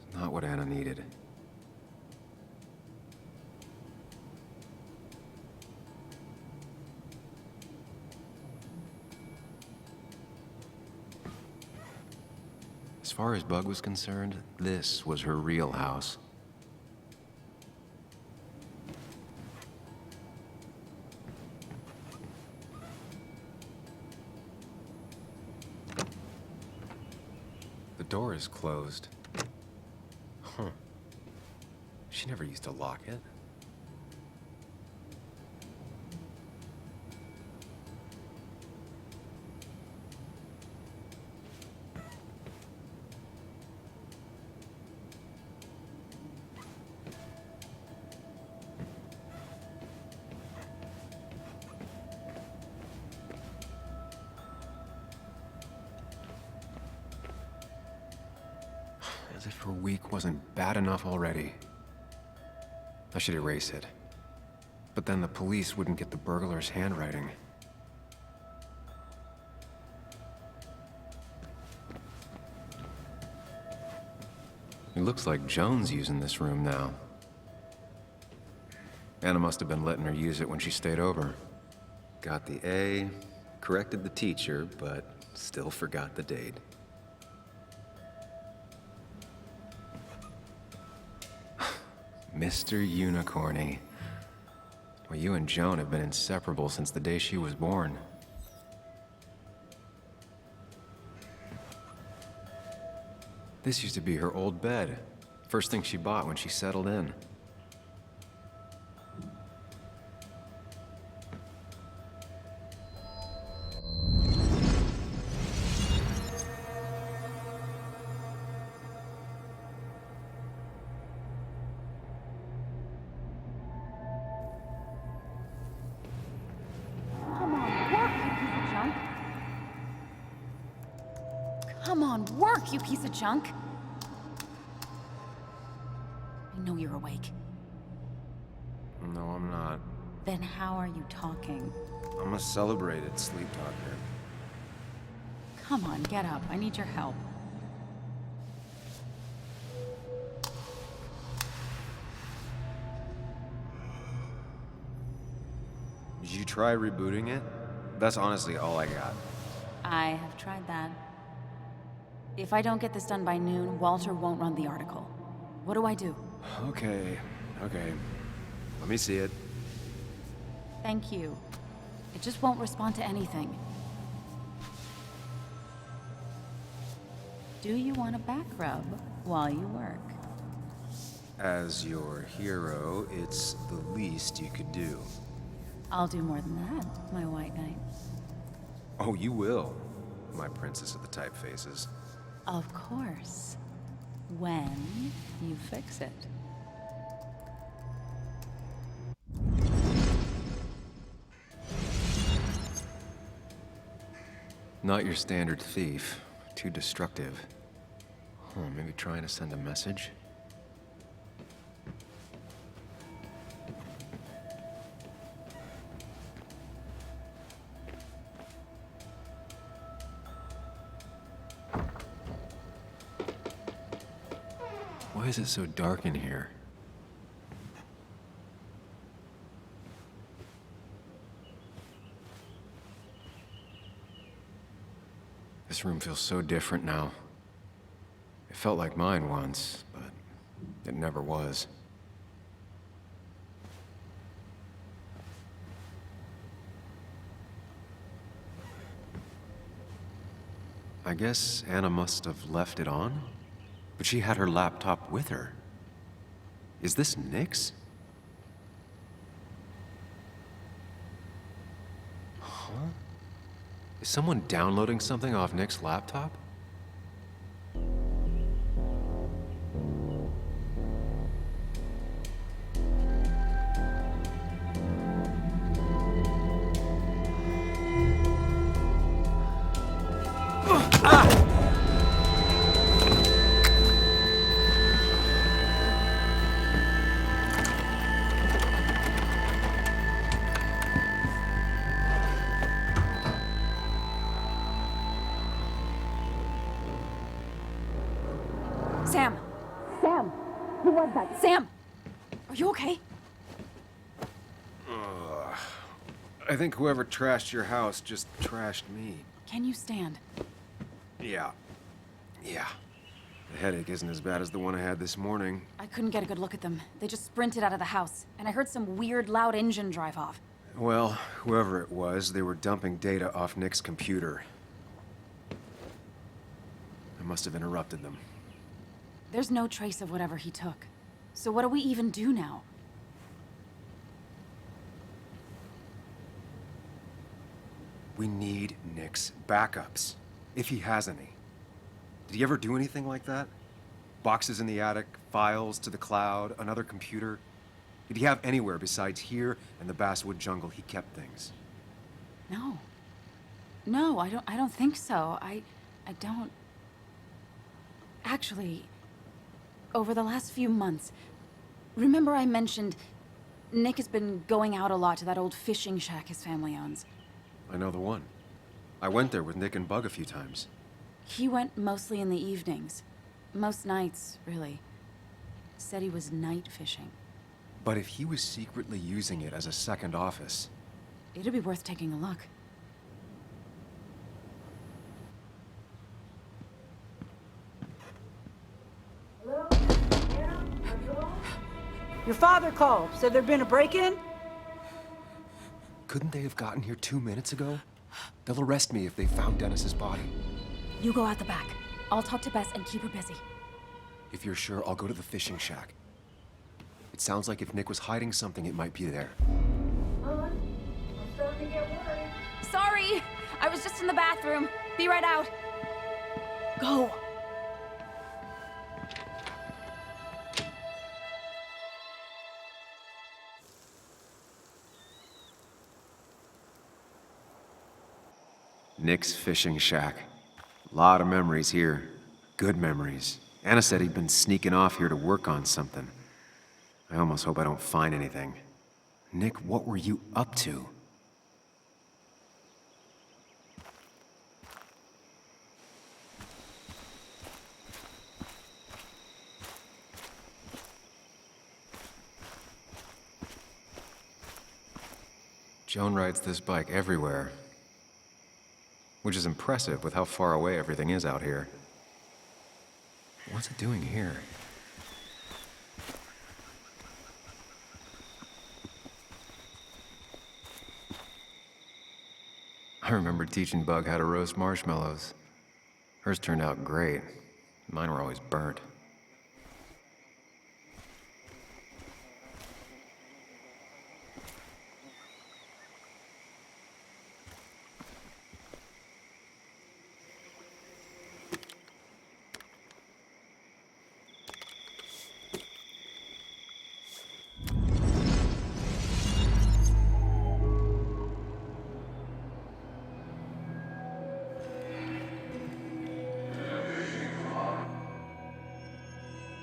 Speaker 3: It's not what Anna needed. As far as Bug was concerned, this was her real house. The door is closed. Huh. She never used to lock it. As if her week wasn't bad enough already. I should erase it. But then the police wouldn't get the burglar's handwriting. It looks like Joan's using this room now. Anna must have been letting her use it when she stayed over. Got the A, corrected the teacher, but still forgot the date. Mr. Unicorny. Well, you and Joan have been inseparable since the day she was born. This used to be her old bed. First thing she bought when she settled in.
Speaker 5: Come on, work, you piece of junk! I know you're awake.
Speaker 3: No, I'm not.
Speaker 5: Then how are you talking?
Speaker 3: I'm a celebrated sleep talker.
Speaker 5: Come on, get up. I need your help.
Speaker 3: Did you try rebooting it? That's honestly all I got.
Speaker 5: I have tried that. If I don't get this done by noon, Walter won't run the article. What do I do?
Speaker 3: Okay. Let me see it.
Speaker 5: Thank you. It just won't respond to anything. Do you want a back rub while you work?
Speaker 3: As your hero, it's the least you could do.
Speaker 5: I'll do more than that, my white knight.
Speaker 3: Oh, you will, my princess of the typefaces.
Speaker 5: Of course. When you fix it.
Speaker 3: Not your standard thief. Too destructive. Maybe trying to send a message? Why is it so dark in here? This room feels so different now. It felt like mine once, but it never was. I guess Anna must have left it on, but she had her laptop with her. Is this Nick's? Huh? Is someone downloading something off Nick's laptop?
Speaker 5: Sam! Sam! Who was that? Sam! Are you okay?
Speaker 3: I think whoever trashed your house just trashed me.
Speaker 5: Can you stand?
Speaker 3: Yeah. The headache isn't as bad as the one I had this morning.
Speaker 5: I couldn't get a good look at them. They just sprinted out of the house, and I heard some weird, loud engine drive off.
Speaker 3: Well, whoever it was, they were dumping data off Nick's computer. I must have interrupted them.
Speaker 5: There's no trace of whatever he took. So what do we even do now?
Speaker 3: We need Nick's backups, if he has any. Did he ever do anything like that? Boxes in the attic, files to the cloud, another computer? Did he have anywhere besides here and the basswood jungle he kept things?
Speaker 5: No. No, I don't think so. I don't... Actually, over the last few months, remember I mentioned Nick has been going out a lot to that old fishing shack his family owns.
Speaker 3: I know the one. I went there with Nick and Bug a few times.
Speaker 5: He went mostly in the evenings. Most nights, really. Said he was night fishing.
Speaker 3: But if he was secretly using it as a second office...
Speaker 5: It'd be worth taking a look.
Speaker 13: Your father called. Said there'd been a break-in?
Speaker 3: Couldn't they have gotten here 2 minutes ago? They'll arrest me if they found Dennis's body.
Speaker 5: You go out the back. I'll talk to Bess and keep her busy.
Speaker 3: If you're sure, I'll go to the fishing shack. It sounds like if Nick was hiding something, it might be there.
Speaker 9: I'm starting to get worried.
Speaker 5: Sorry! I was just in the bathroom. Be right out. Go!
Speaker 3: Nick's fishing shack. Lot of memories here. Good memories. Anna said he'd been sneaking off here to work on something. I almost hope I don't find anything. Nick, what were you up to? Joan rides this bike everywhere, which is impressive with how far away everything is out here. What's it doing here? I remember teaching Bug how to roast marshmallows. Hers turned out great. Mine were always burnt.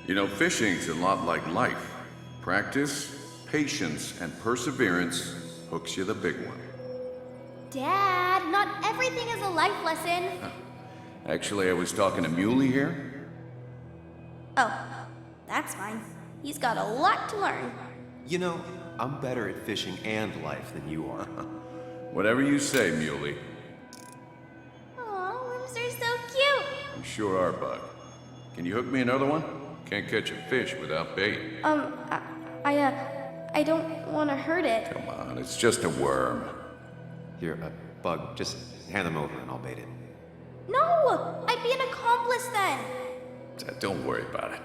Speaker 4: You know, fishing's a lot like life. Practice, patience, and perseverance hooks you the big one.
Speaker 9: Dad, not everything is a life lesson.
Speaker 4: Actually, I was talking to Muley here.
Speaker 9: Oh, that's fine. He's got a lot to learn.
Speaker 3: You know, I'm better at fishing and life than you are.
Speaker 4: Whatever you say, Muley.
Speaker 9: Aw, worms are so cute.
Speaker 4: You sure are, Bug. Can you hook me another one? Can't catch a fish without bait.
Speaker 9: I don't want to hurt it.
Speaker 4: Come on, it's just a worm.
Speaker 3: Here, Bug, just hand them over and I'll bait it.
Speaker 9: No! I'd be an accomplice then.
Speaker 4: Don't worry about it.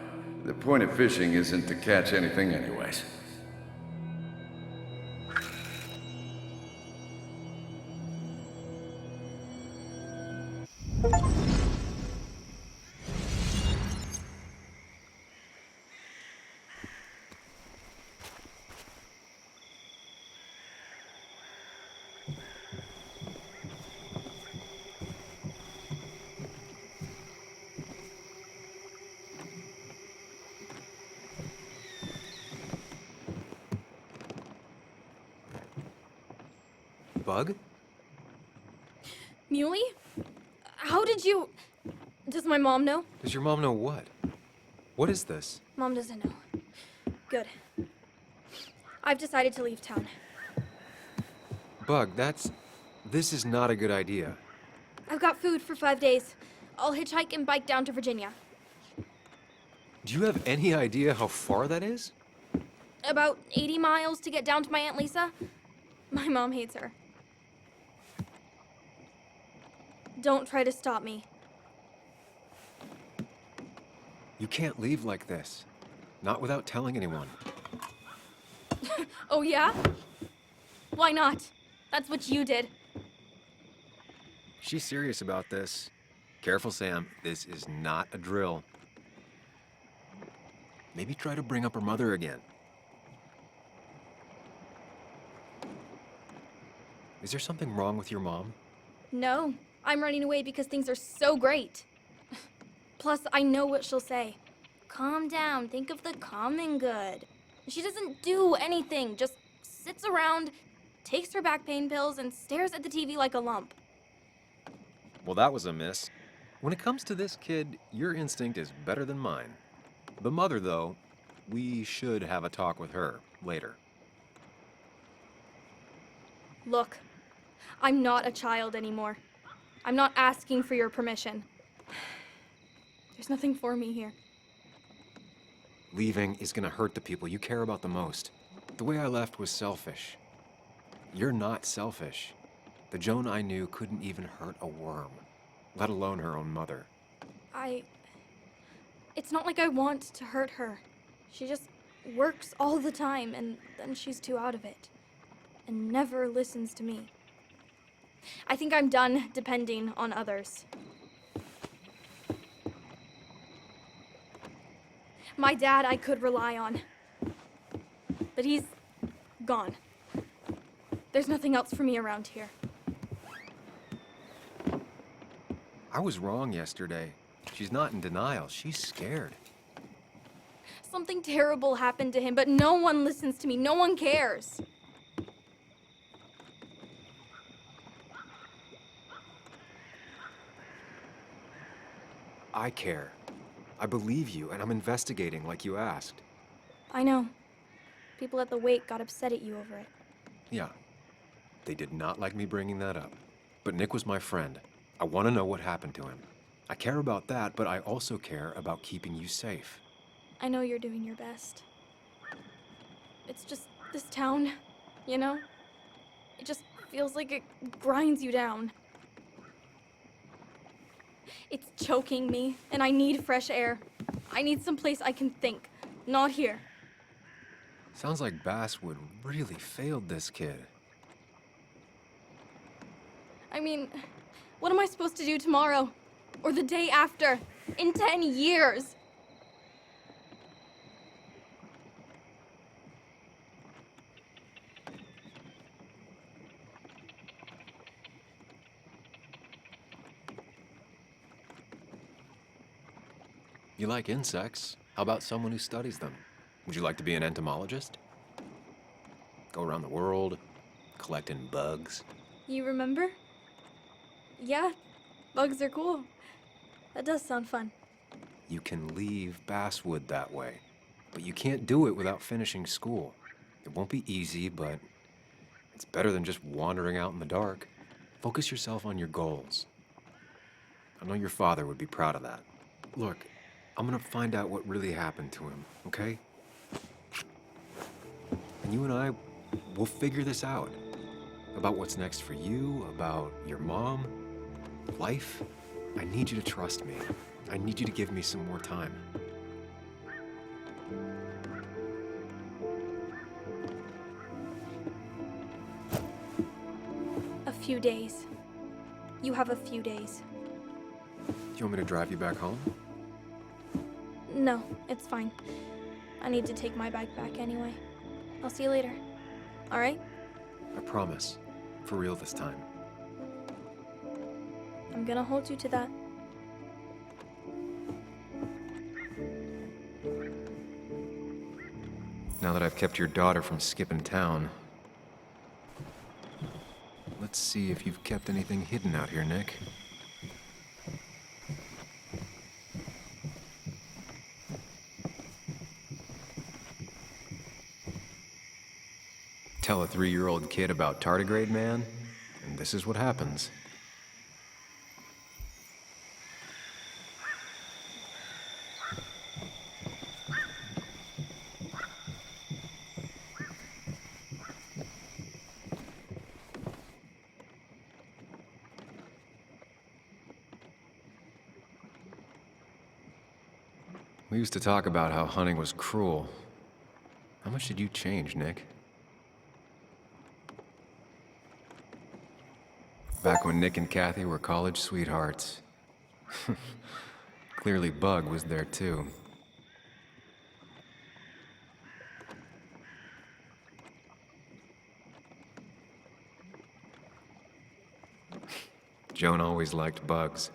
Speaker 4: The point of fishing isn't to catch anything anyways.
Speaker 3: Bug?
Speaker 9: Muley? How did you... Does my mom know?
Speaker 3: Does your mom know what? What is this?
Speaker 9: Mom doesn't know. Good. I've decided to leave town.
Speaker 3: Bug, this is not a good idea.
Speaker 9: I've got food for 5 days. I'll hitchhike and bike down to Virginia.
Speaker 3: Do you have any idea how far that is?
Speaker 9: About 80 miles to get down to my Aunt Lisa. My mom hates her. Don't try to stop me.
Speaker 3: You can't leave like this. Not without telling anyone.
Speaker 9: Oh, yeah? Why not? That's what you did.
Speaker 3: She's serious about this. Careful, Sam. This is not a drill. Maybe try to bring up her mother again. Is there something wrong with your mom?
Speaker 9: No, I'm running away because things are so great. Plus, I know what she'll say. Calm down, think of the common good. She doesn't do anything, just sits around, takes her back pain pills, and stares at the TV like a lump.
Speaker 3: Well, that was a miss. When it comes to this kid, your instinct is better than mine. The mother, though, we should have a talk with her later.
Speaker 9: Look, I'm not a child anymore. I'm not asking for your permission. There's nothing for me here.
Speaker 3: Leaving is gonna hurt the people you care about the most. The way I left was selfish. You're not selfish. The Joan I knew couldn't even hurt a worm, let alone her own mother.
Speaker 9: It's not like I want to hurt her. She just works all the time, and then she's too out of it. And never listens to me. I think I'm done depending on others. My dad I could rely on. But he's gone. There's nothing else for me around here.
Speaker 3: I was wrong yesterday. She's not in denial. She's scared.
Speaker 9: Something terrible happened to him, but no one listens to me. No one cares.
Speaker 3: I care. I believe you, and I'm investigating like you asked.
Speaker 9: I know. People at the wake got upset at you over it.
Speaker 3: Yeah. They did not like me bringing that up. But Nick was my friend. I want to know what happened to him. I care about that, but I also care about keeping you safe.
Speaker 9: I know you're doing your best. It's just this town, you know? It just feels like it grinds you down. It's choking me, and I need fresh air. I need someplace I can think, not here.
Speaker 3: Sounds like Basswood really failed this kid.
Speaker 9: I mean, what am I supposed to do tomorrow? Or the day after? In 10 years?
Speaker 3: You like insects? How about someone who studies them? Would you like to be an entomologist? Go around the world, collecting bugs?
Speaker 9: You remember? Yeah, bugs are cool. That does sound fun.
Speaker 3: You can leave Basswood that way, but you can't do it without finishing school. It won't be easy, but it's better than just wandering out in the dark. Focus yourself on your goals. I know your father would be proud of that. Look, I'm gonna find out what really happened to him, okay? And you and I, we'll figure this out. About what's next for you, about your mom, life. I need you to trust me. I need you to give me some more time.
Speaker 9: A few days. You have a few days.
Speaker 3: Do you want me to drive you back home?
Speaker 9: No, it's fine. I need to take my bike back anyway. I'll see you later. All right?
Speaker 3: I promise. For real this time.
Speaker 9: I'm gonna hold you to that.
Speaker 3: Now that I've kept your daughter from skipping town, let's see if you've kept anything hidden out here, Nick. Tell a 3-year-old kid about tardigrade man, and this is what happens. We used to talk about how hunting was cruel. How much did you change, Nick? Back when Nick and Kathy were college sweethearts. Clearly Bug was there too. Joan always liked bugs.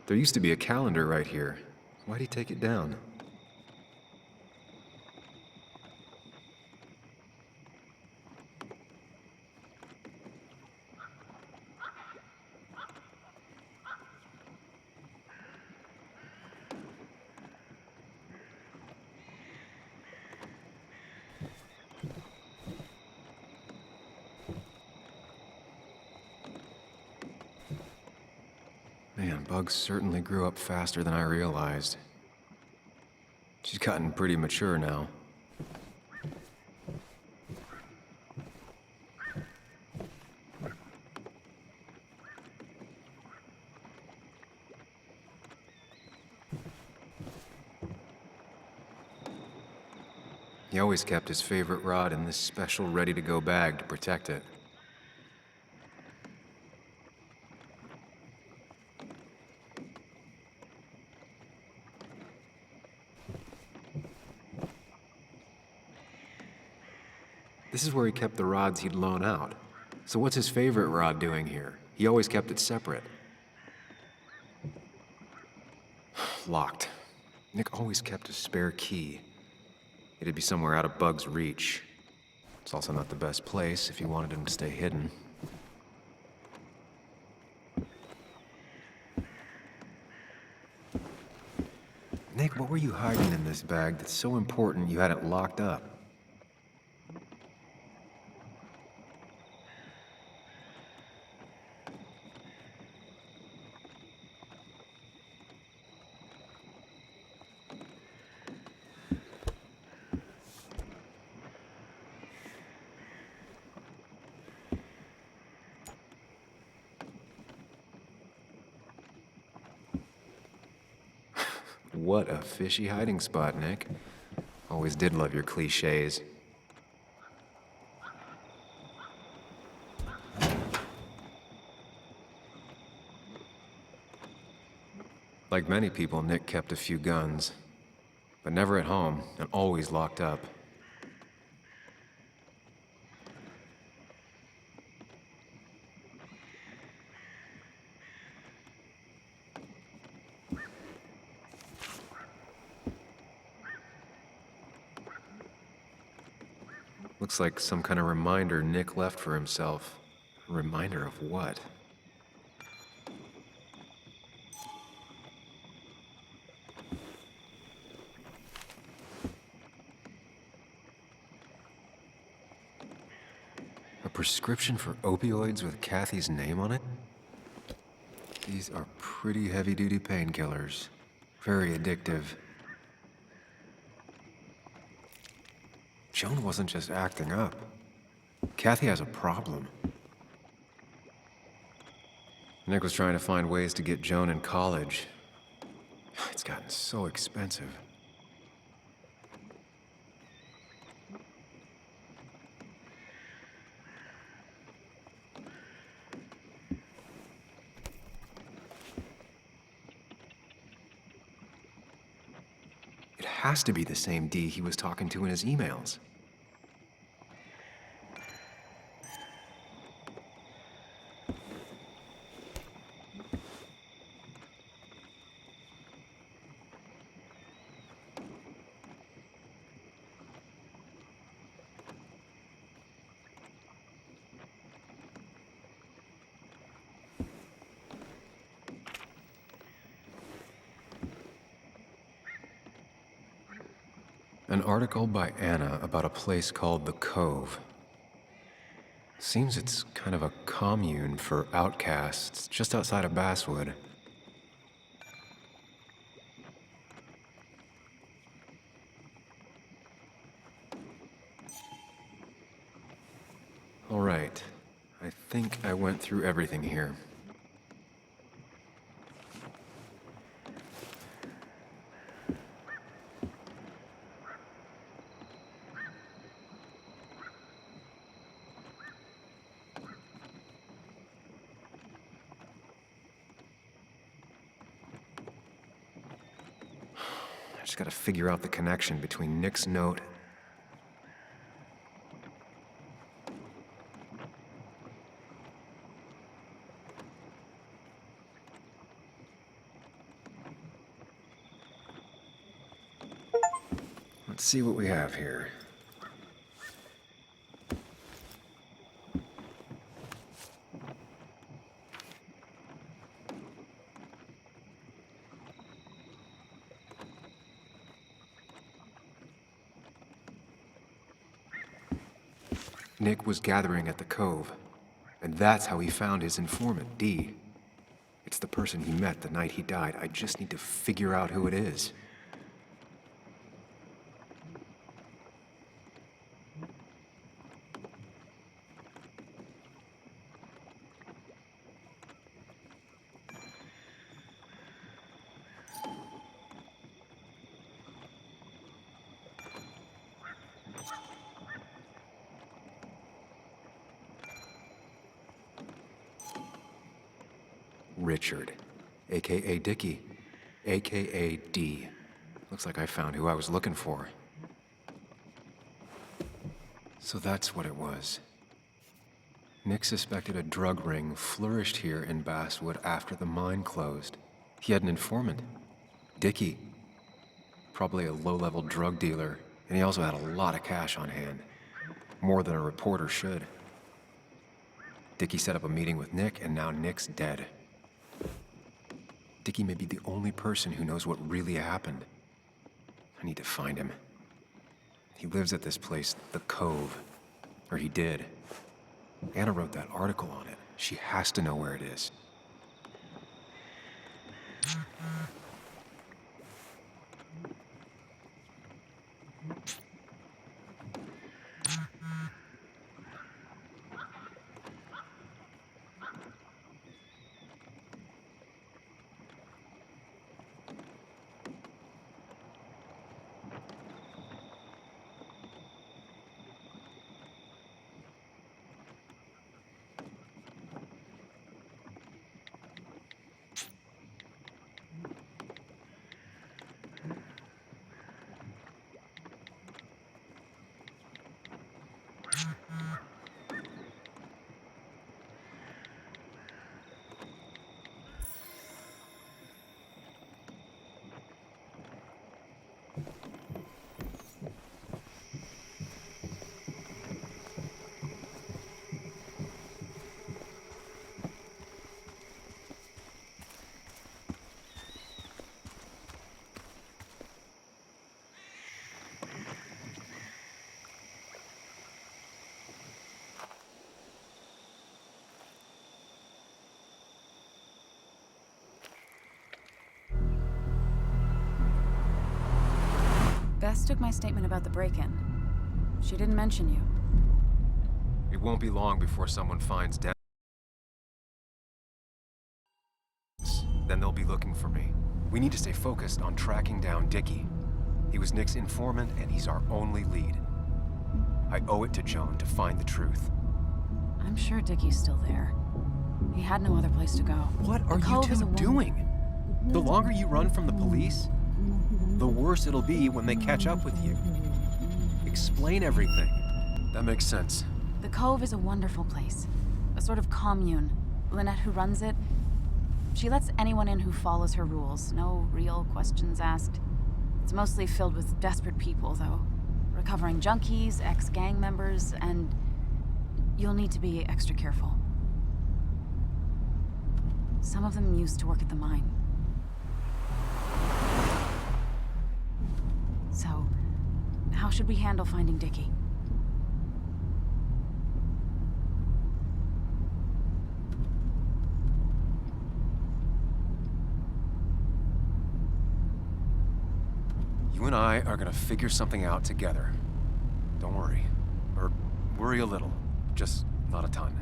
Speaker 3: There used to be a calendar right here. Why'd he take it down? Man, Bugs certainly grew up faster than I realized. She's gotten pretty mature now. He always kept his favorite rod in this special ready-to-go bag to protect it. This is where he kept the rods he'd loan out. So what's his favorite rod doing here? He always kept it separate. Locked. Nick always kept a spare key. It'd be somewhere out of Bug's reach. It's also not the best place if you wanted him to stay hidden. What were you hiding in this bag that's so important you had it locked up? What a fishy hiding spot, Nick. Always did love your cliches. Like many people, Nick kept a few guns, but never at home and always locked up. Looks like some kind of reminder Nick left for himself. A reminder of what? A prescription for opioids with Kathy's name on it? These are pretty heavy-duty painkillers. Very addictive. Joan wasn't just acting up. Kathy has a problem. Nick was trying to find ways to get Joan in college. It's gotten so expensive. It has to be the same D he was talking to in his emails. An article by Anna about a place called the Cove. Seems it's kind of a commune for outcasts just outside of Basswood. All right, I think I went through everything here. I just gotta figure out the connection between Nick's note. Let's see what we have here. Nick was gathering at the Cove, and that's how he found his informant, Dee. It's the person he met the night he died. I just need to figure out who it is. Richard, a.k.a. Dickie, a.k.a. D. Looks like I found who I was looking for. So that's what it was. Nick suspected a drug ring flourished here in Basswood after the mine closed. He had an informant, Dickie. Probably a low-level drug dealer, and he also had a lot of cash on hand. More than a reporter should. Dickie set up a meeting with Nick, and now Nick's dead. Dickie may be the only person who knows what really happened. I need to find him. He lives at this place, the Cove. Or he did. Anna wrote that article on it. She has to know where it is.
Speaker 5: Bess took my statement about the break-in. She didn't mention you.
Speaker 3: It won't be long before someone finds dead. Then they'll be looking for me. We need to stay focused on tracking down Dickie. He was Nick's informant, and he's our only lead. I owe it to Joan to find the truth.
Speaker 5: I'm sure Dickie's still there. He had no other place to go.
Speaker 3: What are you two doing? The longer you run from the police, the worse it'll be when they catch up with you. Explain everything. That makes sense.
Speaker 5: The Cove is a wonderful place. A sort of commune. Lynette, who runs it, she lets anyone in who follows her rules. No real questions asked. It's mostly filled with desperate people, though. Recovering junkies, ex-gang members, and you'll need to be extra careful. Some of them used to work at the mine. So, how should we handle finding Dickie?
Speaker 3: You and I are gonna figure something out together. Don't worry. Or worry a little. Just not a ton.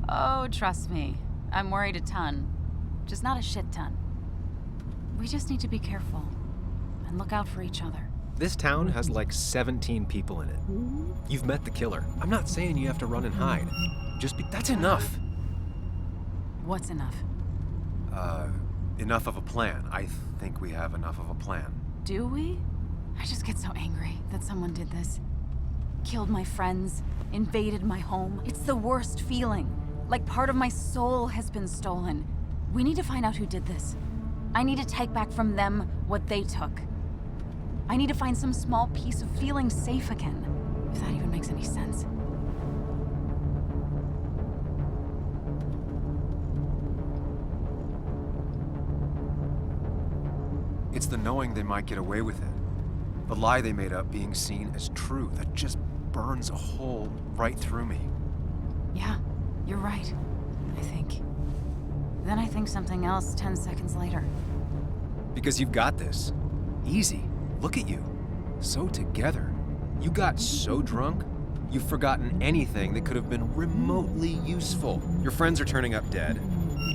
Speaker 5: Oh, trust me. I'm worried a ton. Just not a shit ton. We just need to be careful. And look out for each other.
Speaker 3: This town has like 17 people in it. You've met the killer. I'm not saying you have to run and hide. Just be... That's enough!
Speaker 5: What's enough?
Speaker 3: Enough of a plan. I think we have enough of a plan.
Speaker 5: Do we? I just get so angry that someone did this. Killed my friends, invaded my home. It's the worst feeling. Like part of my soul has been stolen. We need to find out who did this. I need to take back from them what they took. I need to find some small piece of feeling safe again, if that even makes any sense.
Speaker 3: It's the knowing they might get away with it. The lie they made up being seen as true that just burns a hole right through me.
Speaker 5: Yeah, you're right, I think. Then I think something else 10 seconds later.
Speaker 3: Because you've got this. Easy. Look at you. So together. You got so drunk, you've forgotten anything that could have been remotely useful. Your friends are turning up dead.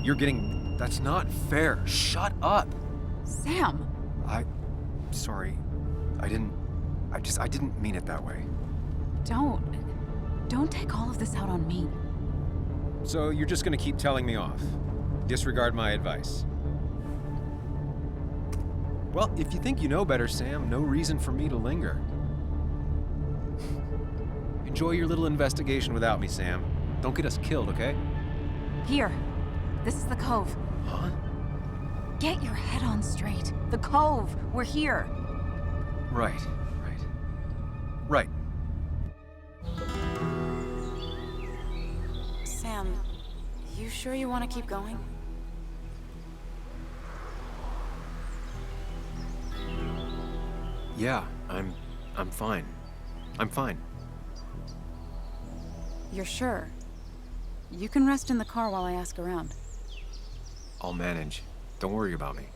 Speaker 3: You're getting... That's not fair. Shut up.
Speaker 5: Sam!
Speaker 3: Sorry. I didn't mean it that way.
Speaker 5: Don't take all of this out on me.
Speaker 3: So you're just gonna keep telling me off? Disregard my advice? Well, if you think you know better, Sam, no reason for me to linger. Enjoy your little investigation without me, Sam. Don't get us killed, okay?
Speaker 5: Here. This is the Cove.
Speaker 3: Huh?
Speaker 5: Get your head on straight. The Cove. We're here.
Speaker 3: Right.
Speaker 5: Sam, you sure you want to keep going?
Speaker 3: Yeah, I'm fine. I'm fine.
Speaker 5: You're sure? You can rest in the car while I ask around.
Speaker 3: I'll manage. Don't worry about me.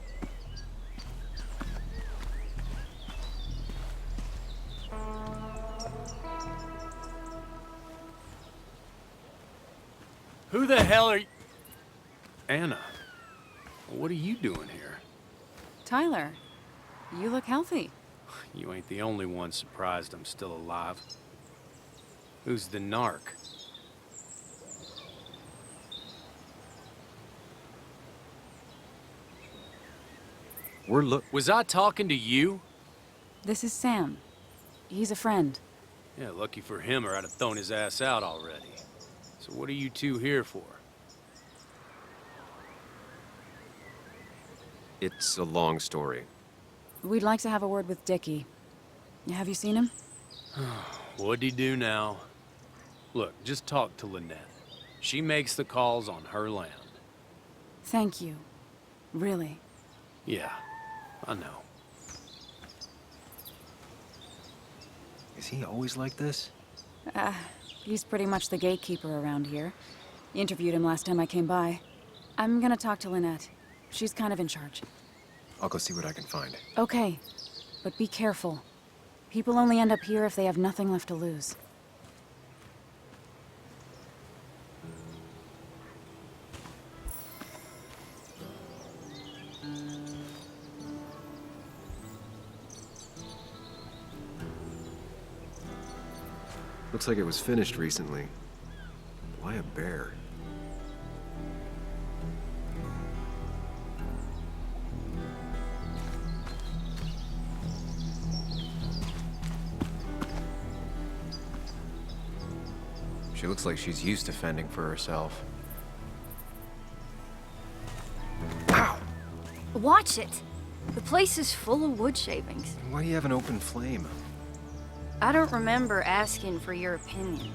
Speaker 18: Who the hell are you? Anna, what are you doing here?
Speaker 5: Tyler, you look healthy.
Speaker 18: You ain't the only one surprised I'm still alive. Who's the narc? Was I talking to you?
Speaker 5: This is Sam. He's a friend.
Speaker 18: Yeah, lucky for him or I'd have thrown his ass out already. So what are you two here for?
Speaker 3: It's a long story.
Speaker 5: We'd like to have a word with Dickie. Have you seen him?
Speaker 18: What'd he do now? Look, just talk to Lynette. She makes the calls on her land.
Speaker 5: Thank you. Really.
Speaker 18: Yeah, I know.
Speaker 3: Is he always like this?
Speaker 5: He's pretty much the gatekeeper around here. Interviewed him last time I came by. I'm gonna talk to Lynette. She's kind of in charge.
Speaker 3: I'll go see what I can find.
Speaker 5: Okay, but be careful. People only end up here if they have nothing left to lose.
Speaker 3: Looks like it was finished recently. Why a bear? She looks like she's used to fending for herself. Ow!
Speaker 19: Watch it! The place is full of wood shavings.
Speaker 3: Why do you have an open flame?
Speaker 19: I don't remember asking for your opinion.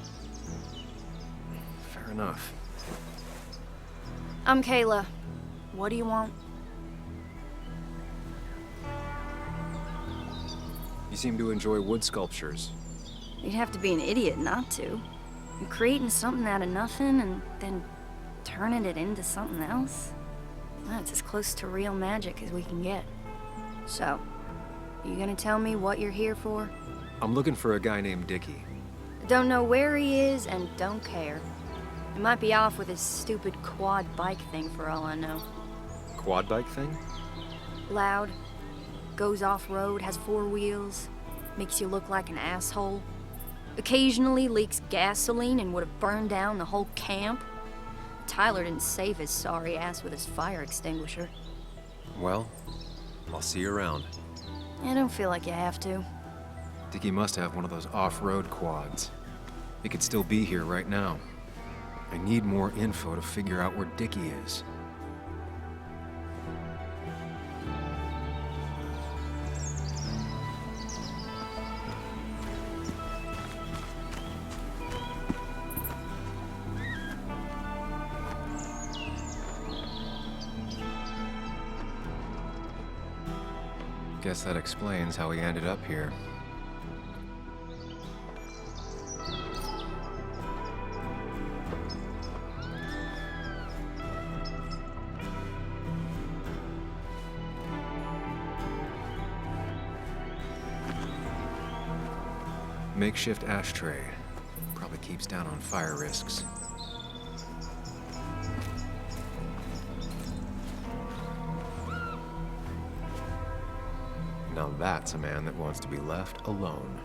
Speaker 3: Fair enough.
Speaker 19: I'm Kayla. What do you want?
Speaker 3: You seem to enjoy wood sculptures.
Speaker 19: You'd have to be an idiot not to. You're creating something out of nothing and then turning it into something else? That's as close to real magic as we can get. So, you gonna tell me what you're here for?
Speaker 3: I'm looking for a guy named Dickie.
Speaker 19: Don't know where he is and don't care. He might be off with his stupid quad bike thing for all I know.
Speaker 3: Quad bike thing?
Speaker 19: Loud, goes off-road, has 4 wheels, makes you look like an asshole. Occasionally leaks gasoline and would have burned down the whole camp. Tyler didn't save his sorry ass with his fire extinguisher.
Speaker 3: Well, I'll see you around.
Speaker 19: I don't feel like you have to.
Speaker 3: Dickie must have one of those off-road quads. He could still be here right now. I need more info to figure out where Dickie is. Guess that explains how he ended up here. Makeshift ashtray. Probably keeps down on fire risks. Now that's a man that wants to be left alone.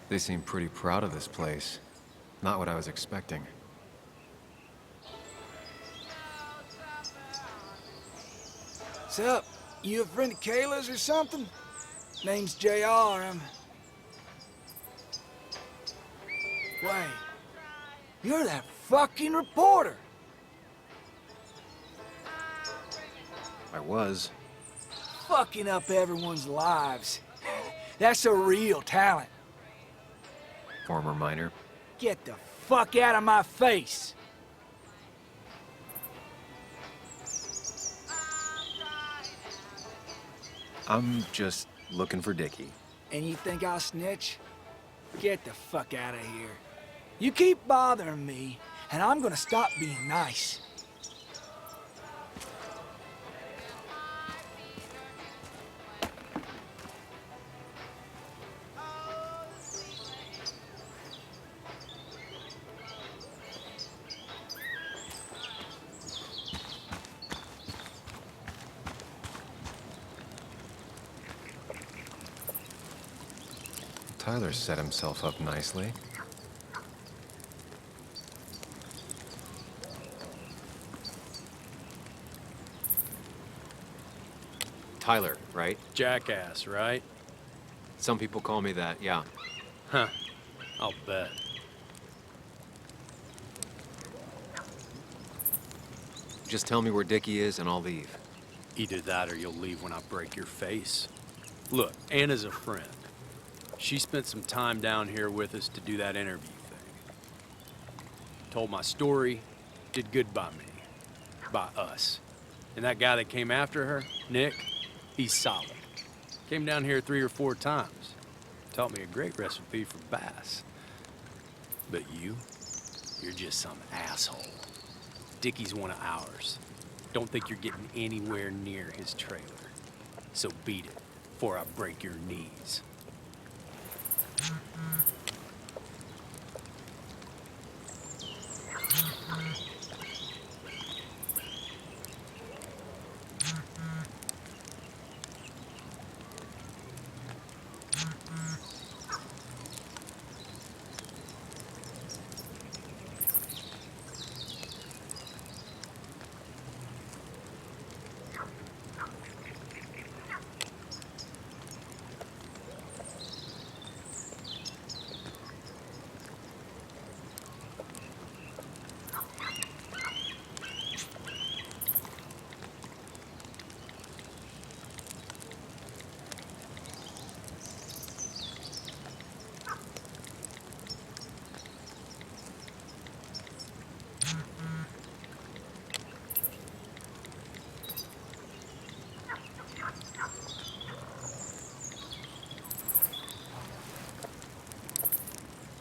Speaker 3: They seem pretty proud of this place. Not what I was expecting.
Speaker 20: What's up? You a friend of Kayla's or something? Name's JR. Wait. You're that fucking reporter!
Speaker 3: I was.
Speaker 20: Fucking up everyone's lives. That's a real talent.
Speaker 3: Former miner.
Speaker 20: Get the fuck out of my face!
Speaker 3: I'm just looking for Dickie.
Speaker 20: And you think I'll snitch? Get the fuck out of here. You keep bothering me, and I'm gonna stop being nice.
Speaker 3: Tyler set himself up nicely. Tyler, right?
Speaker 18: Jackass, right?
Speaker 3: Some people call me that, yeah.
Speaker 18: Huh. I'll bet.
Speaker 3: Just tell me where Dickie is and I'll leave.
Speaker 18: Either that or you'll leave when I break your face. Look, Anna's a friend. She spent some time down here with us to do that interview thing. Told my story, did good by me. By us. And that guy that came after her, Nick, he's solid. Came down here 3 or 4 times. Taught me a great recipe for bass. But you're just some asshole. Dickie's one of ours. Don't think you're getting anywhere near his trailer. So beat it before I break your knees.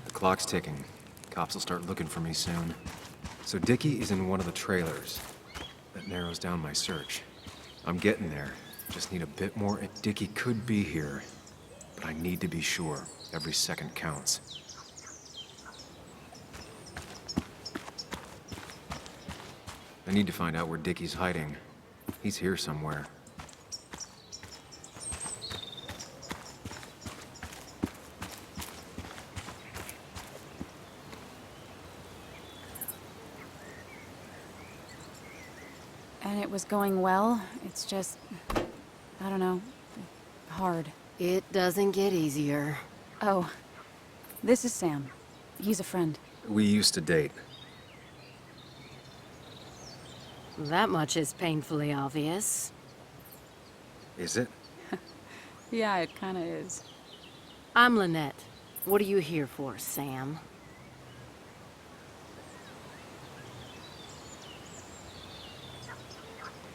Speaker 3: The clock's ticking. Cops will start looking for me soon. So Dickie is in one of the trailers. That narrows down my search. I'm getting there. Just need a bit more. Dickie could be here, but I need to be sure. Every second counts. I need to find out where Dickie's hiding. He's here somewhere.
Speaker 5: And it was going well. It's just, I don't know, hard.
Speaker 11: It doesn't get easier.
Speaker 5: Oh, this is Sam. He's a friend.
Speaker 3: We used to date.
Speaker 11: That much is painfully obvious.
Speaker 3: Is it?
Speaker 5: Yeah, it kinda is.
Speaker 11: I'm Lynette. What are you here for, Sam?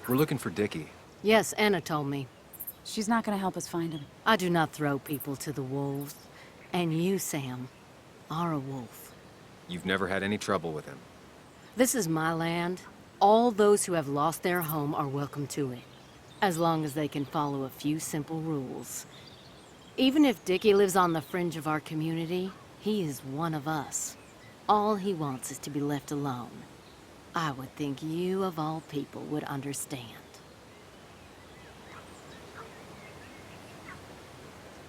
Speaker 3: We're looking for Dickie.
Speaker 11: Yes, Anna told me.
Speaker 5: She's not gonna help us find him.
Speaker 11: I do not throw people to the wolves. And you, Sam, are a wolf.
Speaker 3: You've never had any trouble with him.
Speaker 11: This is my land. All those who have lost their home are welcome to it, as long as they can follow a few simple rules. Even if Dickie lives on the fringe of our community, he is one of us. All he wants is to be left alone. I would think you, of all people, would understand.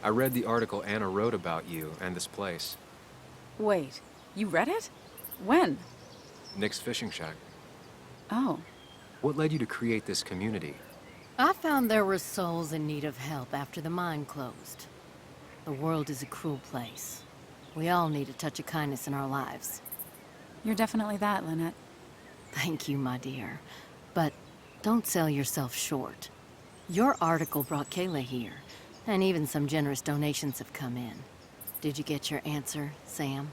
Speaker 3: I read the article Anna wrote about you and this place.
Speaker 5: Wait, you read it? When?
Speaker 3: Nick's fishing shack.
Speaker 5: Oh.
Speaker 3: What led you to create this community?
Speaker 11: I found there were souls in need of help after the mine closed. The world is a cruel place. We all need a touch of kindness in our lives.
Speaker 5: You're definitely that, Lynette.
Speaker 11: Thank you, my dear. But don't sell yourself short. Your article brought Kayla here, and even some generous donations have come in. Did you get your answer, Sam?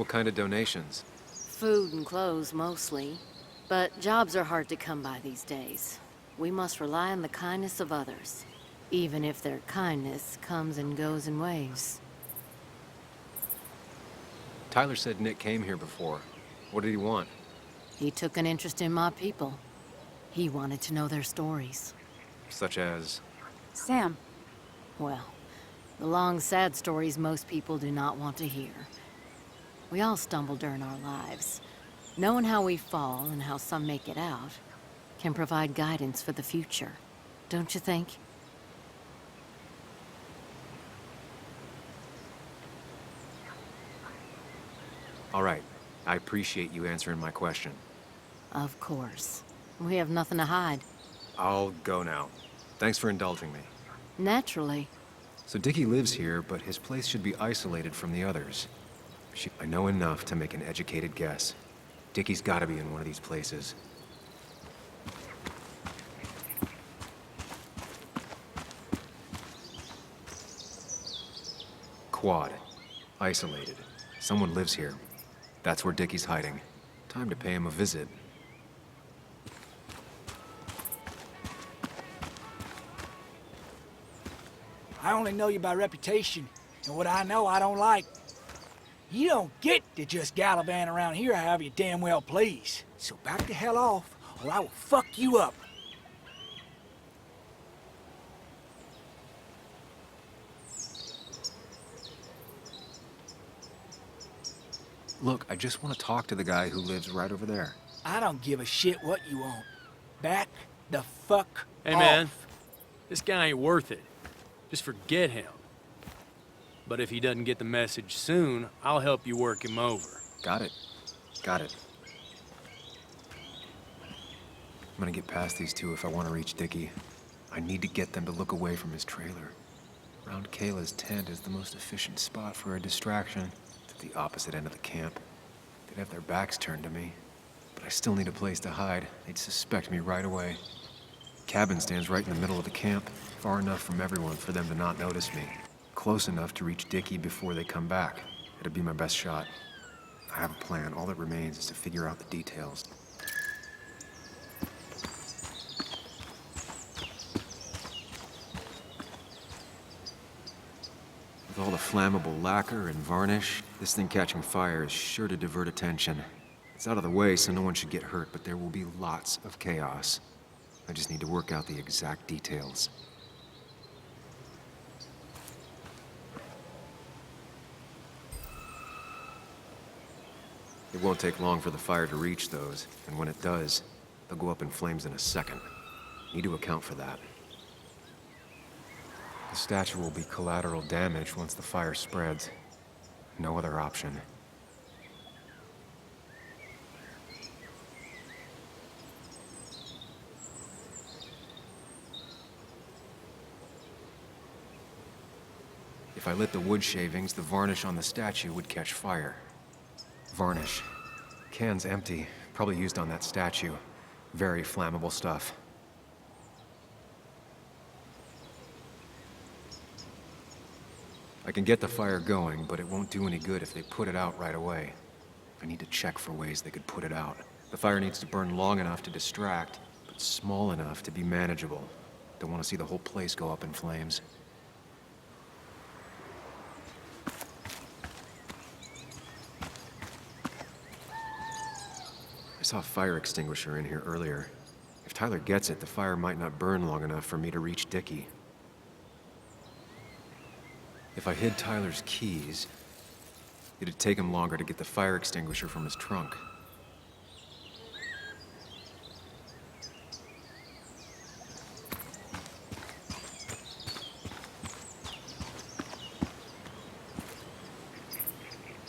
Speaker 3: What kind of donations?
Speaker 11: Food and clothes, mostly. But jobs are hard to come by these days. We must rely on the kindness of others, even if their kindness comes and goes in waves.
Speaker 3: Tyler said Nick came here before. What did he want?
Speaker 11: He took an interest in my people. He wanted to know their stories.
Speaker 3: Such as?
Speaker 11: Sam. Well, the long, sad stories most people do not want to hear. We all stumble during our lives. Knowing how we fall and how some make it out can provide guidance for the future, don't you think?
Speaker 3: All right. I appreciate you answering my question.
Speaker 11: Of course. We have nothing to hide.
Speaker 3: I'll go now. Thanks for indulging me.
Speaker 11: Naturally.
Speaker 3: So Dickie lives here, but his place should be isolated from the others. I know enough to make an educated guess. Dickie's gotta be in one of these places. Quad. Isolated. Someone lives here. That's where Dickie's hiding. Time to pay him a visit.
Speaker 20: I only know you by reputation, and what I know I don't like. You don't get to just gallivant around here however you damn well please. So back the hell off, or I will fuck you up.
Speaker 3: Look, I just want to talk to the guy who lives right over there.
Speaker 20: I don't give a shit what you want. Back the fuck
Speaker 18: Hey,
Speaker 20: off.
Speaker 18: man. This guy ain't worth it. Just forget him. But if he doesn't get the message soon, I'll help you work him over.
Speaker 3: Got it. Got it. I'm gonna get past these two if I want to reach Dickie. I need to get them to look away from his trailer. Round Kayla's tent is the most efficient spot for a distraction. It's at the opposite end of the camp. They'd have their backs turned to me. But I still need a place to hide. They'd suspect me right away. Cabin stands right in the middle of the camp, far enough from everyone for them to not notice me. Close enough to reach Dickie before they come back. It'd be my best shot. I have a plan. All that remains is to figure out the details. With all the flammable lacquer and varnish, this thing catching fire is sure to divert attention. It's out of the way, so no one should get hurt, but there will be lots of chaos. I just need to work out the exact details. It won't take long for the fire to reach those, and when it does, they'll go up in flames in a second. Need to account for that. The statue will be collateral damage once the fire spreads. No other option. If I lit the wood shavings, the varnish on the statue would catch fire. Varnish. Can's empty. Probably used on that statue. Very flammable stuff. I can get the fire going, but it won't do any good if they put it out right away. I need to check for ways they could put it out. The fire needs to burn long enough to distract, but small enough to be manageable. Don't want to see the whole place go up in flames. I saw a fire extinguisher in here earlier. If Tyler gets it, the fire might not burn long enough for me to reach Dickie. If I hid Tyler's keys, it'd take him longer to get the fire extinguisher from his trunk.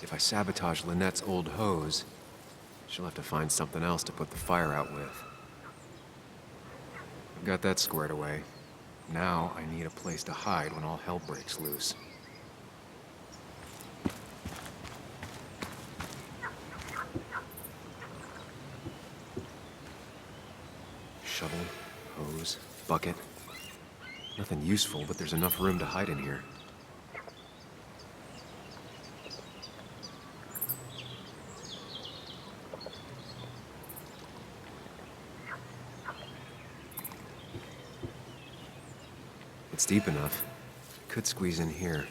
Speaker 3: If I sabotage Lynette's old hose, she'll have to find something else to put the fire out with. I've got that squared away. Now I need a place to hide when all hell breaks loose. Shovel, hose, bucket. Nothing useful, but there's enough room to hide in here. It's deep enough. Could squeeze in here.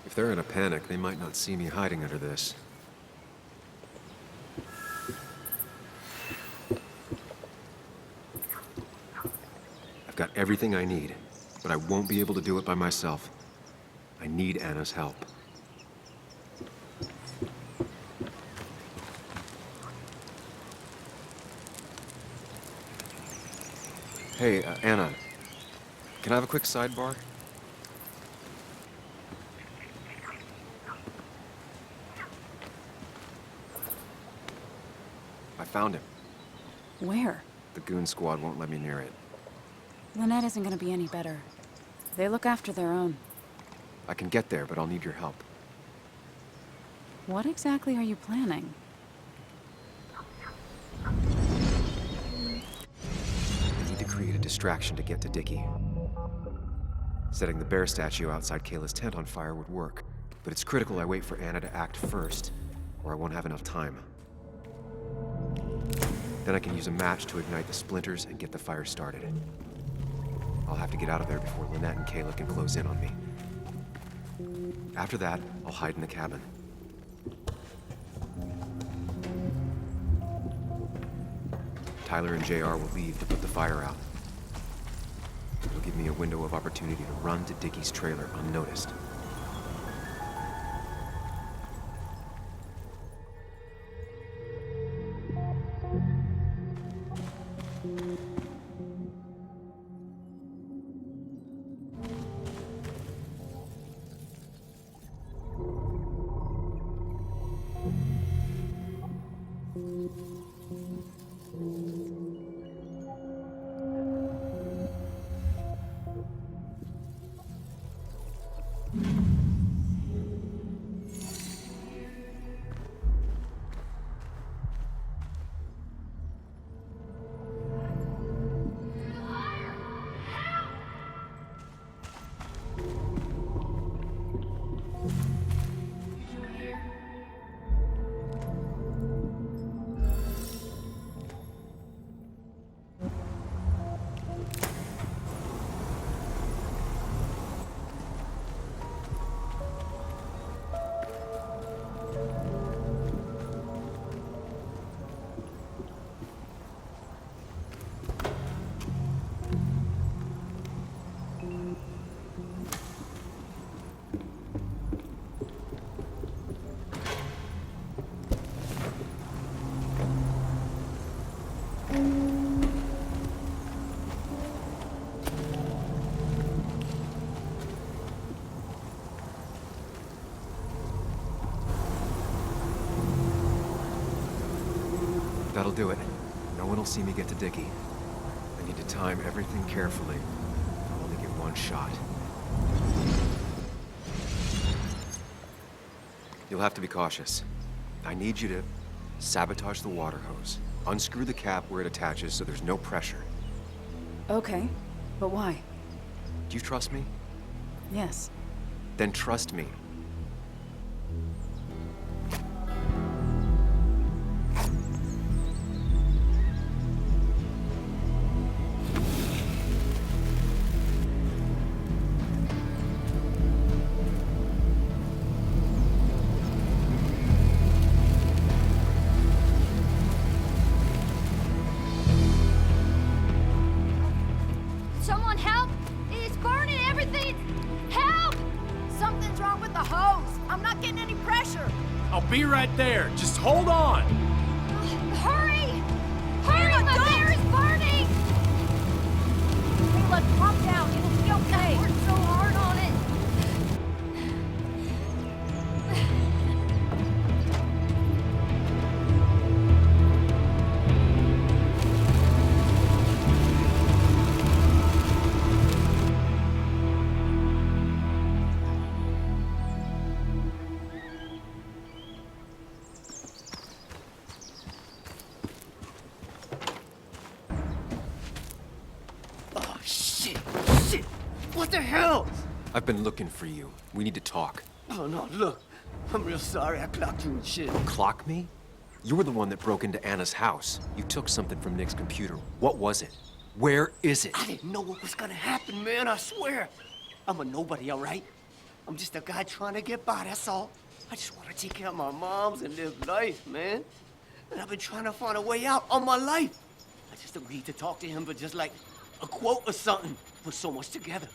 Speaker 3: If they're in a panic, they might not see me hiding under this. I've got everything I need, but I won't be able to do it by myself. I need Anna's help. Hey, Anna, can I have a quick sidebar? I found him.
Speaker 5: Where?
Speaker 3: The goon squad won't let me near it.
Speaker 5: Lynette isn't gonna be any better. They look after their own.
Speaker 3: I can get there, but I'll need your help.
Speaker 5: What exactly are you planning?
Speaker 3: I need to create a distraction to get to Dickie. Setting the bear statue outside Kayla's tent on fire would work, but it's critical I wait for Anna to act first, or I won't have enough time. Then I can use a match to ignite the splinters and get the fire started. I'll have to get out of there before Lynette and Kayla can close in on me. After that, I'll hide in the cabin. Tyler and JR will leave to put the fire out. It'll give me a window of opportunity to run to Dickie's trailer unnoticed. That'll do it. No one will see me get to Dickie. I need to time everything carefully. I'll only get one shot. You'll have to be cautious. I need you to sabotage the water hose. Unscrew the cap where it attaches so there's no pressure.
Speaker 5: Okay, but why?
Speaker 3: Do you trust me?
Speaker 5: Yes.
Speaker 3: Then trust me.
Speaker 19: Someone help! It's burning everything! Help! Something's wrong with the hose. I'm not getting any pressure.
Speaker 18: I'll be right there. Just hold on.
Speaker 19: Hurry! Hurry, my bear is burning! Kayla, calm down. It'll be okay. I worked so hard on it.
Speaker 21: What the hell?
Speaker 3: I've been looking for you. We need to talk.
Speaker 21: Oh, no, look. I'm real sorry I clocked you and shit.
Speaker 3: Clock me? You were the one that broke into Anna's house. You took something from Nick's computer. What was it? Where is it?
Speaker 21: I didn't know what was gonna happen, man, I swear. I'm a nobody, all right? I'm just a guy trying to get by, that's all. I just want to take care of my moms and live life, man. And I've been trying to find a way out all my life. I just agreed to talk to him for just like a quote or something. Put so much together.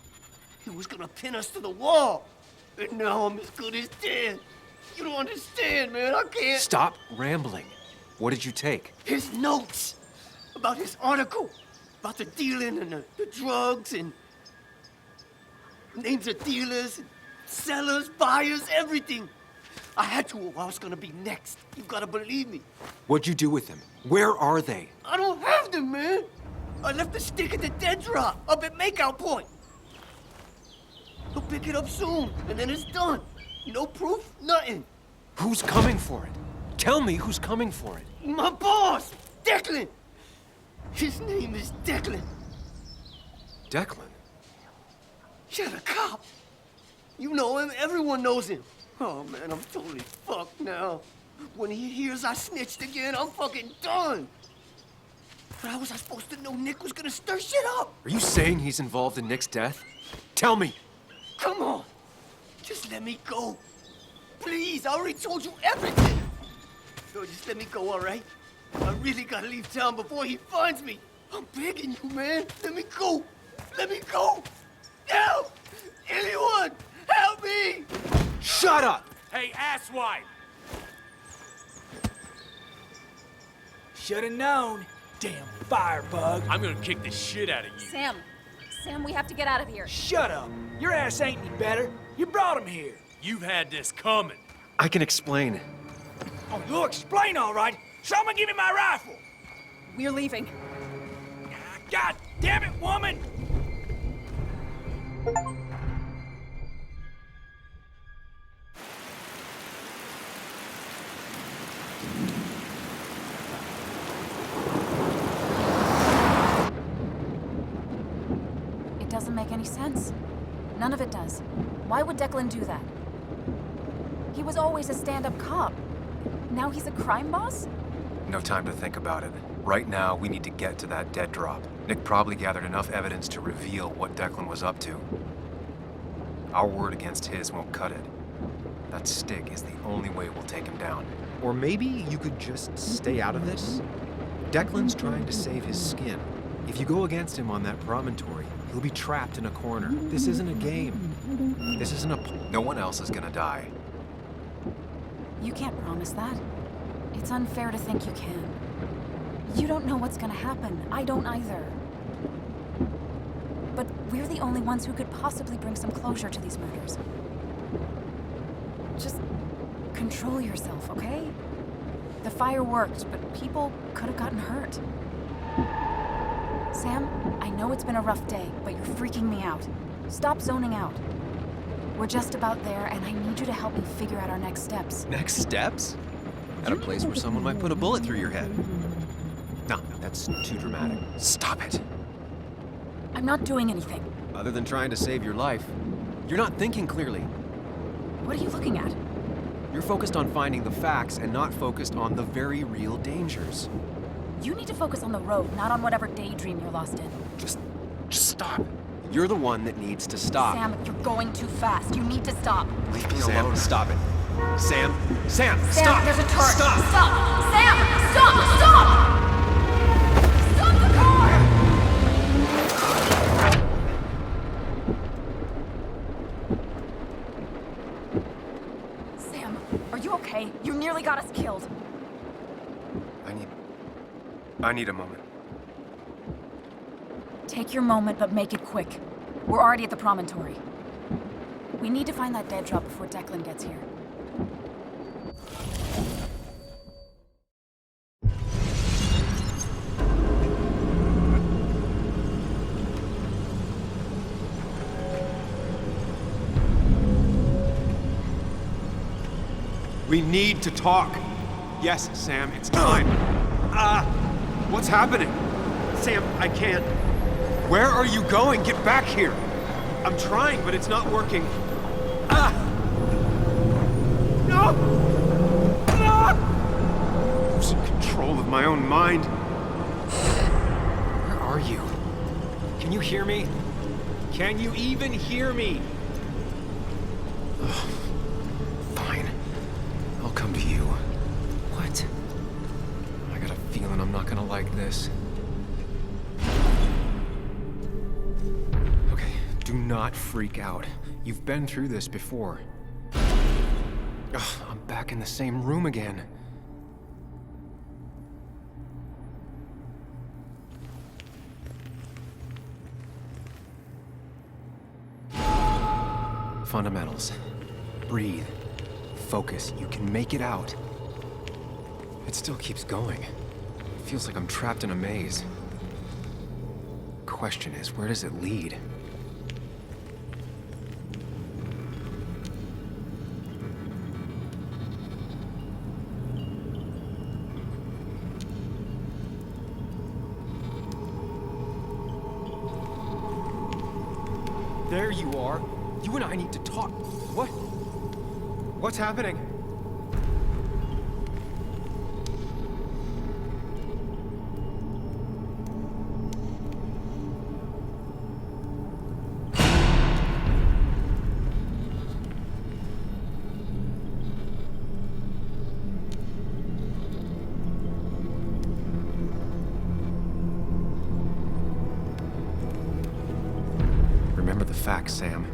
Speaker 21: He was gonna pin us to the wall. And now I'm as good as dead. You don't understand, man, I can't.
Speaker 3: Stop rambling. What did you take?
Speaker 21: His notes about his article, about the dealing and the drugs and names of dealers, and sellers, buyers, everything. I had to or I was gonna be next. You gotta believe me.
Speaker 3: What'd you do with them? Where are they?
Speaker 21: I don't have them, man. I left the stick at the dead drop up at Makeout Point. He'll pick it up soon, and then it's done. No proof, nothing.
Speaker 3: Who's coming for it? Tell me who's coming for it.
Speaker 21: My boss, Declan. His name is Declan.
Speaker 3: Declan?
Speaker 21: You're the cop. You know him, everyone knows him. Oh man, I'm totally fucked now. When he hears I snitched again, I'm fucking done. But how was I supposed to know Nick was gonna stir shit up?
Speaker 3: Are you saying he's involved in Nick's death? Tell me!
Speaker 21: Come on! Just let me go. Please, I already told you everything! So just let me go, all right? I really gotta leave town before he finds me. I'm begging you, man. Let me go! Let me go! Help! Anyone! Help me!
Speaker 3: Shut up!
Speaker 20: Hey, asswipe! Should've known. Damn firebug.
Speaker 18: I'm gonna kick the shit out of you.
Speaker 5: Sam, we have to get out of here.
Speaker 20: Shut up. Your ass ain't any better. You brought him here.
Speaker 18: You've had this coming.
Speaker 3: I can explain.
Speaker 20: Oh, you'll explain all right. Someone give me my rifle.
Speaker 5: We're leaving.
Speaker 20: God damn it, woman!
Speaker 5: It doesn't make any sense. None of it does. Why would Declan do that? He was always a stand-up cop. Now he's a crime boss?
Speaker 3: No time to think about it. Right now, we need to get to that dead drop. Nick probably gathered enough evidence to reveal what Declan was up to. Our word against his won't cut it. That stick is the only way we'll take him down. Or maybe you could just stay out of this? Declan's trying to save his skin. If you go against him on that promontory, he'll be trapped in a corner. This isn't a game. This isn't a... No one else is gonna die.
Speaker 5: You can't promise that. It's unfair to think you can. You don't know what's gonna happen. I don't either. But we're the only ones who could possibly bring some closure to these murders. Just control yourself, okay? The fire worked, but people could have gotten hurt. Sam, I know it's been a rough day, but you're freaking me out. Stop zoning out. We're just about there, and I need you to help me figure out our next steps.
Speaker 3: Next steps? At a place where someone might put a bullet through your head. No, that's too dramatic. Stop it.
Speaker 5: I'm not doing anything.
Speaker 3: Other than trying to save your life, you're not thinking clearly.
Speaker 5: What are you looking at?
Speaker 3: You're focused on finding the facts and not focused on the very real dangers.
Speaker 5: You need to focus on the road, not on whatever daydream you're lost in.
Speaker 3: Just stop. You're the one that needs to stop.
Speaker 5: Sam, you're going too fast. You need to stop.
Speaker 3: Leave me alone. Stop it. Sam, stop.
Speaker 5: Sam, there's a turret.
Speaker 3: Stop.
Speaker 5: Stop. Sam, stop. Stop. Stop the car. Sam, are you okay? You nearly got us killed.
Speaker 3: I need a moment.
Speaker 5: Take your moment, but make it quick. We're already at the promontory. We need to find that dead drop before Declan gets here.
Speaker 3: We need to talk. Yes, Sam, it's time. What's happening? Sam, I can't. Where are you going? Get back here. I'm trying, but it's not working. Ah! No! No! Losing control of my own mind. Where are you? Can you hear me? Can you even hear me? Fine. I'll come to you. What? I got a feeling I'm not gonna like this. Okay, do not freak out. You've been through this before. Ugh, I'm back in the same room again. Fundamentals. Breathe. Focus. You can make it out. It still keeps going. It feels like I'm trapped in a maze. Question is, where does it lead? There you are. You and I need to talk. What? What's happening? Remember the facts, Sam.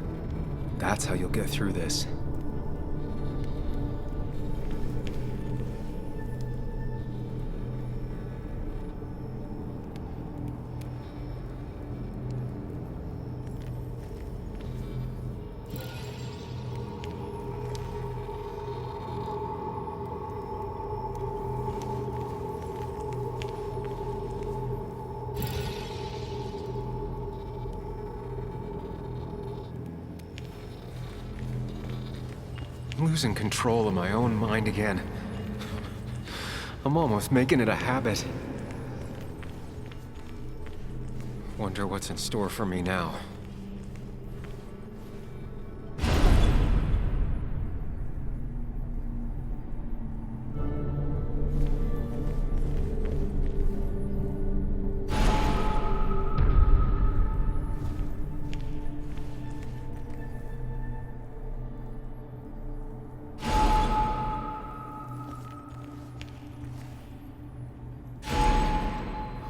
Speaker 3: That's how you'll get through this. I'm losing control of my own mind again. I'm almost making it a habit. Wonder what's in store for me now.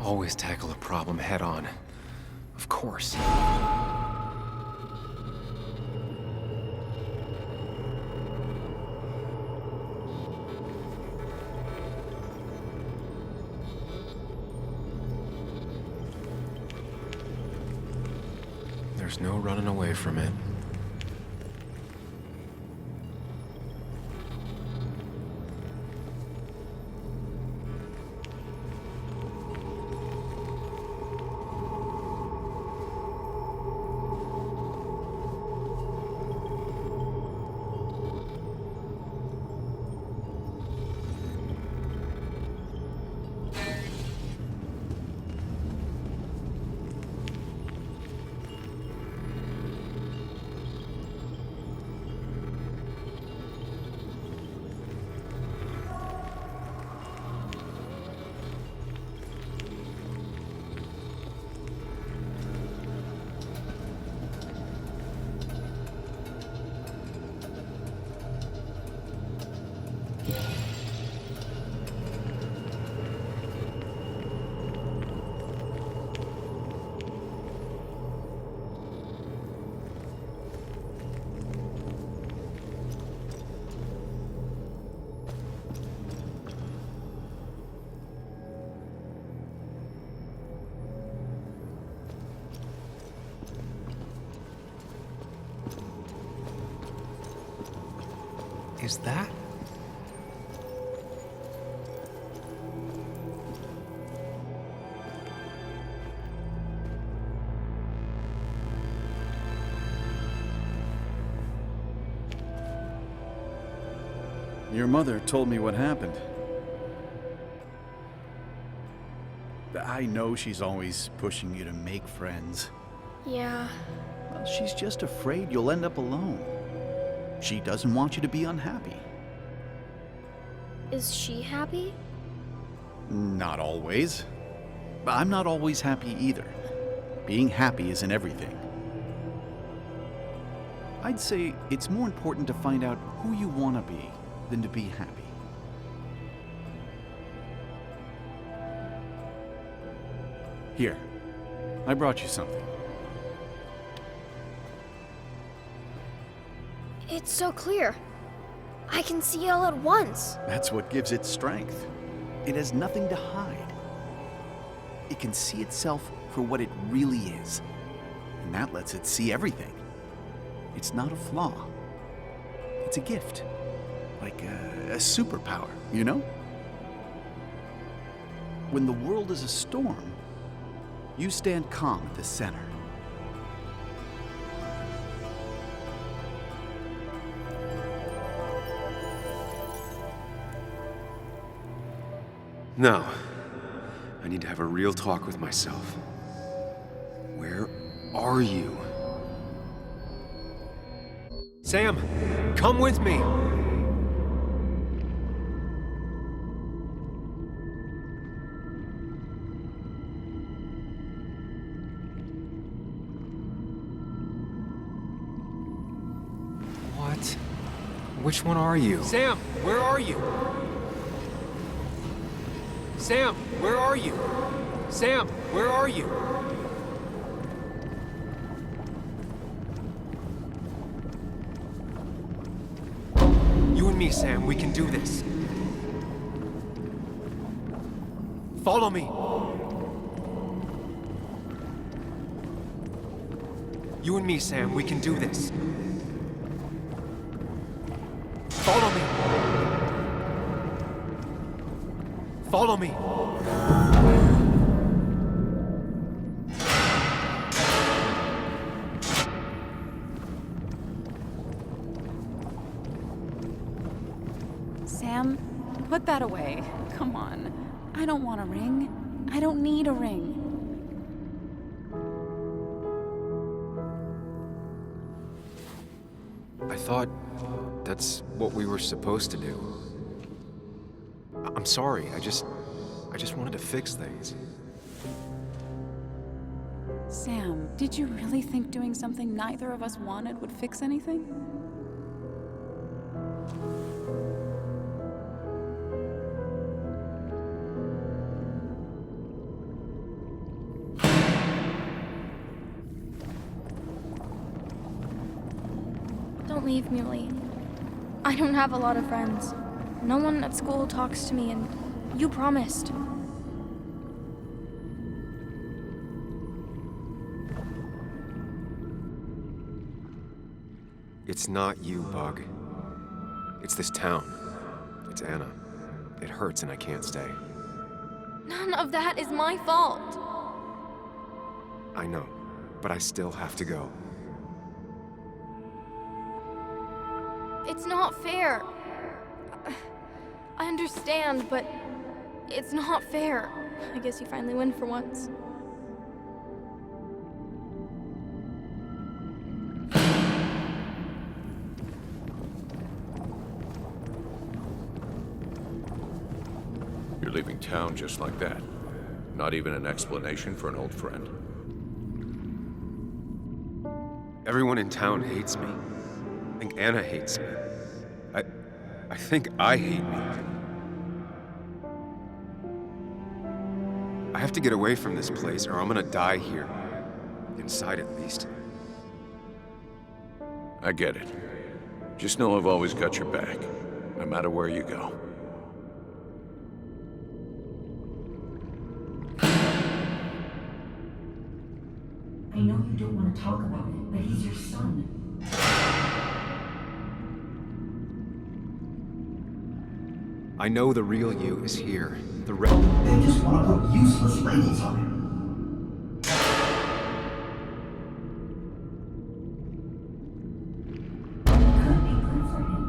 Speaker 3: Always tackle a problem head on. Of course. There's no running away from it. Is that?
Speaker 14: Your mother told me what happened. I know she's always pushing you to make friends.
Speaker 9: Yeah.
Speaker 14: Well, She's just afraid you'll end up alone. She doesn't want you to be unhappy.
Speaker 9: Is she happy?
Speaker 14: Not always. I'm not always happy either. Being happy isn't everything. I'd say it's more important to find out who you want to be than to be happy. Here, I brought you something.
Speaker 9: It's so clear. I can see it all at once.
Speaker 14: That's what gives it strength. It has nothing to hide. It can see itself for what it really is. And that lets it see everything. It's not a flaw. It's a gift. Like a superpower, you know? When the world is a storm, you stand calm at the center.
Speaker 3: No. I need to have a real talk with myself. Where are you? Sam, come with me! What? Which one are you? Sam, where are you? Sam, where are you? Sam, where are you? You and me, Sam, we can do this. Follow me. You and me, Sam, we can do this. Follow me. Follow me.
Speaker 5: Sam, put that away. Come on. I don't want a ring. I don't need a ring.
Speaker 3: I thought that's what we were supposed to do. I'm sorry, I just wanted to fix things.
Speaker 5: Sam, did you really think doing something neither of us wanted would fix anything?
Speaker 6: Don't leave, Muley. I don't have a lot of friends. No one at school talks to me, and you promised.
Speaker 3: It's not you, Bug. It's this town. It's Anna. It hurts and I can't stay.
Speaker 6: None of that is my fault.
Speaker 3: I know, but I still have to go.
Speaker 6: It's not fair. I understand, but it's not fair. I guess you finally win for once.
Speaker 4: You're leaving town just like that. Not even an explanation for an old friend.
Speaker 3: Everyone in town hates me. I think Anna hates me. I think I hate me. I have to get away from this place or I'm gonna die here. Inside at least.
Speaker 4: I get it. Just know I've always got your back, no matter where you go.
Speaker 1: I know you don't want to talk about it, but he's your son.
Speaker 3: I know the real you is here. The
Speaker 1: They just want to put useless labels on him. Could be good for him.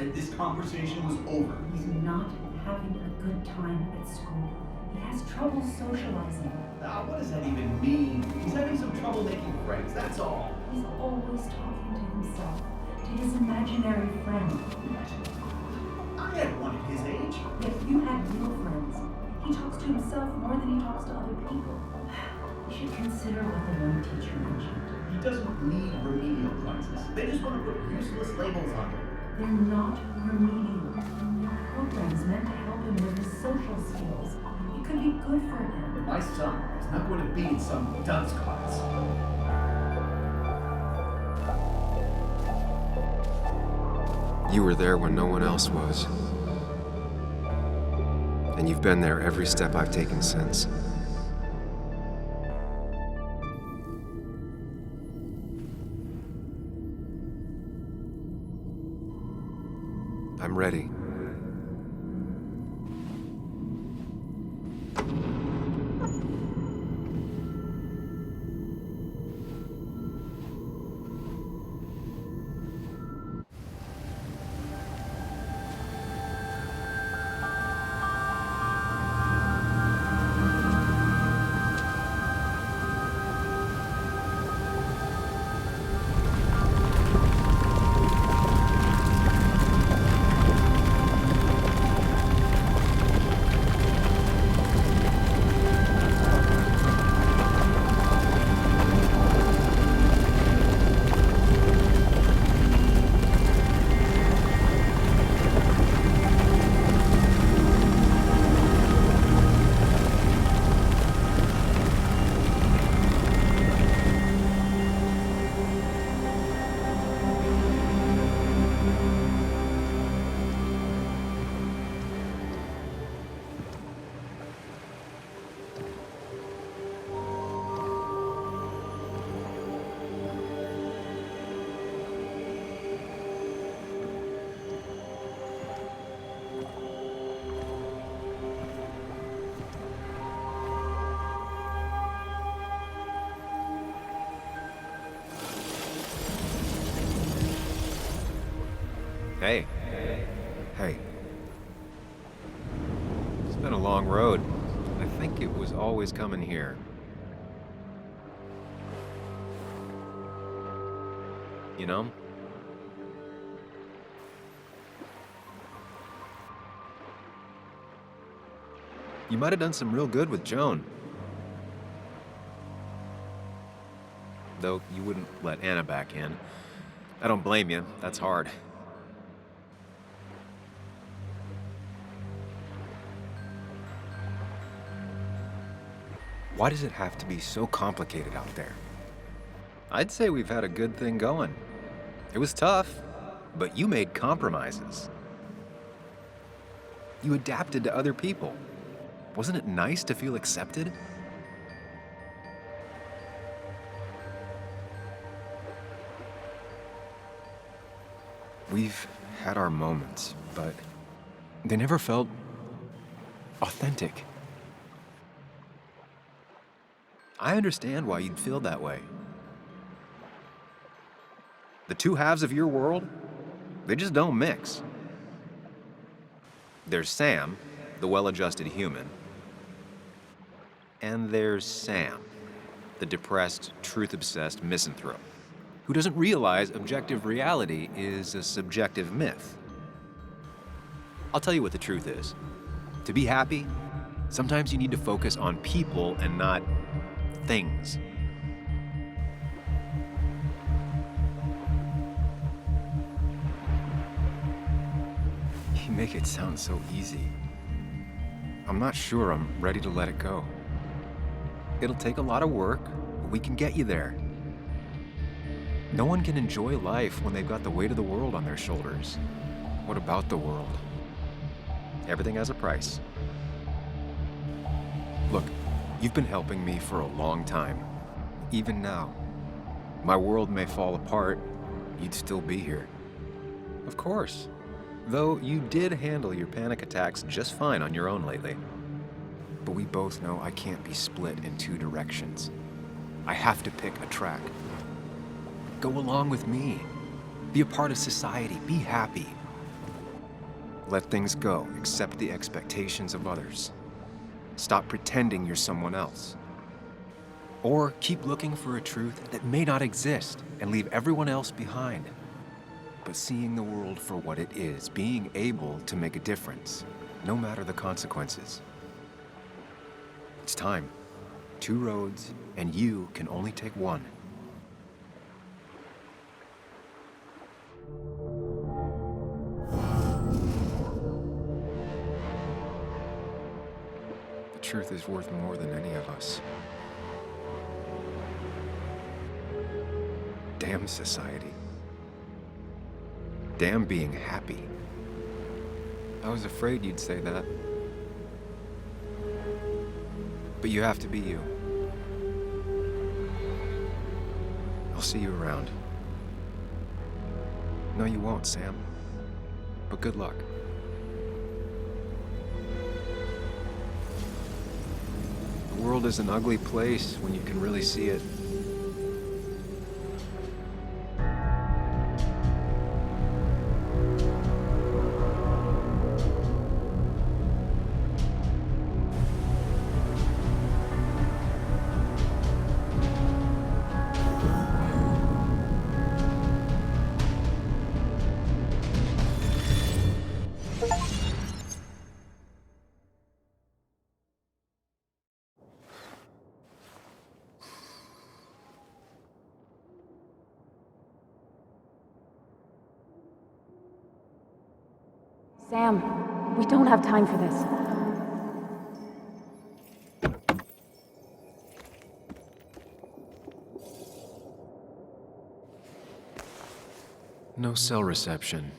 Speaker 2: said this conversation was over.
Speaker 22: He's not having a good time at school. He has trouble socializing.
Speaker 2: Ah, what does that even mean? He's having some trouble making friends, that's all.
Speaker 22: He's always talking to himself, to his imaginary friend.
Speaker 2: I had one at his age.
Speaker 22: If you had real friends, he talks to himself more than he talks to other people. You should consider what the one teacher mentioned.
Speaker 2: He doesn't need remedial classes. They just want to put useless labels on him.
Speaker 22: They're not remedial. They're programs meant to help him with his social skills. It could be good for him.
Speaker 2: But my son is not going to be in some dunce class.
Speaker 3: You were there when no one else was. And you've been there every step I've taken since. I'm ready. Hey. Hey. It's been a long road. I think it was always coming here. You know? You might have done some real good with Joan. Though you wouldn't let Anna back in. I don't blame you. That's hard. Why does it have to be so complicated out there? I'd say we've had a good thing going. It was tough, but you made compromises. You adapted to other people. Wasn't it nice to feel accepted? We've had our moments, but they never felt authentic. I understand why you'd feel that way. The two halves of your world, they just don't mix. There's Sam, the well-adjusted human, and there's Sam, the depressed, truth-obsessed misanthrope, who doesn't realize objective reality is a subjective myth. I'll tell you what the truth is. To be happy, sometimes you need to focus on people and not things. You make it sound so easy. I'm not sure I'm ready to let it go. It'll take a lot of work, but we can get you there. No one can enjoy life when they've got the weight of the world on their shoulders. What about the world? Everything has a price. Look, you've been helping me for a long time. Even now. My world may fall apart, you'd still be here. Of course. Though you did handle your panic attacks just fine on your own lately. But we both know I can't be split in two directions. I have to pick a track. Go along with me. Be a part of society. Be happy. Let things go. Accept the expectations of others. Stop pretending you're someone else. Or keep looking for a truth that may not exist and leave everyone else behind. But seeing the world for what it is, being able to make a difference, no matter the consequences. It's time. 2 roads, and you can only take one. The truth is worth more than any of us. Damn society. Damn being happy. I was afraid you'd say that. But you have to be you. I'll see you around. No, you won't, Sam. But good luck. The world is an ugly place when you can really see it.
Speaker 5: Sam, we don't have time for this.
Speaker 3: No cell reception.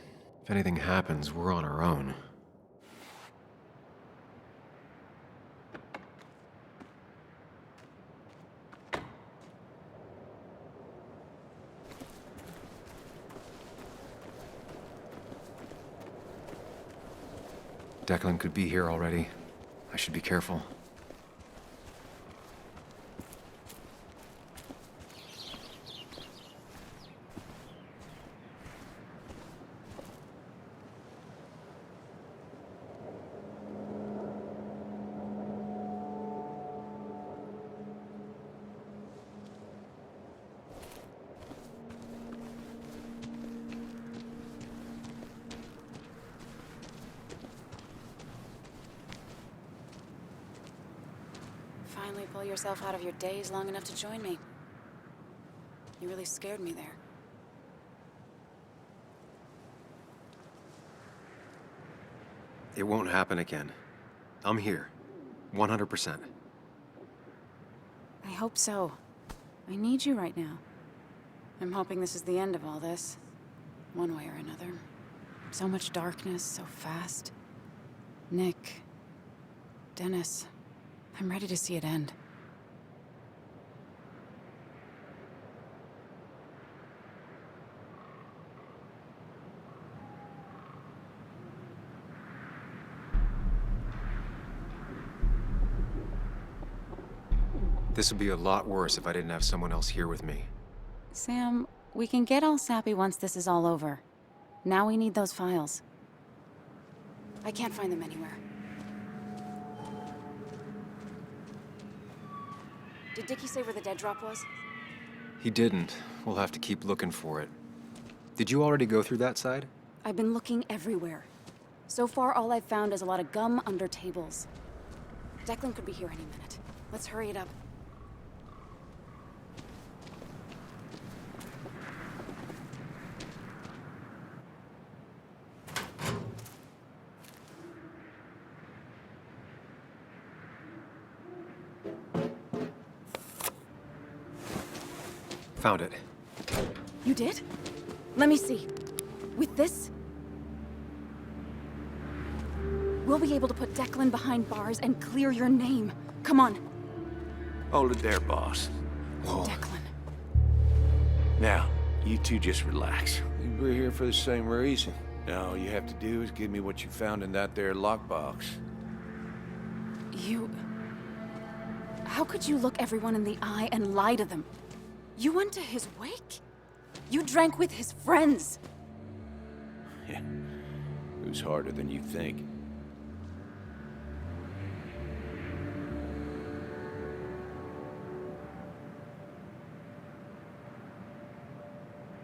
Speaker 3: If anything happens, we're on our own. Declan could be here already. I should be careful.
Speaker 5: Finally pull yourself out of your daze long enough to join me. You really scared me there.
Speaker 3: It won't happen again. I'm here. 100%.
Speaker 5: I hope so. I need you right now. I'm hoping this is the end of all this. One way or another. So much darkness, so fast. Nick. Dennis. I'm ready to see it end.
Speaker 3: This would be a lot worse if I didn't have someone else here with me.
Speaker 5: Sam, we can get all sappy once this is all over. Now we need those files. I can't find them anywhere. Did Dickie say where the dead drop was?
Speaker 3: He didn't. We'll have to keep looking for it. Did you already go through that side?
Speaker 5: I've been looking everywhere. So far, all I've found is a lot of gum under tables. Declan could be here any minute. Let's hurry it up.
Speaker 3: Found it.
Speaker 5: You did? Let me see. With this, we'll be able to put Declan behind bars and clear your name. Come on.
Speaker 10: Hold it there, boss.
Speaker 3: Whoa.
Speaker 5: Declan.
Speaker 10: Now, you two just relax. We're here for the same reason. Now, all you have to do is give me what you found in that there lockbox.
Speaker 5: You... How could you look everyone in the eye and lie to them? You went to his wake? You drank with his friends.
Speaker 10: Yeah. Who's harder than you think?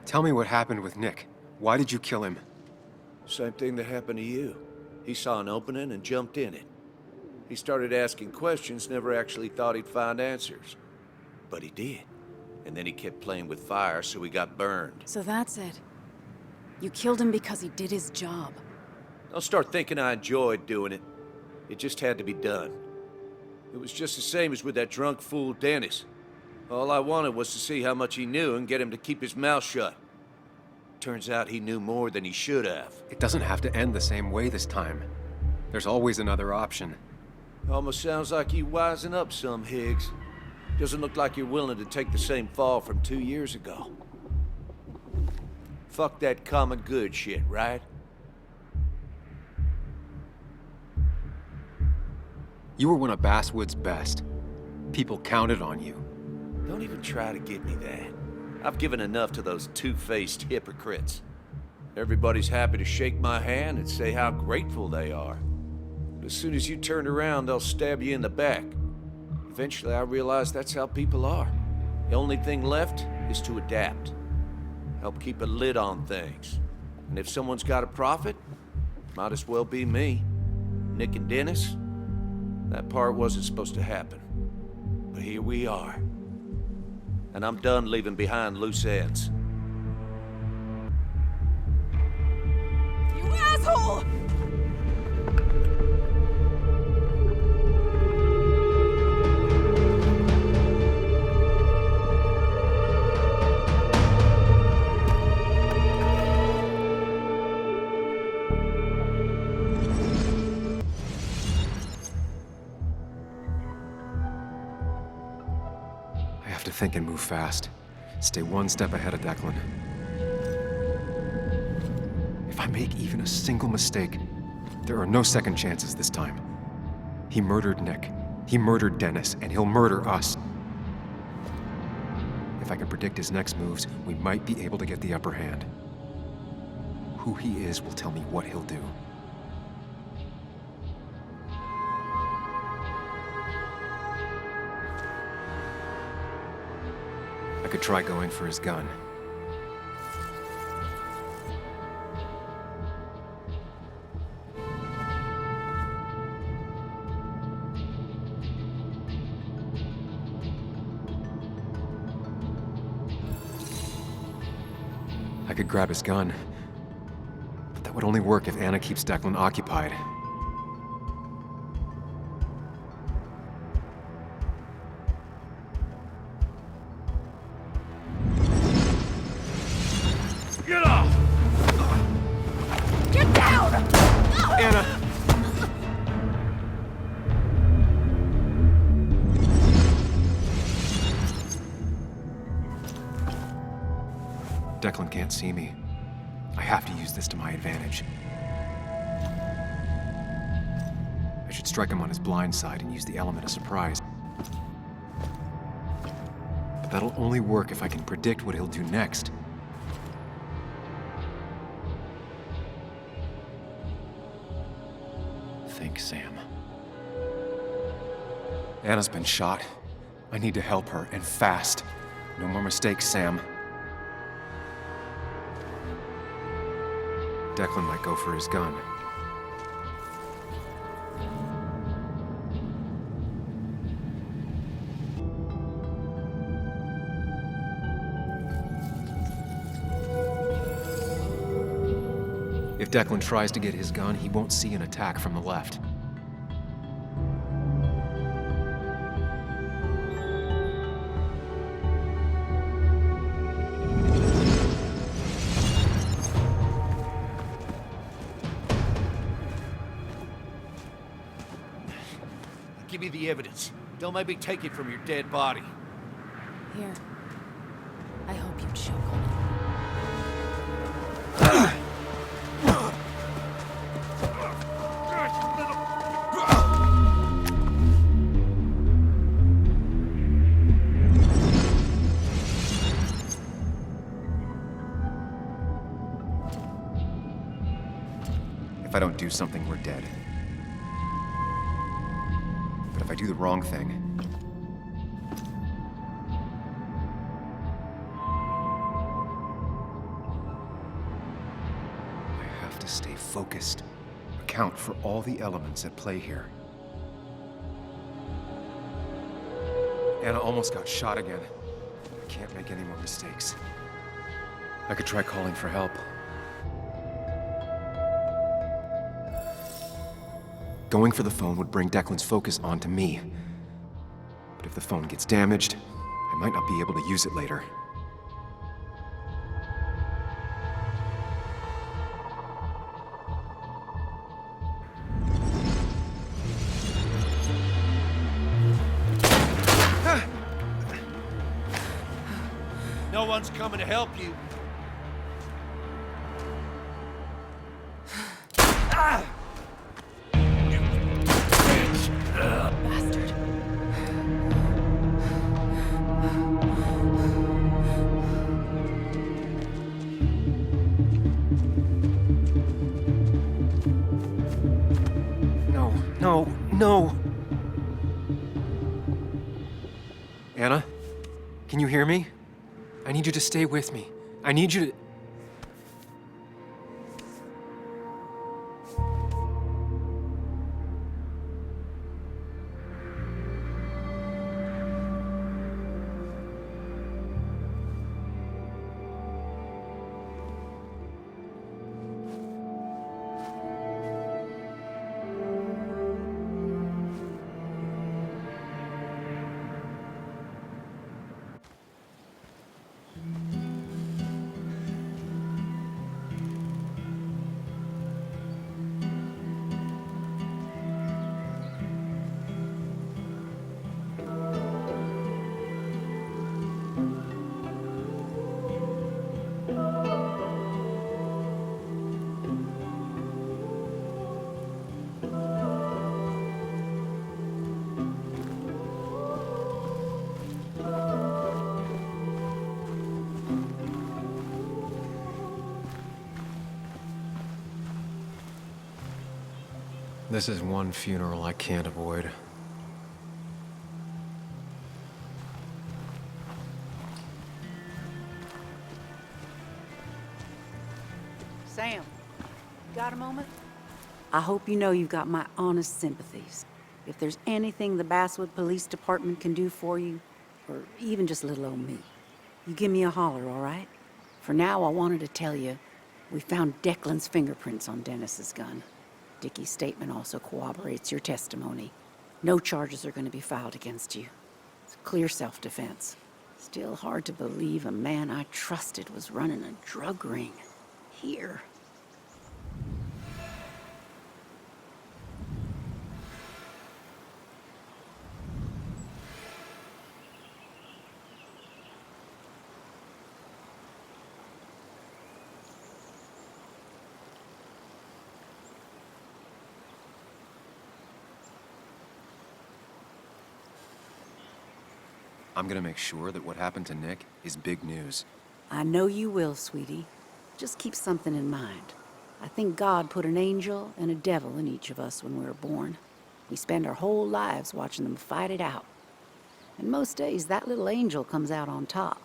Speaker 3: Tell me what happened with Nick. Why did you kill him?
Speaker 10: Same thing that happened to you. He saw an opening and jumped in it. He started asking questions, never actually thought he'd find answers. But he did. And then he kept playing with fire, so he got burned.
Speaker 5: So that's it. You killed him because he did his job.
Speaker 10: Don't start thinking I enjoyed doing it. It just had to be done. It was just the same as with that drunk fool Dennis. All I wanted was to see how much he knew and get him to keep his mouth shut. Turns out he knew more than he should have.
Speaker 3: It doesn't have to end the same way this time. There's always another option.
Speaker 10: Almost sounds like you wising up some, Higgs. Doesn't look like you're willing to take the same fall from 2 years ago. Fuck that common good shit, right?
Speaker 3: You were one of Basswood's best. People counted on you.
Speaker 10: Don't even try to give me that. I've given enough to those two-faced hypocrites. Everybody's happy to shake my hand and say how grateful they are. But as soon as you turn around, they'll stab you in the back. Eventually, I realized that's how people are. The only thing left is to adapt. Help keep a lid on things. And if someone's got a profit, might as well be me. Nick and Dennis, that part wasn't supposed to happen. But here we are. And I'm done leaving behind loose ends.
Speaker 5: You asshole!
Speaker 3: Think and move fast. Stay one step ahead of Declan. If I make even a single mistake, there are no second chances this time. He murdered Nick. He murdered Dennis, and he'll murder us. If I can predict his next moves, we might be able to get the upper hand. Who he is will tell me what he'll do. I could try going for his gun. I could grab his gun, but that would only work if Anna keeps Declan occupied. Declan can't see me. I have to use this to my advantage. I should strike him on his blind side and use the element of surprise. But that'll only work if I can predict what he'll do next. Think, Sam. Anna's been shot. I need to help her, and fast. No more mistakes, Sam. Declan might go for his gun. If Declan tries to get his gun, he won't see an attack from the left.
Speaker 10: Give me the evidence. Don't make me take it from your dead body.
Speaker 5: Here. I hope you choke on it.
Speaker 3: If I don't do something, we're dead. But if I do the wrong thing... I have to stay focused. Account for all the elements at play here. Anna almost got shot again. I can't make any more mistakes. I could try calling for help. Going for the phone would bring Declan's focus onto me. But if the phone gets damaged, I might not be able to use it later.
Speaker 10: No one's coming to help you.
Speaker 5: Bastard.
Speaker 3: No. Anna? Can you hear me? I need you to stay with me. I need you to... This is one funeral I can't avoid.
Speaker 13: Sam, got a moment? I hope you know you've got my honest sympathies. If there's anything the Basswood Police Department can do for you, or even just little old me, you give me a holler, all right? For now, I wanted to tell you, we found Declan's fingerprints on Dennis's gun. Dickie's statement also corroborates your testimony. No charges are going to be filed against you. It's clear self-defense. Still hard to believe a man I trusted was running a drug ring. Here.
Speaker 3: I'm gonna make sure that what happened to Nick is big news.
Speaker 13: I know you will, sweetie. Just keep something in mind. I think God put an angel and a devil in each of us when we were born. We spend our whole lives watching them fight it out. And most days, that little angel comes out on top.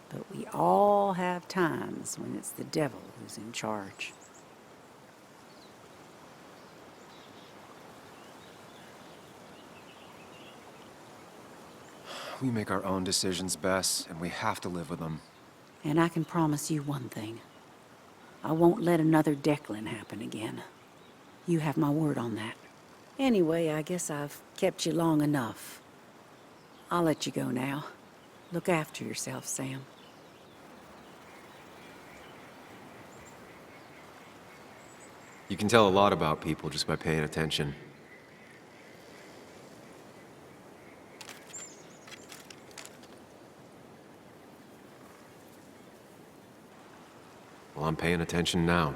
Speaker 13: But we all have times when it's the devil who's in charge.
Speaker 3: We make our own decisions, Bess, and we have to live with them.
Speaker 13: And I can promise you one thing. I won't let another Declan happen again. You have my word on that. Anyway, I guess I've kept you long enough. I'll let you go now. Look after yourself, Sam.
Speaker 3: You can tell a lot about people just by paying attention. Well, I'm paying attention now.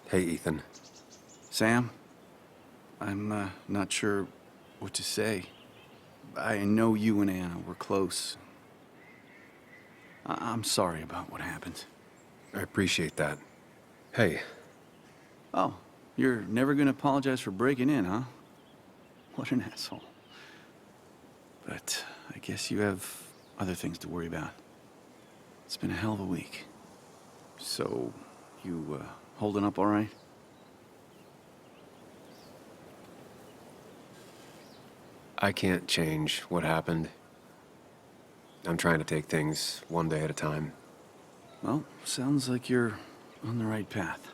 Speaker 3: Hey, Ethan.
Speaker 14: Sam, I'm not sure what to say. I know you and Anna were close. I'm sorry about what happened.
Speaker 3: I appreciate that. Hey.
Speaker 14: Oh, you're never gonna apologize for breaking in, huh? What an asshole. But I guess you have other things to worry about. It's been a hell of a week. So, you holding up all right?
Speaker 3: I can't change what happened. I'm trying to take things one day at a time.
Speaker 14: Well, sounds like you're on the right path.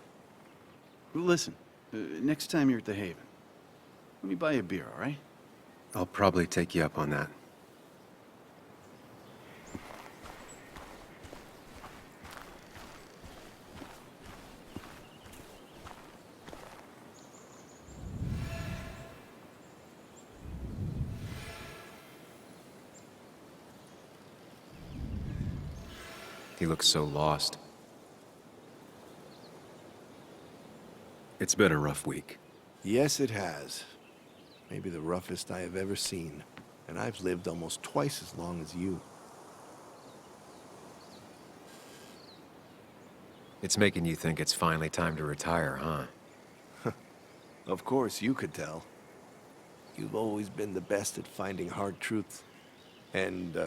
Speaker 14: Listen, next time you're at the Haven, let me buy you a beer, all right?
Speaker 3: I'll probably take you up on that. He looks so lost. It's been a rough week.
Speaker 7: Yes, it has. Maybe the roughest I have ever seen. And I've lived almost twice as long as you.
Speaker 3: It's making you think it's finally time to retire, huh?
Speaker 7: Of course, you could tell. You've always been the best at finding hard truths. And,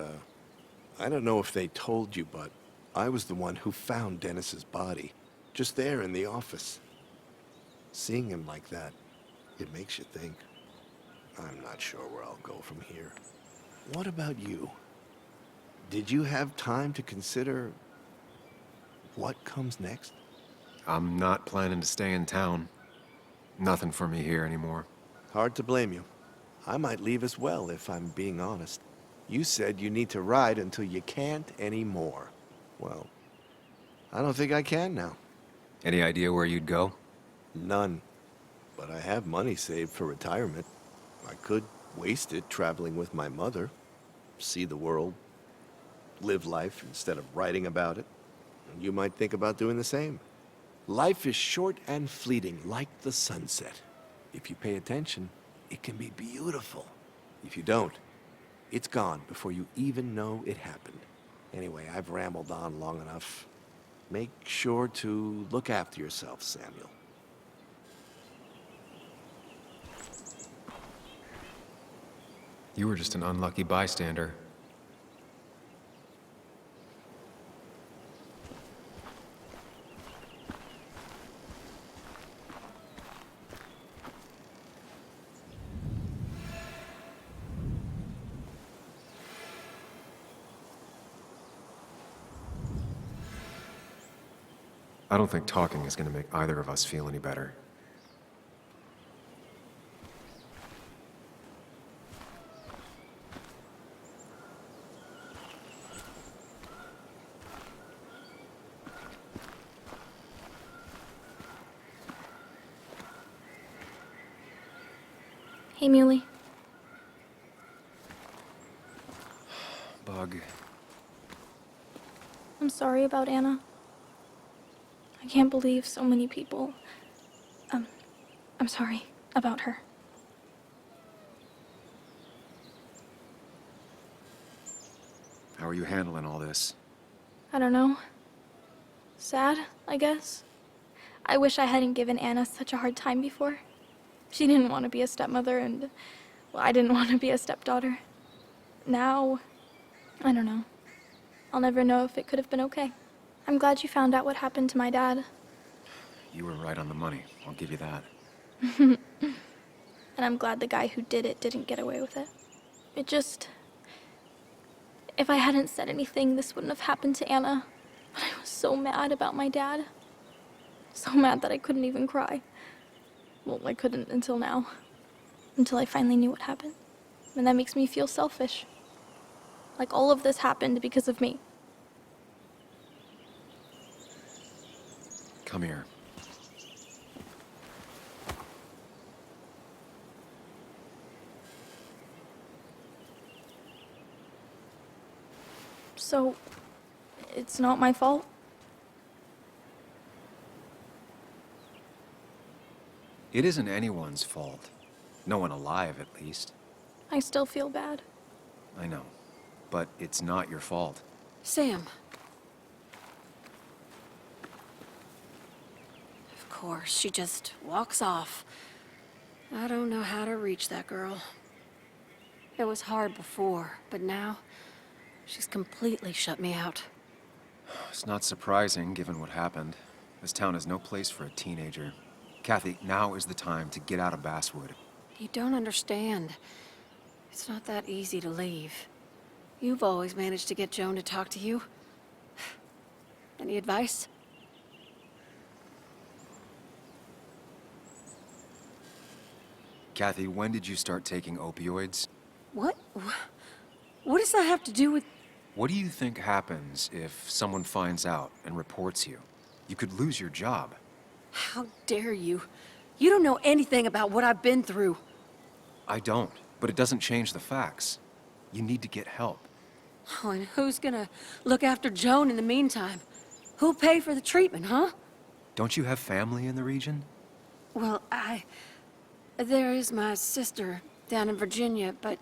Speaker 7: I don't know if they told you, but I was the one who found Dennis's body. Just there in the office. Seeing him like that, it makes you think. I'm not sure where I'll go from here. What about you? Did you have time to consider what comes next?
Speaker 3: I'm not planning to stay in town. Nothing for me here anymore.
Speaker 7: Hard to blame you. I might leave as well, if I'm being honest. You said you need to ride until you can't anymore. Well, I don't think I can now.
Speaker 3: Any idea where you'd go?
Speaker 7: None. But I have money saved for retirement. I could waste it traveling with my mother. See the world. Live life instead of writing about it. And you might think about doing the same. Life is short and fleeting, like the sunset. If you pay attention, it can be beautiful. If you don't, it's gone before you even know it happened. Anyway, I've rambled on long enough. Make sure to look after yourself, Samuel.
Speaker 3: You were just an unlucky bystander. I don't think talking is going to make either of us feel any better.
Speaker 9: Hey, Muley.
Speaker 3: Bug.
Speaker 9: I'm sorry about Anna. I can't believe so many people... I'm sorry about her.
Speaker 3: How are you handling all this?
Speaker 9: I don't know. Sad, I guess. I wish I hadn't given Anna such a hard time before. She didn't want to be a stepmother and, well, I didn't want to be a stepdaughter. Now, I don't know. I'll never know if it could have been okay. I'm glad you found out what happened to my dad.
Speaker 3: You were right on the money. I'll give you that.
Speaker 9: And I'm glad the guy who did it didn't get away with it. It just... If I hadn't said anything, this wouldn't have happened to Anna. But I was so mad about my dad. So mad that I couldn't even cry. Well, I couldn't until now. Until I finally knew what happened. And that makes me feel selfish. Like all of this happened because of me.
Speaker 3: Come here.
Speaker 9: So, it's not my fault?
Speaker 3: It isn't anyone's fault. No one alive, at least.
Speaker 9: I still feel bad.
Speaker 3: I know. But it's not your fault.
Speaker 11: Sam. Of course, she just walks off. I don't know how to reach that girl. It was hard before, but now, she's completely shut me out.
Speaker 3: It's not surprising, given what happened. This town is no place for a teenager. Kathy, now is the time to get out of Basswood.
Speaker 11: You don't understand. It's not that easy to leave. You've always managed to get Joan to talk to you. Any advice?
Speaker 3: Kathy, when did you start taking opioids?
Speaker 11: What? What does that have to do with...
Speaker 3: What do you think happens if someone finds out and reports you? You could lose your job.
Speaker 11: How dare you? You don't know anything about what I've been through.
Speaker 3: I don't, but it doesn't change the facts. You need to get help.
Speaker 11: Oh, and who's gonna look after Joan in the meantime? Who'll pay for the treatment, huh?
Speaker 3: Don't you have family in the region?
Speaker 11: Well, there is my sister down in Virginia, but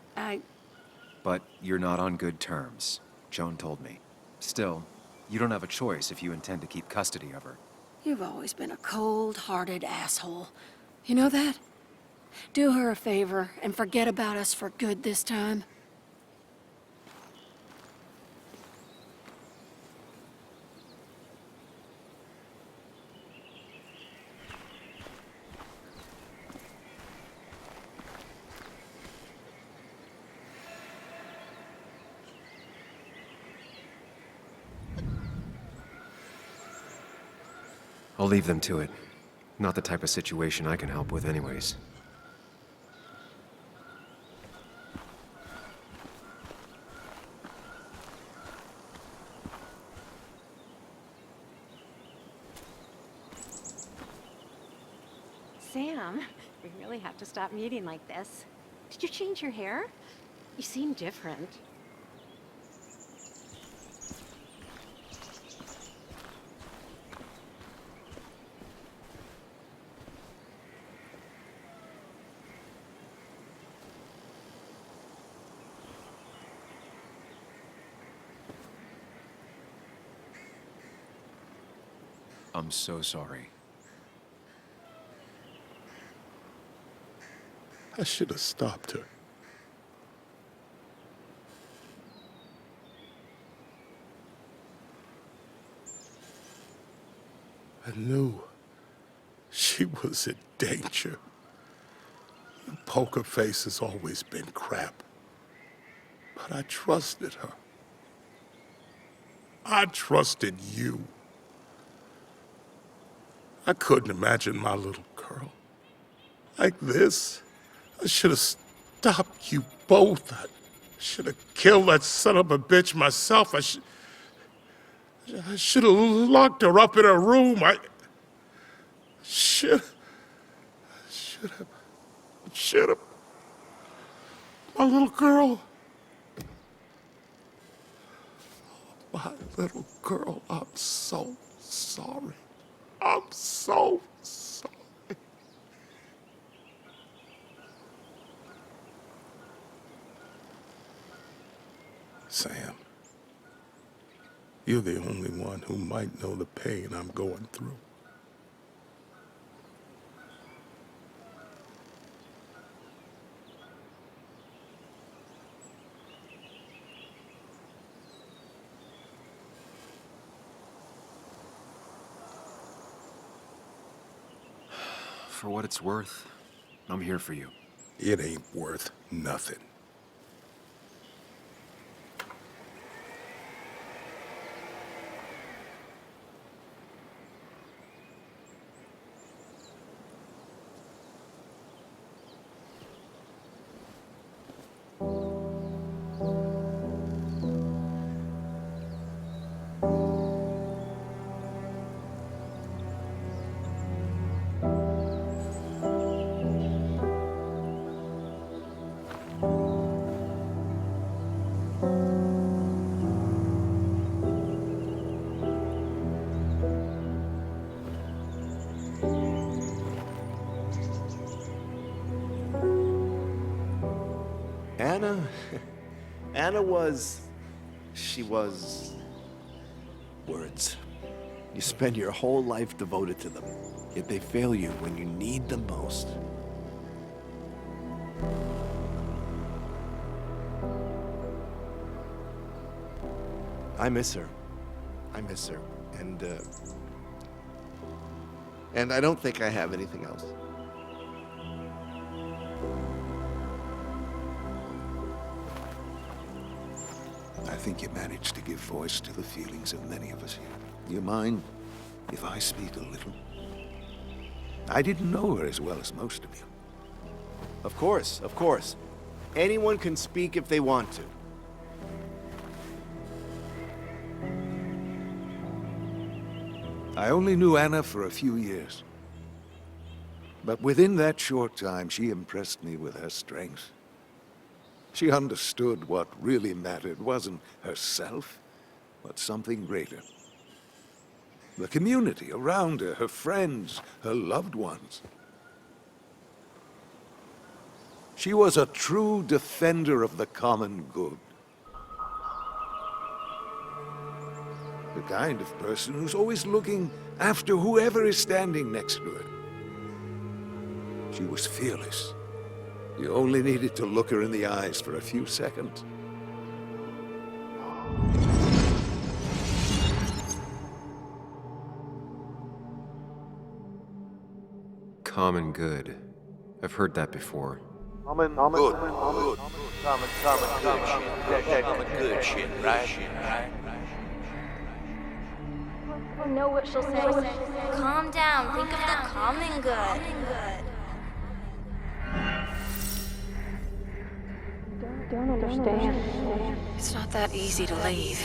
Speaker 3: But you're not on good terms, Joan told me. Still, you don't have a choice if you intend to keep custody of her.
Speaker 11: You've always been a cold-hearted asshole. You know that? Do her a favor and forget about us for good this time.
Speaker 3: I'll leave them to it. Not the type of situation I can help with anyways.
Speaker 12: Sam, we really have to stop meeting like this. Did you change your hair? You seem different.
Speaker 3: I'm so sorry.
Speaker 17: I should have stopped her. I knew she was in danger. Poker Face has always been crap. But I trusted her. I trusted you. I couldn't imagine my little girl like this. I should have stopped you both. I should have killed that son of a bitch myself. I should have locked her up in her room. I should have. My little girl. My little girl, I'm so sorry. I'm so sorry. Sam, you're the only one who might know the pain I'm going through.
Speaker 3: For what it's worth, I'm here for you.
Speaker 17: It ain't worth nothing.
Speaker 7: Anna was... she was... words. You spend your whole life devoted to them, yet they fail you when you need them most. I miss her. I miss her. And I don't think I have anything else.
Speaker 8: I think you managed to give voice to the feelings of many of us here. Do you mind if I speak a little? I didn't know her as well as most of you.
Speaker 7: Of course, of course. Anyone can speak if they want to.
Speaker 8: I only knew Anna for a few years. But within that short time, she impressed me with her strength. She understood what really mattered wasn't herself, but something greater. The community around her, her friends, her loved ones. She was a true defender of the common good. The kind of person who's always looking after whoever is standing next to her. She was fearless. You only needed to look her in the eyes for a few seconds.
Speaker 3: Common good. I've heard that before.
Speaker 10: Common good shit, right?
Speaker 9: I know what she'll say. Calm down. Think of the common good.
Speaker 11: Don't understand. It's not that easy to leave.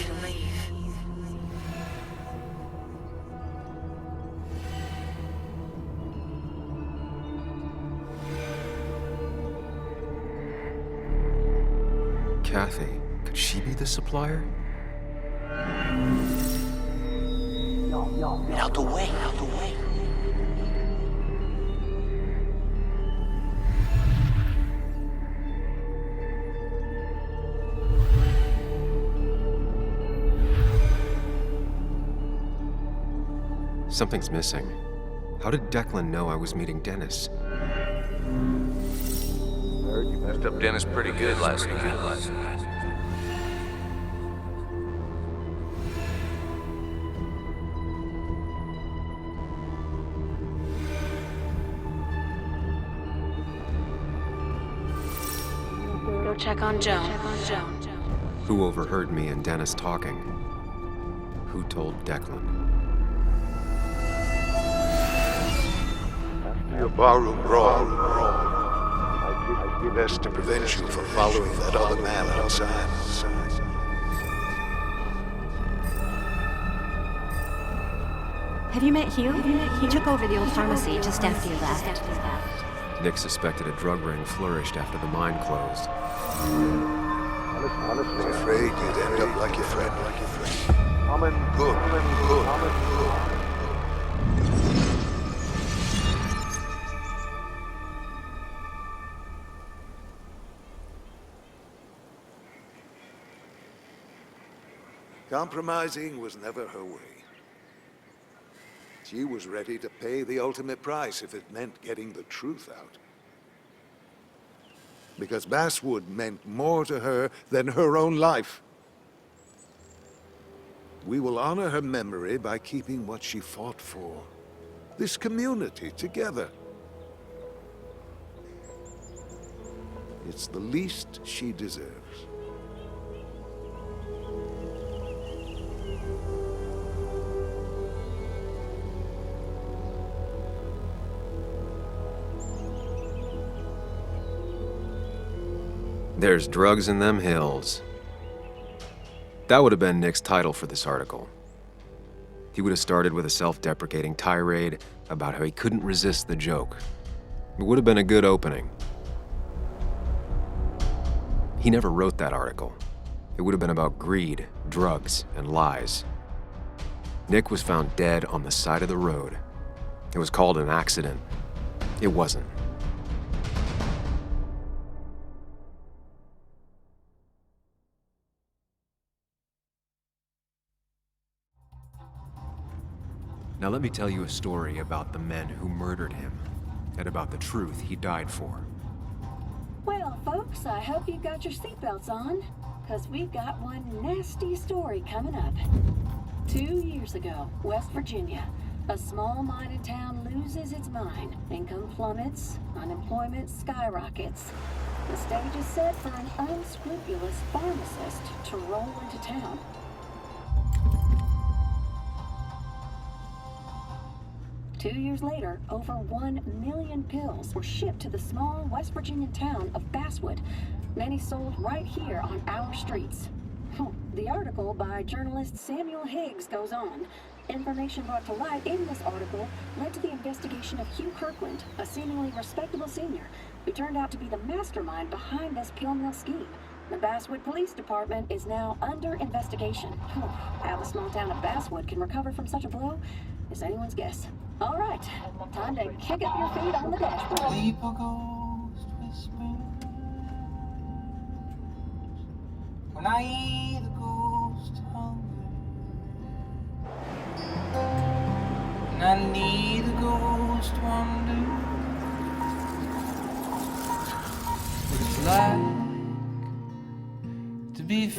Speaker 3: Kathy, could she be the supplier?
Speaker 21: Get out the way,
Speaker 3: Something's missing. How did Declan know I was meeting Dennis?
Speaker 4: Heard you messed up Dennis pretty good last night.
Speaker 11: Go check on Joan.
Speaker 3: Who overheard me and Dennis talking? Who told Declan?
Speaker 8: Your barroom brawl. I did best to prevent you from following that other man outside.
Speaker 15: Have you met Hugh? He took over the old pharmacy just after you left.
Speaker 3: Nick suspected a drug ring flourished after the mine closed.
Speaker 8: I'm afraid you'd end up like your friend. Good. Compromising was never her way. She was ready to pay the ultimate price if it meant getting the truth out. Because Basswood meant more to her than her own life. We will honor her memory by keeping what she fought for. This community together. It's the least she deserves.
Speaker 3: There's drugs in them hills. That would have been Nick's title for this article. He would have started with a self-deprecating tirade about how he couldn't resist the joke. It would have been a good opening. He never wrote that article. It would have been about greed, drugs, and lies. Nick was found dead on the side of the road. It was called an accident. It wasn't. Now let me tell you a story about the men who murdered him, and about the truth he died for.
Speaker 1: Well, folks, I hope you've got your seatbelts on, because we've got one nasty story coming up. 2 years ago, West Virginia, a small mining town loses its mine. Income plummets, unemployment skyrockets. The stage is set for an unscrupulous pharmacist to roll into town. Two years later, over 1 million pills were shipped to the small West Virginia town of Basswood. Many sold right here on our streets. The article by journalist Samuel Higgs goes on. Information brought to light in this article led to the investigation of Hugh Kirkland, a seemingly respectable senior, who turned out to be the mastermind behind this pill mill scheme. The Basswood Police Department is now under investigation. How the small town of Basswood can recover from such a blow is anyone's guess. All right, time to kick up your feet on the dashboard.
Speaker 16: People ghost whispering when I eat the ghost hunger, and I need a ghost wonder what it's like to be